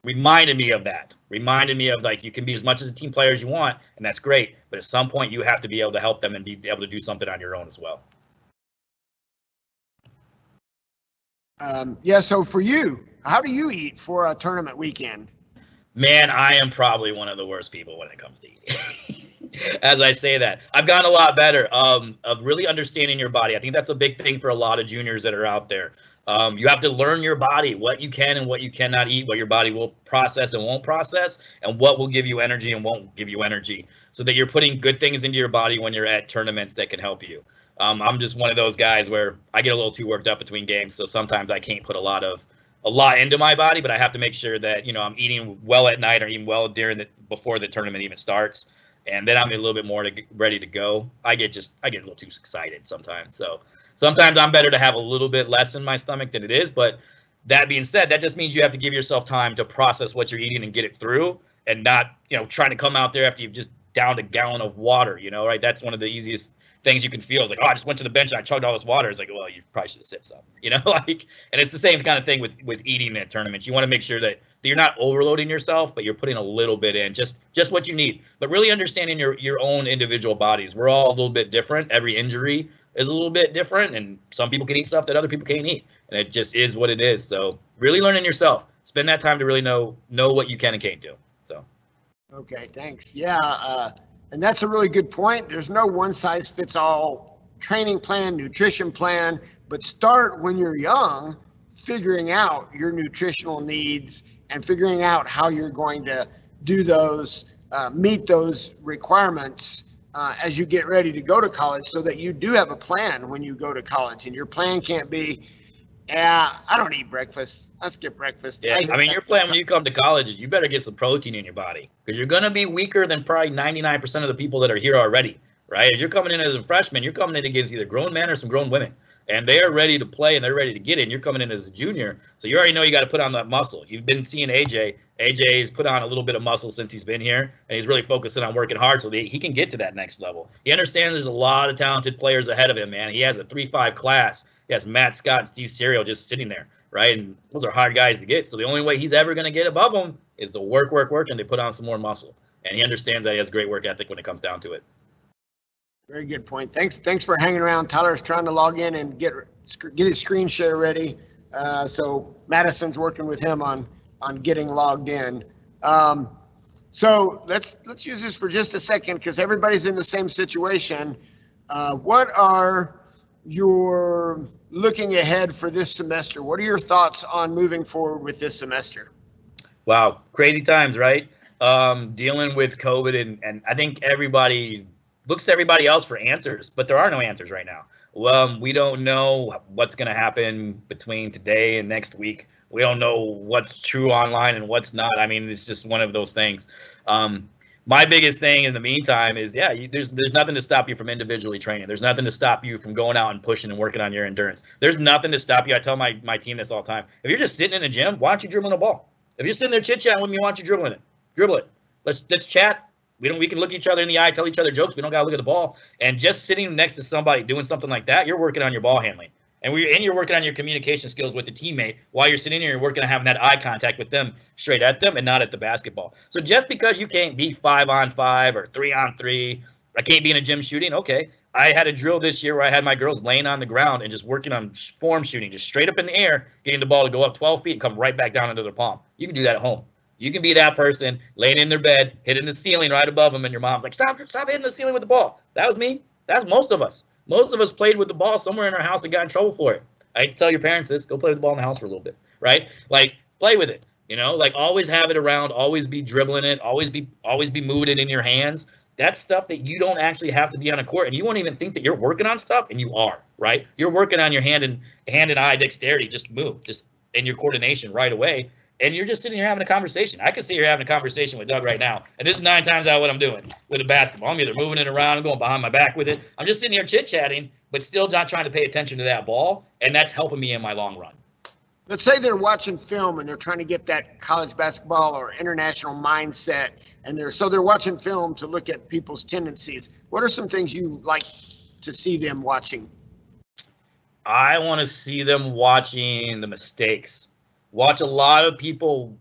reminded me of that. Reminded me of, like, you can be as much as a team player as you want, and that's great. But at some point, you have to be able to help them and be able to do something on your own as well. Yeah, so for you, how do you eat for a tournament weekend? Man, I am probably one of the worst people when it comes to eating. As I say that, I've gotten a lot better of really understanding your body. I think that's a big thing for a lot of juniors that are out there. You have to learn your body, what you can and what you cannot eat, what your body will process and won't process, and what will give you energy and won't give you energy, so that you're putting good things into your body when you're at tournaments that can help you. I'm just one of those guys where I get a little too worked up between games, so sometimes I can't put a lot into my body, but I have to make sure that, I'm eating well at night or eating well before the tournament even starts, and then I'm a little bit more ready to go. I get a little too excited sometimes, so sometimes I'm better to have a little bit less in my stomach than it is. But that being said, that just means you have to give yourself time to process what you're eating and get it through, and not trying to come out there after you've just downed a gallon of water. Right? That's one of the easiest things you can feel. It's like, oh, I just went to the bench and I chugged all this water. It's like, well, you probably should have sipped some, and it's the same kind of thing with eating at tournaments. You want to make sure that you're not overloading yourself, but you're putting a little bit in, just what you need. But really understanding your own individual bodies. We're all a little bit different. Every injury is a little bit different, and some people can eat stuff that other people can't eat, and it just is what it is. So really learning yourself. Spend that time to really know what you can and can't do. So. Okay, thanks. Yeah, and that's a really good point. There's no one-size-fits-all training plan, nutrition plan, but start when you're young, figuring out your nutritional needs and figuring out how you're going to do those, meet those requirements as you get ready to go to college, so that you do have a plan when you go to college. And your plan can't be, I don't eat breakfast. I skip breakfast. Yeah, your plan when you come to college is you better get some protein in your body, because you're going to be weaker than probably 99% of the people that are here already, right? If you're coming in as a freshman, you're coming in against either grown men or some grown women, and they are ready to play and they're ready to get in. You're coming in as a junior, so you already know you got to put on that muscle. You've been seeing AJ. AJ's put on a little bit of muscle since he's been here, and he's really focusing on working hard so that he can get to that next level. He understands there's a lot of talented players ahead of him, man. He has a 3.5 class, he has Matt Scott and Steve Serial just sitting there, right? And those are hard guys to get. So the only way he's ever going to get above them is to work, and to put on some more muscle. And he understands that he has great work ethic when it comes down to it. Very good point. Thanks for hanging around. Tyler's trying to log in and get his screen share ready. So Madison's working with him on getting logged in. So let's use this for just a second because everybody's in the same situation. What are your looking ahead for this semester? What are your thoughts on moving forward with this semester? Wow, crazy times, right? Dealing with COVID, and I think everybody looks to everybody else for answers, but there are no answers right now. Well, we don't know what's going to happen between today and next week. We don't know what's true online and what's not. I mean, it's just one of those things. My biggest thing in the meantime is, there's nothing to stop you from individually training. There's nothing to stop you from going out and pushing and working on your endurance. There's nothing to stop you. I tell my team this all the time. If you're just sitting in the gym, why don't you dribble the ball? If you're sitting there chit-chatting with me, why don't you dribble it? Dribble it. Let's chat. We can look each other in the eye, tell each other jokes. We don't gotta look at the ball. And just sitting next to somebody doing something like that, you're working on your ball handling. And you're working on your communication skills with the teammate while you're sitting here. You're working on having that eye contact with them, straight at them, and not at the basketball. So just because you can't be 5-on-5 or 3-on-3, I can't be in a gym shooting. Okay, I had a drill this year where I had my girls laying on the ground and just working on form shooting, just straight up in the air, getting the ball to go up 12 feet and come right back down into their palm. You can do that at home. You can be that person laying in their bed, hitting the ceiling right above them, and your mom's like, stop hitting the ceiling with the ball. That was me. That's most of us. Most of us played with the ball somewhere in our house and got in trouble for it. I tell your parents this, go play with the ball in the house for a little bit, right? Like, play with it, like always have it around, always be dribbling it, always be moving it in your hands. That's stuff that you don't actually have to be on a court, and you won't even think that you're working on stuff, and you are, right? You're working on your hand and eye dexterity, just move, just in your coordination right away. And you're just sitting here having a conversation. I can sit here having a conversation with Doug right now, and this is 9 times out what I'm doing with a basketball. I'm either moving it around, I'm going behind my back with it. I'm just sitting here chit-chatting, but still not trying to pay attention to that ball, and that's helping me in my long run. Let's say they're watching film and they're trying to get that college basketball or international mindset, and they're watching film to look at people's tendencies. What are some things you like to see them watching? I want to see them watching the mistakes. Watch a lot of people,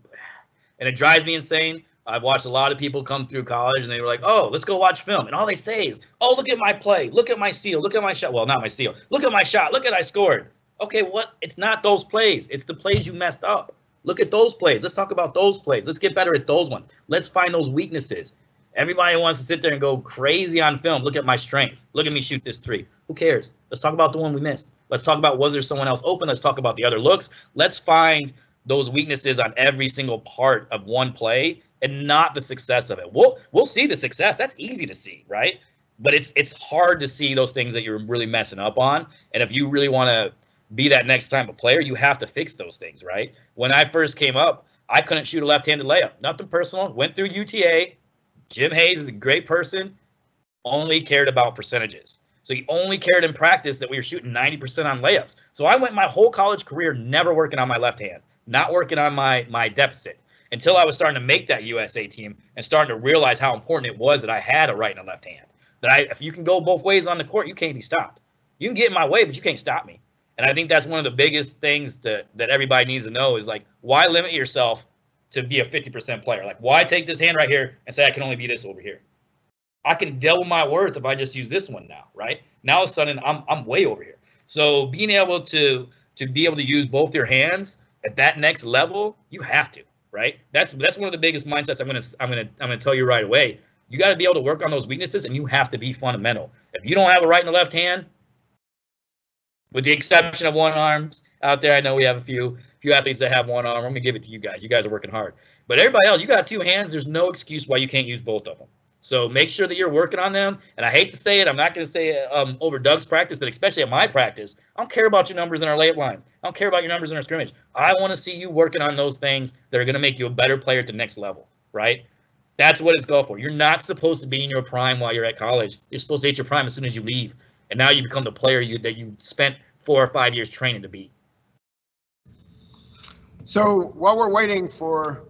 and it drives me insane. I've watched a lot of people come through college, and they were like, oh, let's go watch film. And all they say is, oh, look at my play. Look at my seal. Look at my shot. Well, not my seal. Look at my shot. Look at I scored. Okay, what? It's not those plays. It's the plays you messed up. Look at those plays. Let's talk about those plays. Let's get better at those ones. Let's find those weaknesses. Everybody wants to sit there and go crazy on film. Look at my strengths. Look at me shoot this 3. Who cares? Let's talk about the one we missed. Let's talk about, was there someone else open? Let's talk about the other looks. Let's find those weaknesses on every single part of one play and not the success of it. We'll see the success. That's easy to see, right? But it's hard to see those things that you're really messing up on. And if you really want to be that next time a player, you have to fix those things, right? When I first came up, I couldn't shoot a left-handed layup. Nothing personal. Went through UTA. Jim Hayes is a great person. Only cared about percentages. So he only cared in practice that we were shooting 90% on layups. So I went my whole college career never working on my left hand, not working on my deficit, until I was starting to make that USA team and starting to realize how important it was that I had a right and a left hand. If you can go both ways on the court, you can't be stopped. You can get in my way, but you can't stop me. And I think that's one of the biggest things that everybody needs to know is, like, why limit yourself to be a 50% player? Like, why take this hand right here and say I can only be this over here? I can double my worth if I just use this one now, right? Now all of a sudden I'm way over here. So being able to be able to use both your hands at that next level, you have to, right? That's one of the biggest mindsets I'm gonna tell you right away. You got to be able to work on those weaknesses, and you have to be fundamental. If you don't have a right and a left hand, with the exception of one arms out there, I know we have a few athletes that have one arm. I'm gonna give it to you guys. You guys are working hard. But everybody else, you got 2 hands. There's no excuse why you can't use both of them. So make sure that you're working on them. And I hate to say it, I'm not going to say it over Doug's practice, but especially at my practice, I don't care about your numbers in our layup lines. I don't care about your numbers in our scrimmage. I want to see you working on those things that are going to make you a better player at the next level, right? That's what it's going for. You're not supposed to be in your prime while you're at college. You're supposed to hit your prime as soon as you leave. And now you become the player that you spent 4 or 5 years training to be. So while we're waiting for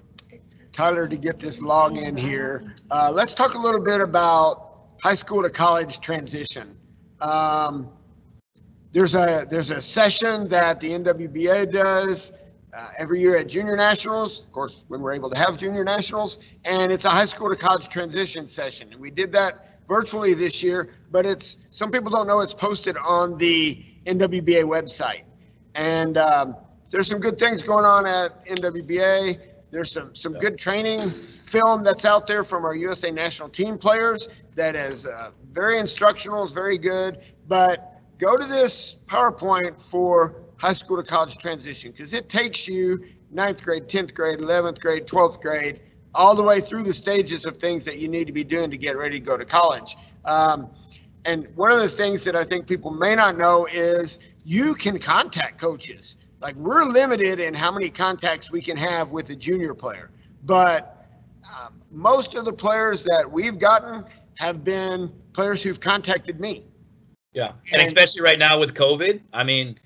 Tyler to get this log in here, let's talk a little bit about high school to college transition. There's a session that the NWBA does every year at Junior Nationals, of course, when we're able to have Junior Nationals, and it's a high school to college transition session. And we did that virtually this year, but some people don't know it's posted on the NWBA website. And there's some good things going on at NWBA. There's some good training film that's out there from our USA National Team players that is very instructional, is very good. But go to this PowerPoint for high school to college transition, because it takes you 9th grade, 10th grade, 11th grade, 12th grade, all the way through the stages of things that you need to be doing to get ready to go to college. And one of the things that I think people may not know is you can contact coaches. Like, we're limited in how many contacts we can have with a junior player, but most of the players that we've gotten have been players who've contacted me. Yeah, and especially right now with COVID, I mean,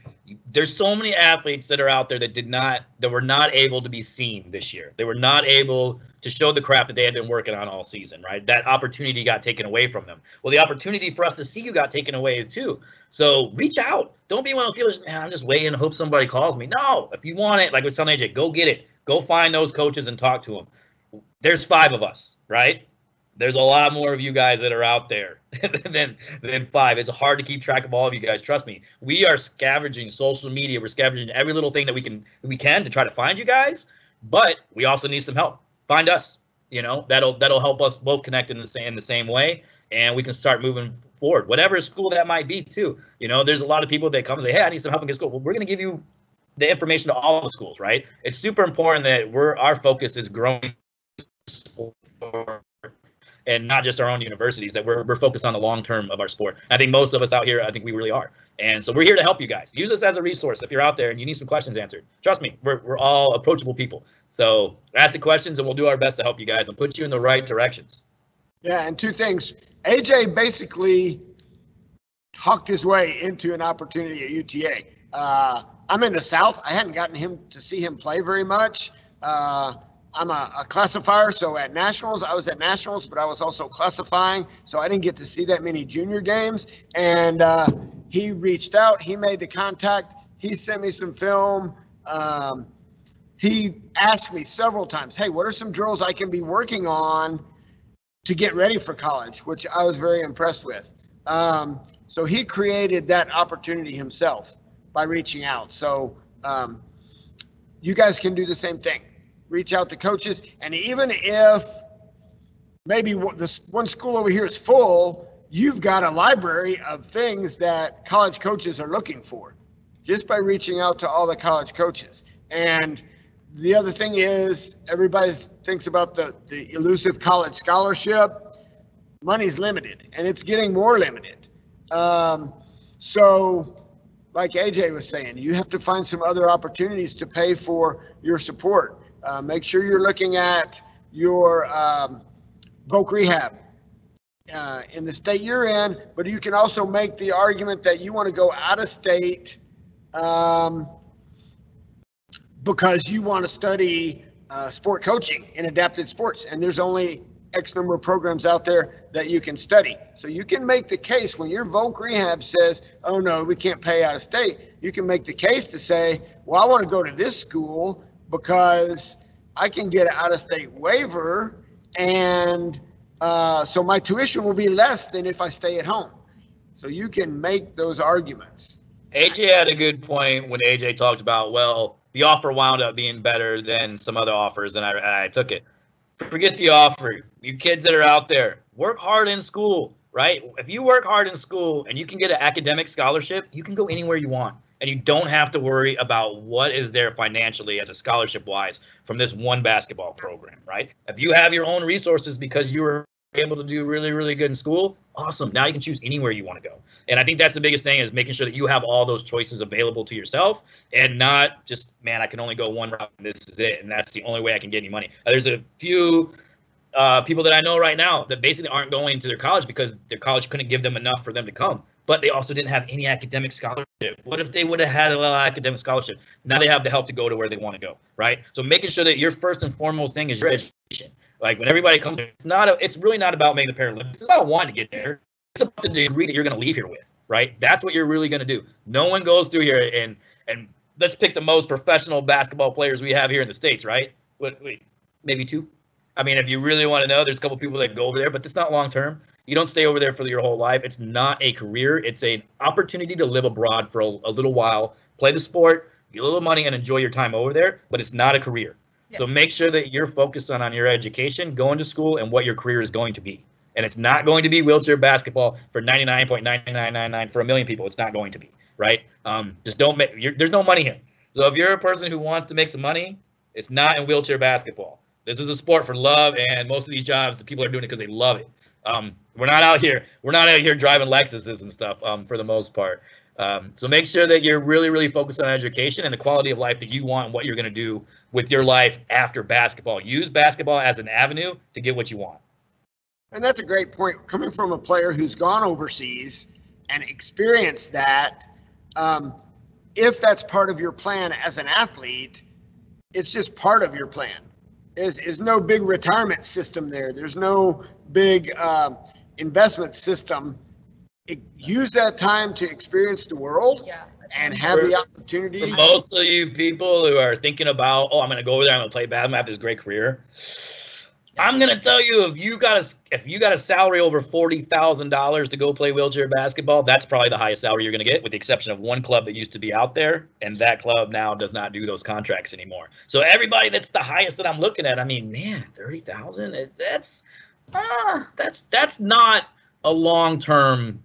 there's so many athletes that are out there that were not able to be seen this year. They were not able to show the craft that they had been working on all season, right? That opportunity got taken away from them. Well, the opportunity for us to see you got taken away too. So reach out. Don't be one of those people, man, I'm just waiting to hope somebody calls me. No, if you want it, like I was telling AJ, go get it. Go find those coaches and talk to them. There's 5 of us, right? There's a lot more of you guys that are out there than 5. It's hard to keep track of all of you guys. Trust me. We are scavenging social media. We're scavenging every little thing that we can to try to find you guys. But we also need some help. Find us. You know, that'll help us both connect in the same way, and we can start moving forward. Whatever school that might be, too. You know, there's a lot of people that come and say, "Hey, I need some help in school." Well, we're going to give you the information to all the schools, right? It's super important that our focus is growing sport, and not just our own universities, that we're focused on the long term of our sport. I think most of us out here, I think we really are. And so we're here to help you guys. Use us as a resource if you're out there and you need some questions answered. Trust me, we're all approachable people. So ask the questions and we'll do our best to help you guys and put you in the right directions. Yeah, and 2 things. AJ basically talked his way into an opportunity at UTA. I'm in the South. I hadn't gotten him to see him play very much. I'm a classifier, so at Nationals, I was at Nationals, but I was also classifying, so I didn't get to see that many junior games. And he reached out, he made the contact, he sent me some film. He asked me several times, hey, what are some drills I can be working on to get ready for college, which I was very impressed with. So he created that opportunity himself by reaching out. So you guys can do the same thing. Reach out to coaches, and even if maybe this one school over here is full, you've got a library of things that college coaches are looking for just by reaching out to all the college coaches. And the other thing is, everybody thinks about the elusive college scholarship. Money's limited, and it's getting more limited. So like AJ was saying, you have to find some other opportunities to pay for your support. Make sure you're looking at your voc rehab in the state you're in, but you can also make the argument that you want to go out of state because you want to study sport coaching in adapted sports, and there's only X number of programs out there that you can study. So you can make the case when your voc rehab says, oh no, we can't pay out of state. You can make the case to say, well, I want to go to this school because I can get an out-of-state waiver, and so my tuition will be less than if I stay at home. So you can make those arguments. AJ had a good point when AJ talked about, well, the offer wound up being better than some other offers, and I took it. Forget the offer. You kids that are out there, work hard in school, right? If you work hard in school and you can get an academic scholarship, you can go anywhere you want. And you don't have to worry about what is there financially as a scholarship-wise from this one basketball program, right? If you have your own resources because you were able to do really, really good in school, awesome. Now you can choose anywhere you want to go. And I think that's the biggest thing, is making sure that you have all those choices available to yourself and not just, man, I can only go one route and this is it, and that's the only way I can get any money. There's a few people that I know right now that basically aren't going to their college because their college couldn't give them enough for them to come. But they also didn't have any academic scholarship. What if they would have had a little academic scholarship? Now they have the help to go to where they want to go, right? So making sure that your first and foremost thing is your education. Like when everybody comes, it's really not about making the parent live. It's about wanting to get there. It's about the degree that you're going to leave here with. right? That's what you're really going to do. No one goes through here and let's pick the most professional basketball players we have here in the States, right? Wait, maybe 2. I mean, if you really want to know, there's a couple people that go over there, but it's not long term. You don't stay over there for your whole life. It's not a career. It's an opportunity to live abroad for a little while, play the sport, get a little money, and enjoy your time over there, but it's not a career. Yes. So make sure that you're focused on your education, going to school, and what your career is going to be. And it's not going to be wheelchair basketball for 99.9999 for a million people. It's not going to be, right? Just don't make. There's no money here. So if you're a person who wants to make some money, it's not in wheelchair basketball. This is a sport for love, and most of these jobs, the people are doing it because they love it. We're not out here driving Lexuses and stuff for the most part. So make sure that you're really, really focused on education and the quality of life that you want and what you're going to do with your life after basketball. Use basketball as an avenue to get what you want. And that's a great point. Coming from a player who's gone overseas and experienced that, if that's part of your plan as an athlete, it's just part of your plan. There's no big retirement system there. There's no big investment system. Use that time to experience the world and have the opportunity. For most of you people who are thinking about, I'm going to go over there, I'm going to play bad, I'm going to have this great career. I'm going to tell you, if you got a salary over $40,000 to go play wheelchair basketball, that's probably the highest salary you're going to get, with the exception of one club that used to be out there, and that club now does not do those contracts anymore. So everybody that's the highest that I'm looking at, I mean, man, 30,000, that's not a long-term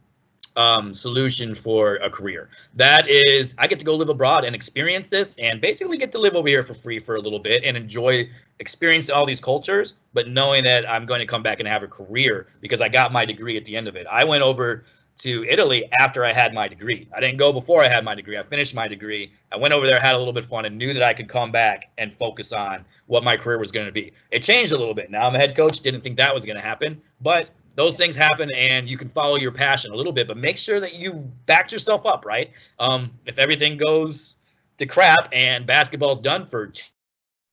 solution for a career. That is, I get to go live abroad and experience this, and basically get to live over here for free for a little bit and experience all these cultures, but knowing that I'm going to come back and have a career because I got my degree at the end of it. I went over to Italy after I had my degree. I didn't go before I had my degree. I finished my degree. I went over there, had a little bit of fun, and knew that I could come back and focus on what my career was going to be. It changed a little bit. Now I'm a head coach. Didn't think that was going to happen, but those things happen, and you can follow your passion a little bit, but make sure that you've backed yourself up, right? If everything goes to crap and basketball's done for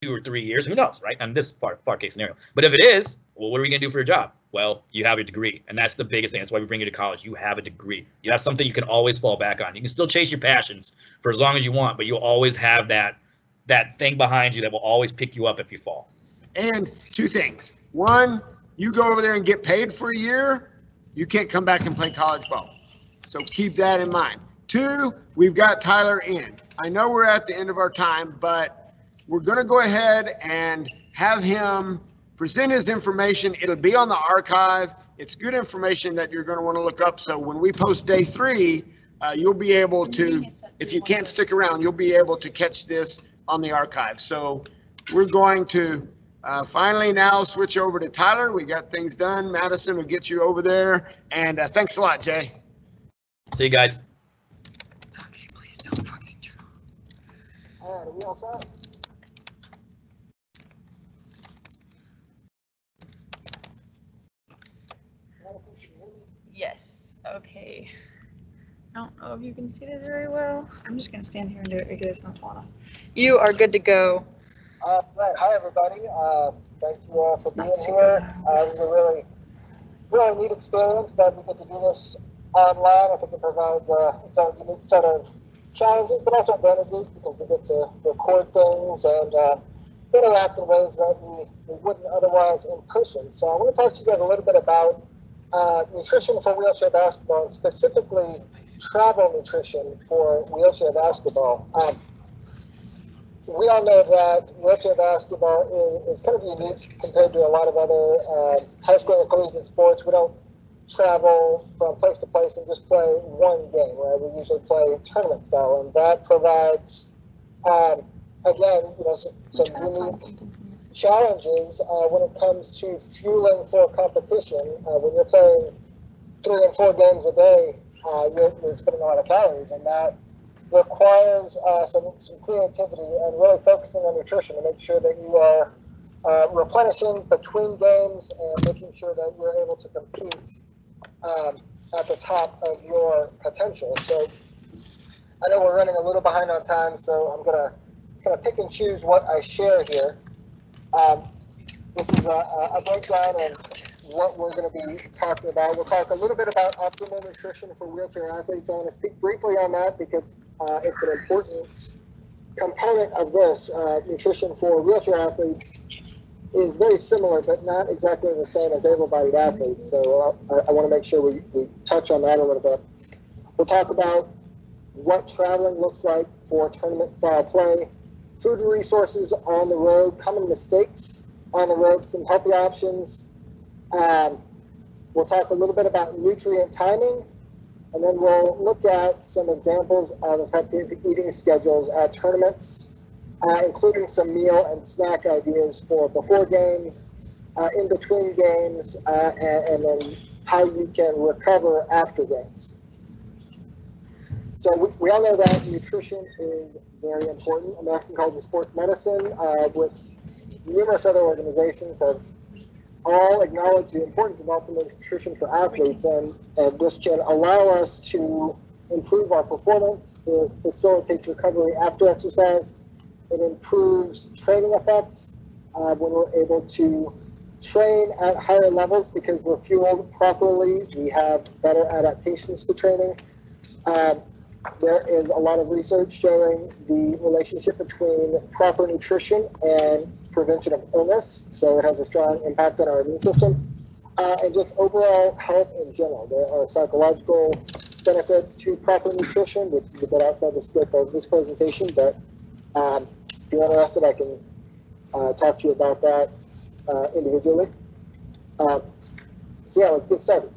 2 or 3 years, who knows, right? And this far case scenario. But if it is, well, what are we going to do for a job? Well, you have a degree, and that's the biggest thing. That's why we bring you to college. You have a degree. You have something you can always fall back on. You can still chase your passions for as long as you want, but you'll always have that thing behind you that will always pick you up if you fall. And 2 things. 1, you go over there and get paid for a year, you can't come back and play college ball. So keep that in mind. 2, we've got Tyler in. I know we're at the end of our time, but we're going to go ahead and have him present his information. It'll be on the archive. It's good information that you're going to want to look up. So when we post day 3, you'll be able to, if you can't stick around, you'll be able to catch this on the archive. So we're going to finally now switch over to Tyler. We got things done. Madison will get you over there. And thanks a lot, Jay. See you guys. Okay, please don't fucking turn off. All right, are we all set? Yes. Okay. I don't know if you can see this very well. I'm just gonna stand here and do it because it's not tall enough. You are good to go. Right. Hi, everybody. Thank you all for being here. This is a really, really neat experience that we get to do this online. I think it provides its own unique set of challenges, but also advantages because we get to record things and interact in ways that we wouldn't otherwise in person. So I want to talk to you guys a little bit about nutrition for wheelchair basketball, and specifically travel nutrition for wheelchair basketball. We all know that wheelchair basketball is kind of unique compared to a lot of other high school and collegiate sports. We don't travel from place to place and just play one game, right? We usually play tournament style, and that provides, again, some unique challenges when it comes to fueling for competition. When you're playing 3 and 4 games a day, you're spending a lot of calories, and that requires some creativity and really focusing on nutrition to make sure that you are replenishing between games and making sure that you're able to compete at the top of your potential. So I know we're running a little behind on time, so I'm going to kind of pick and choose what I share here. This is a breakdown of what we're going to be talking about. We'll talk a little bit about optimal nutrition for wheelchair athletes. I want to speak briefly on that because it's an important component of this. Nutrition for wheelchair athletes is very similar, but not exactly the same as able-bodied athletes. So I want to make sure we touch on that a little bit. We'll talk about what traveling looks like for tournament-style play, food resources on the road, common mistakes on the road, some healthy options. We'll talk a little bit about nutrient timing, and then we'll look at some examples of effective eating schedules at tournaments, including some meal and snack ideas for before games, in between games, and then how you can recover after games. So we all know that nutrition is very important. American College of Sports Medicine, with numerous other organizations, have all acknowledge the importance of optimal nutrition for athletes, and this can allow us to improve our performance. It facilitates recovery after exercise. It improves training effects when we're able to train at higher levels because we're fueled properly. We have better adaptations to training. There is a lot of research showing the relationship between proper nutrition and prevention of illness, so it has a strong impact on our immune system, and just overall health in general. There are psychological benefits to proper nutrition, which is a bit outside the scope of this presentation, but if you're interested, I can talk to you about that individually. So yeah, let's get started.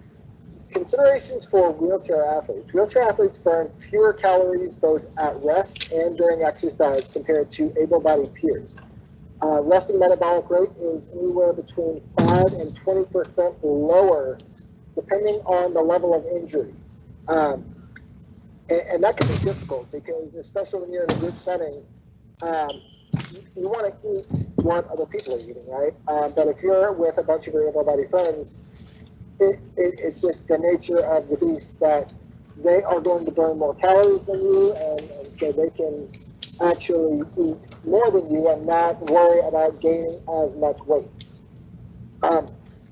Considerations for wheelchair athletes. Wheelchair athletes burn fewer calories both at rest and during exercise compared to able-bodied peers. Resting metabolic rate is anywhere between 5 and 20% lower depending on the level of injury. And that can be difficult because, especially when you're in a group setting, you want to eat what other people are eating, right? But if you're with a bunch of your able-bodied friends, it's just the nature of the beast that they are going to burn more calories than you, and so they can actually eat more than you and not worry about gaining as much weight.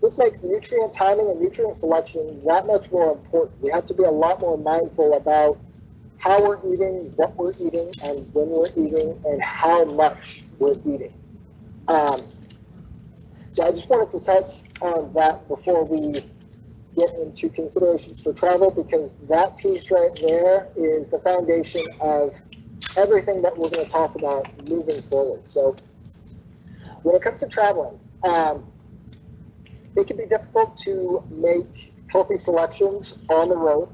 This makes nutrient timing and nutrient selection that much more important. We have to be a lot more mindful about how we're eating, what we're eating, and when we're eating, and how much we're eating. So I just wanted to touch on that before we get into considerations for travel, because that piece right there is the foundation of everything that we're going to talk about moving forward. So when it comes to traveling, it can be difficult to make healthy selections on the road,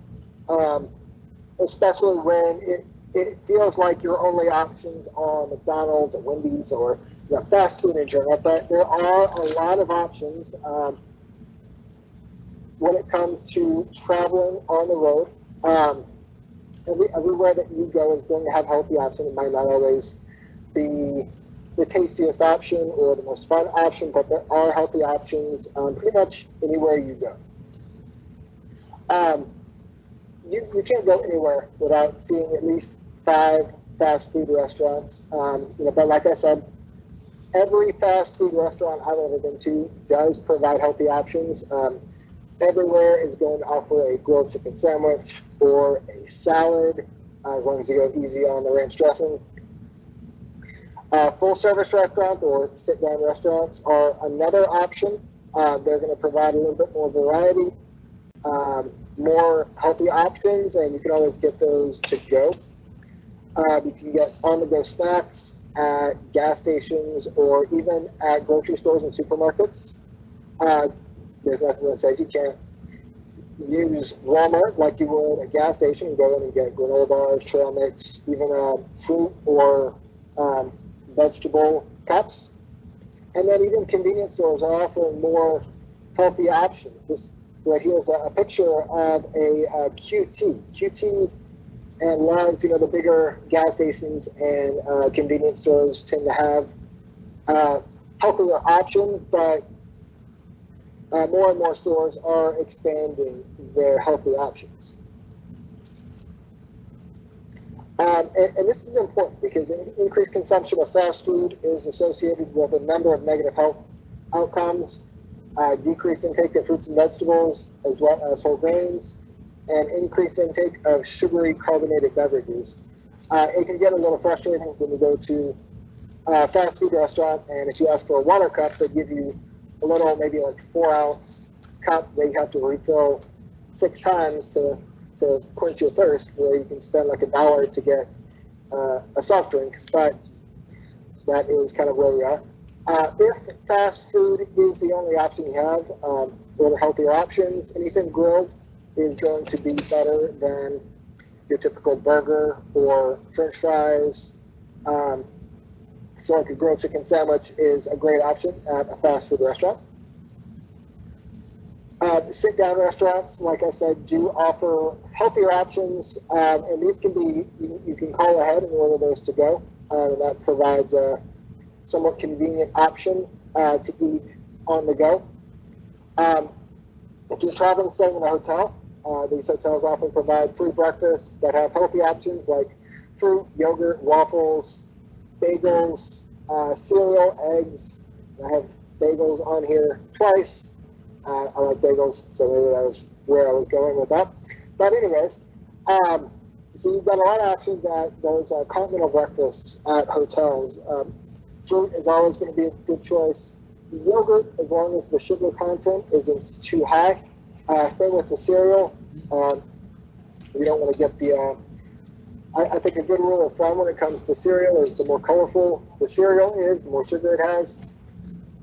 especially when it feels like your only options are McDonald's or Wendy's or fast food in general, but there are a lot of options when it comes to traveling on the road. Everywhere that you go is going to have healthy options. It might not always be the tastiest option or the most fun option, but there are healthy options pretty much anywhere you go. You can't go anywhere without seeing at least 5 fast food restaurants. But like I said, every fast food restaurant I've ever been to does provide healthy options. Everywhere is going to offer a grilled chicken sandwich or a salad, as long as you go easy on the ranch dressing. Full service restaurants or sit down restaurants are another option. They're going to provide a little bit more variety, more healthy options, and you can always get those to go. You can get on-the-go snacks at gas stations or even at grocery stores and supermarkets. There's nothing that says you can't use Walmart like you would a gas station and go in and get granola bars, trail mix, even fruit or vegetable cups. And then even convenience stores are offering more healthy options. This right here is a picture of a QT. QT and Lines, the bigger gas stations and convenience stores tend to have healthier options, but more and more stores are expanding their healthy options. And this is important because increased consumption of fast food is associated with a number of negative health outcomes. decreased intake of fruits and vegetables, as well as whole grains, and increased intake of sugary carbonated beverages. It can get a little frustrating when you go to a fast food restaurant, and if you ask for a water cup, they give you a little, maybe like 4-ounce cup that you have to refill 6 times to quench your thirst, where you can spend like $1 to get a soft drink, but that is kind of where we are. If fast food is the only option you have, there are healthier options. Anything grilled is going to be better than your typical burger or French fries. So like a grilled chicken sandwich is a great option at a fast food restaurant. Sit-down restaurants, like I said, do offer healthier options, and these can be, you can call ahead and order those to go, and that provides a somewhat convenient option to eat on the go. If you're traveling, staying in a hotel, these hotels often provide free breakfasts that have healthy options like fruit, yogurt, waffles, bagels, cereal, eggs. I have bagels on here twice. I like bagels, so maybe that was where I was going with that. But anyways, so you've got a lot of options at those continental breakfasts at hotels. Fruit is always going to be a good choice. Yogurt, as long as the sugar content isn't too high. Same with the cereal. You don't want to get the... I think a good rule of thumb when it comes to cereal is the more colorful the cereal is, the more sugar it has.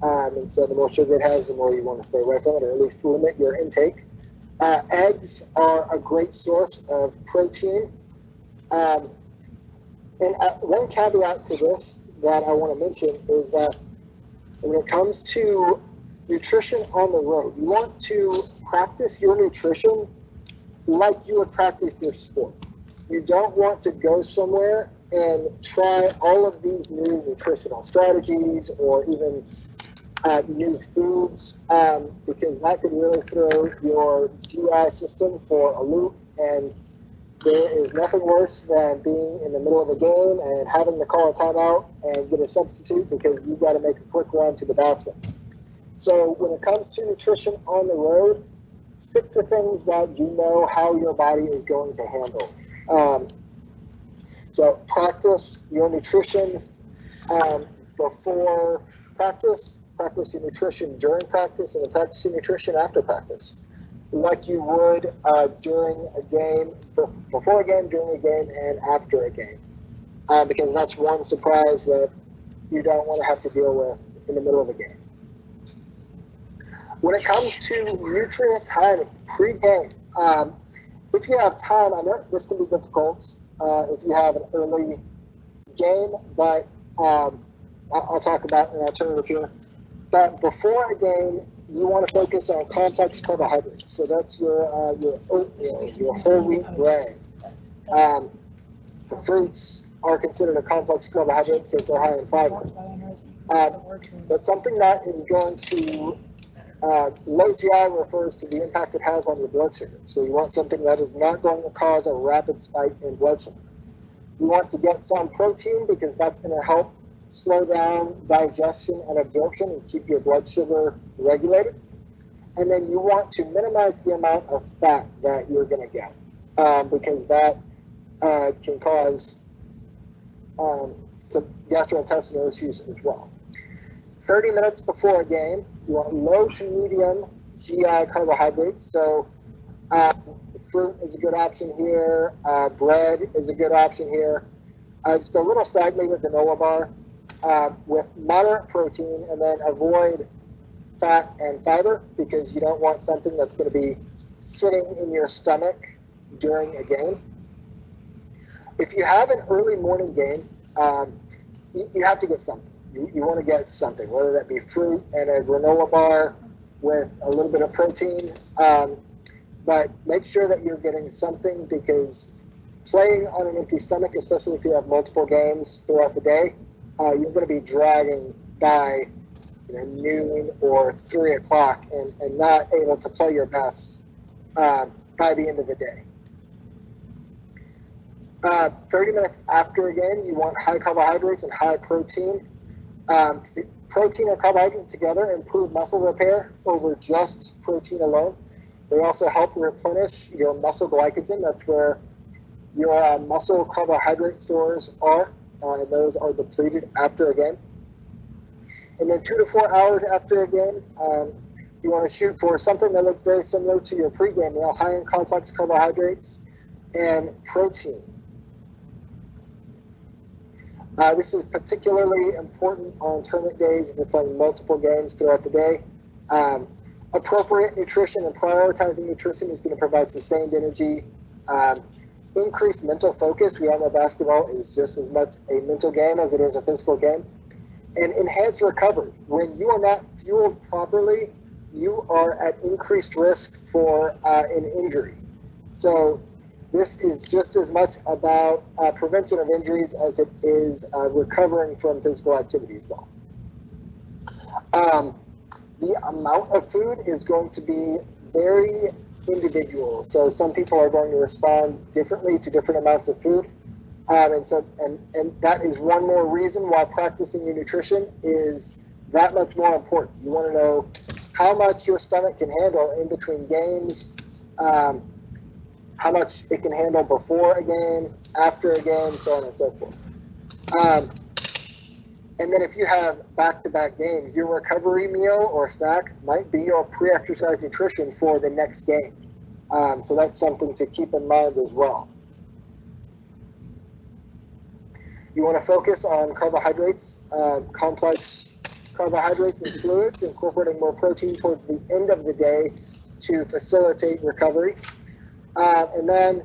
And so the more sugar it has, the more you want to stay away from it, or at least limit your intake. Eggs are a great source of protein. And one caveat to this that I want to mention is that when it comes to nutrition on the road, you want to practice your nutrition like you would practice your sport. You don't want to go somewhere and try all of these new nutritional strategies or even new foods, because that could really throw your GI system for a loop, and there is nothing worse than being in the middle of a game and having to call a timeout and get a substitute because you've got to make a quick run to the bathroom. So when it comes to nutrition on the road, stick to things that you know how your body is going to handle. So practice your nutrition before practice, practice your nutrition during practice, and then practice your nutrition after practice, like you would during a game, before a game, during a game, and after a game, because that's one surprise that you don't want to have to deal with in the middle of a game. When it comes to nutrient timing, pre-game, if you have time, I know this can be difficult if you have an early game, but I'll talk about an alternative here. But before a game, you want to focus on complex carbohydrates. So that's your oatmeal, your whole wheat bread. The fruits are considered a complex carbohydrate since they're high in fiber. But something that is going to low GI refers to the impact it has on your blood sugar. So you want something that is not going to cause a rapid spike in blood sugar. You want to get some protein because that's going to help slow down digestion and absorption and keep your blood sugar regulated. And then you want to minimize the amount of fat that you're going to get because that can cause some gastrointestinal issues as well. 30 minutes before a game, you want low to medium GI carbohydrates. So fruit is a good option here. Bread is a good option here. Just a little stagnated granola bar with moderate protein, and then avoid fat and fiber because you don't want something that's going to be sitting in your stomach during a game. If you have an early morning game, you have to get something. You want to get something, whether that be fruit and a granola bar with a little bit of protein. But make sure that you're getting something because playing on an empty stomach, especially if you have multiple games throughout the day, you're going to be dragging by noon or 3 o'clock and not able to play your best by the end of the day. 30 minutes after a game, you want high carbohydrates and high protein. protein and carbohydrate together improve muscle repair over just protein alone. They also help replenish your muscle glycogen. That's where your muscle carbohydrate stores are, and those are depleted after a game. And then 2 to 4 hours after a game, you want to shoot for something that looks very similar to your pregame meal, high in complex carbohydrates and protein. This is particularly important on tournament days if you're playing multiple games throughout the day. Appropriate nutrition and prioritizing nutrition is going to provide sustained energy, increased mental focus. We all know basketball is just as much a mental game as it is a physical game. And enhance recovery. When you are not fueled properly, you are at increased risk for an injury. So this is just as much about prevention of injuries as it is recovering from physical activity as well. The amount of food is going to be very individual. So some people are going to respond differently to different amounts of food. And that is one more reason why practicing your nutrition is that much more important. You want to know how much your stomach can handle in between games, how much it can handle before a game, after a game, so on and so forth. And then if you have back-to-back games, your recovery meal or snack might be your pre-exercise nutrition for the next game. So that's something to keep in mind as well. You want to focus on carbohydrates, complex carbohydrates and fluids, incorporating more protein towards the end of the day to facilitate recovery. And then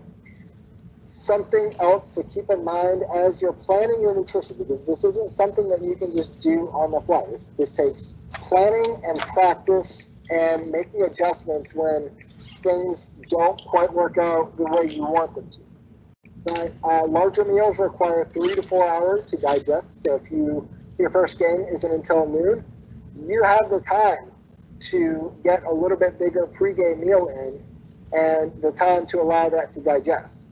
something else to keep in mind as you're planning your nutrition, because this isn't something that you can just do on the fly. This takes planning and practice and making adjustments when things don't quite work out the way you want them to. But larger meals require 3 to 4 hours to digest. So if your first game isn't until noon, you have the time to get a little bit bigger pregame meal in and the time to allow that to digest.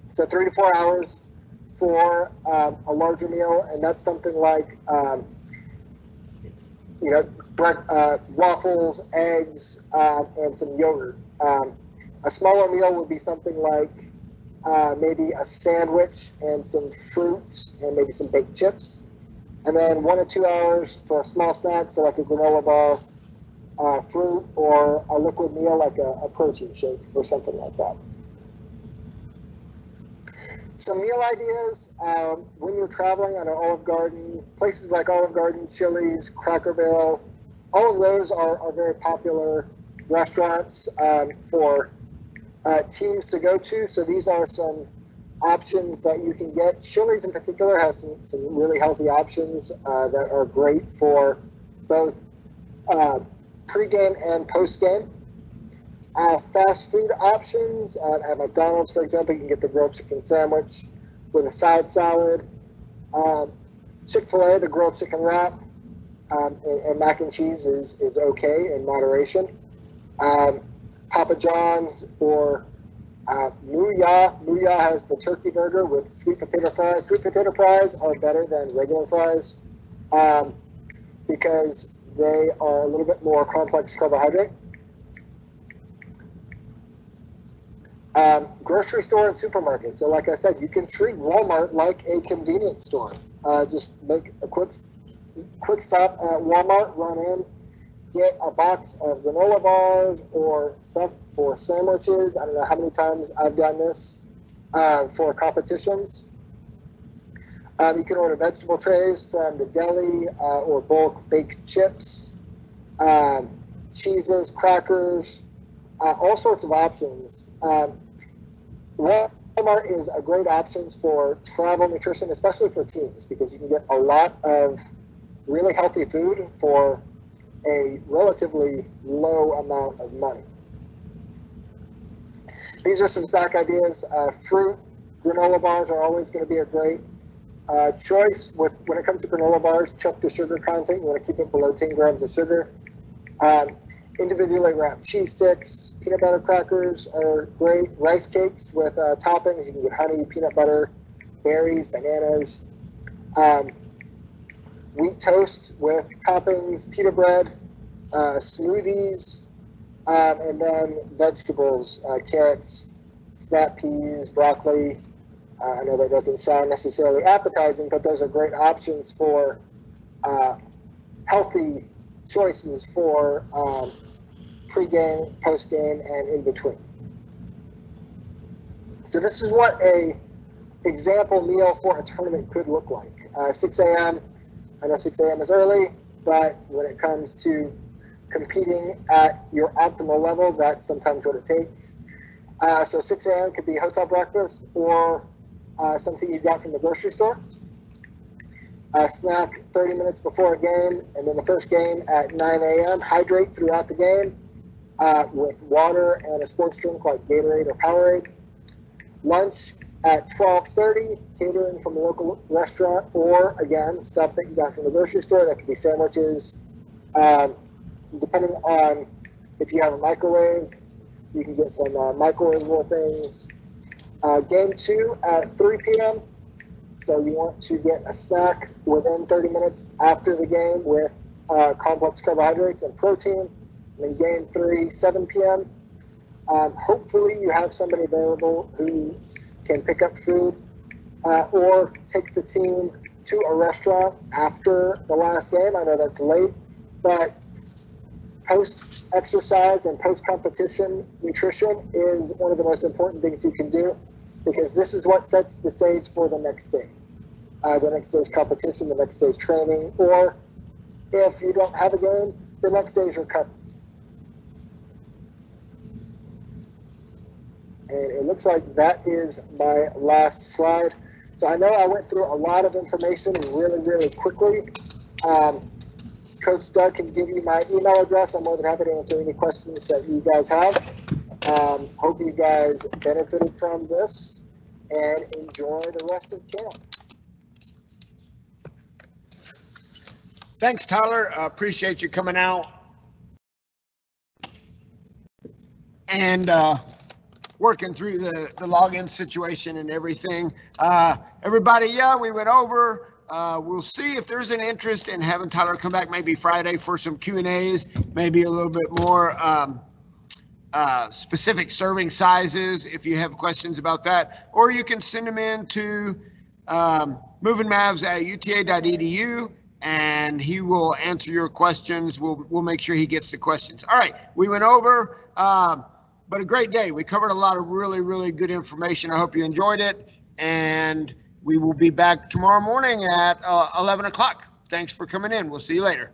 So 3 to 4 hours for a larger meal, and that's something like waffles, eggs, and some yogurt. A smaller meal would be something like maybe a sandwich and some fruit and maybe some baked chips. And then 1 or 2 hours for a small snack, so like a granola bar, fruit, or a liquid meal like a protein shake or something like that. Some meal ideas when you're traveling on an Olive Garden, places like Olive Garden, Chili's, Cracker Barrel, all of those are very popular restaurants for teams to go to. So these are some options that you can get. Chili's in particular has some really healthy options that are great for both pregame and postgame. Fast food options at McDonald's, for example, you can get the grilled chicken sandwich with a side salad. Chick-fil-A, the grilled chicken wrap, and mac and cheese is okay in moderation. Papa John's or Mooyah. Mooyah has the turkey burger with sweet potato fries. Sweet potato fries are better than regular fries because they are a little bit more complex carbohydrate. Grocery store and supermarket. So like I said, you can treat Walmart like a convenience store. Just make a quick stop at Walmart, run in, get a box of granola bars or stuff for sandwiches. I don't know how many times I've done this for competitions. You can order vegetable trays from the deli or bulk baked chips, cheeses, crackers, all sorts of options. Walmart is a great option for travel nutrition, especially for teams, because you can get a lot of really healthy food for a relatively low amount of money. These are some snack ideas. Fruit, granola bars are always going to be a great choice. When it comes to granola bars, check the sugar content. You want to keep it below 10 grams of sugar. Individually wrapped cheese sticks, peanut butter crackers are great. Rice cakes with toppings. You can get honey, peanut butter, berries, bananas. wheat toast with toppings, pita bread, smoothies, and then vegetables, carrots, snap peas, broccoli. I know that doesn't sound necessarily appetizing, but those are great options for healthy choices for pre-game, post-game, and in between. So this is what a example meal for a tournament could look like. 6 a.m. I know 6 a.m. is early, but when it comes to competing at your optimal level, that's sometimes what it takes. So 6 a.m. could be hotel breakfast or something you got from the grocery store. Snack 30 minutes before a game, and then the first game at 9 a.m. Hydrate throughout the game with water and a sports drink like Gatorade or Powerade. Lunch at 12:30, catering from a local restaurant, or again, stuff that you got from the grocery store. That could be sandwiches. Depending on if you have a microwave, you can get some microwavable things. Game 2 at 3 p.m. So you want to get a snack within 30 minutes after the game with complex carbohydrates and protein. And then game 3, 7 p.m. Hopefully you have somebody available who can pick up food or take the team to a restaurant after the last game. I know that's late, but post-exercise and post-competition nutrition is one of the most important things you can do, because this is what sets the stage for the next day. The next day's competition, the next day's training, or if you don't have a game, the next day's recovery. And it looks like that is my last slide. So I know I went through a lot of information really, really quickly. Coach Doug can give you my email address. I'm more than happy to answer any questions that you guys have. Hope you guys benefited from this and enjoy the rest of camp. Thanks, Tyler. Appreciate you coming out and working through the login situation and everything. Everybody, yeah, we went over. We'll see if there's an interest in having Tyler come back maybe Friday for some Q&As, maybe a little bit more specific serving sizes if you have questions about that. Or you can send them in to movingmavs@uta.edu, and he will answer your questions. We'll make sure he gets the questions. All right, we went over, but a great day. We covered a lot of really, really good information. I hope you enjoyed it, and we will be back tomorrow morning at 11 o'clock. Thanks for coming in. We'll see you later.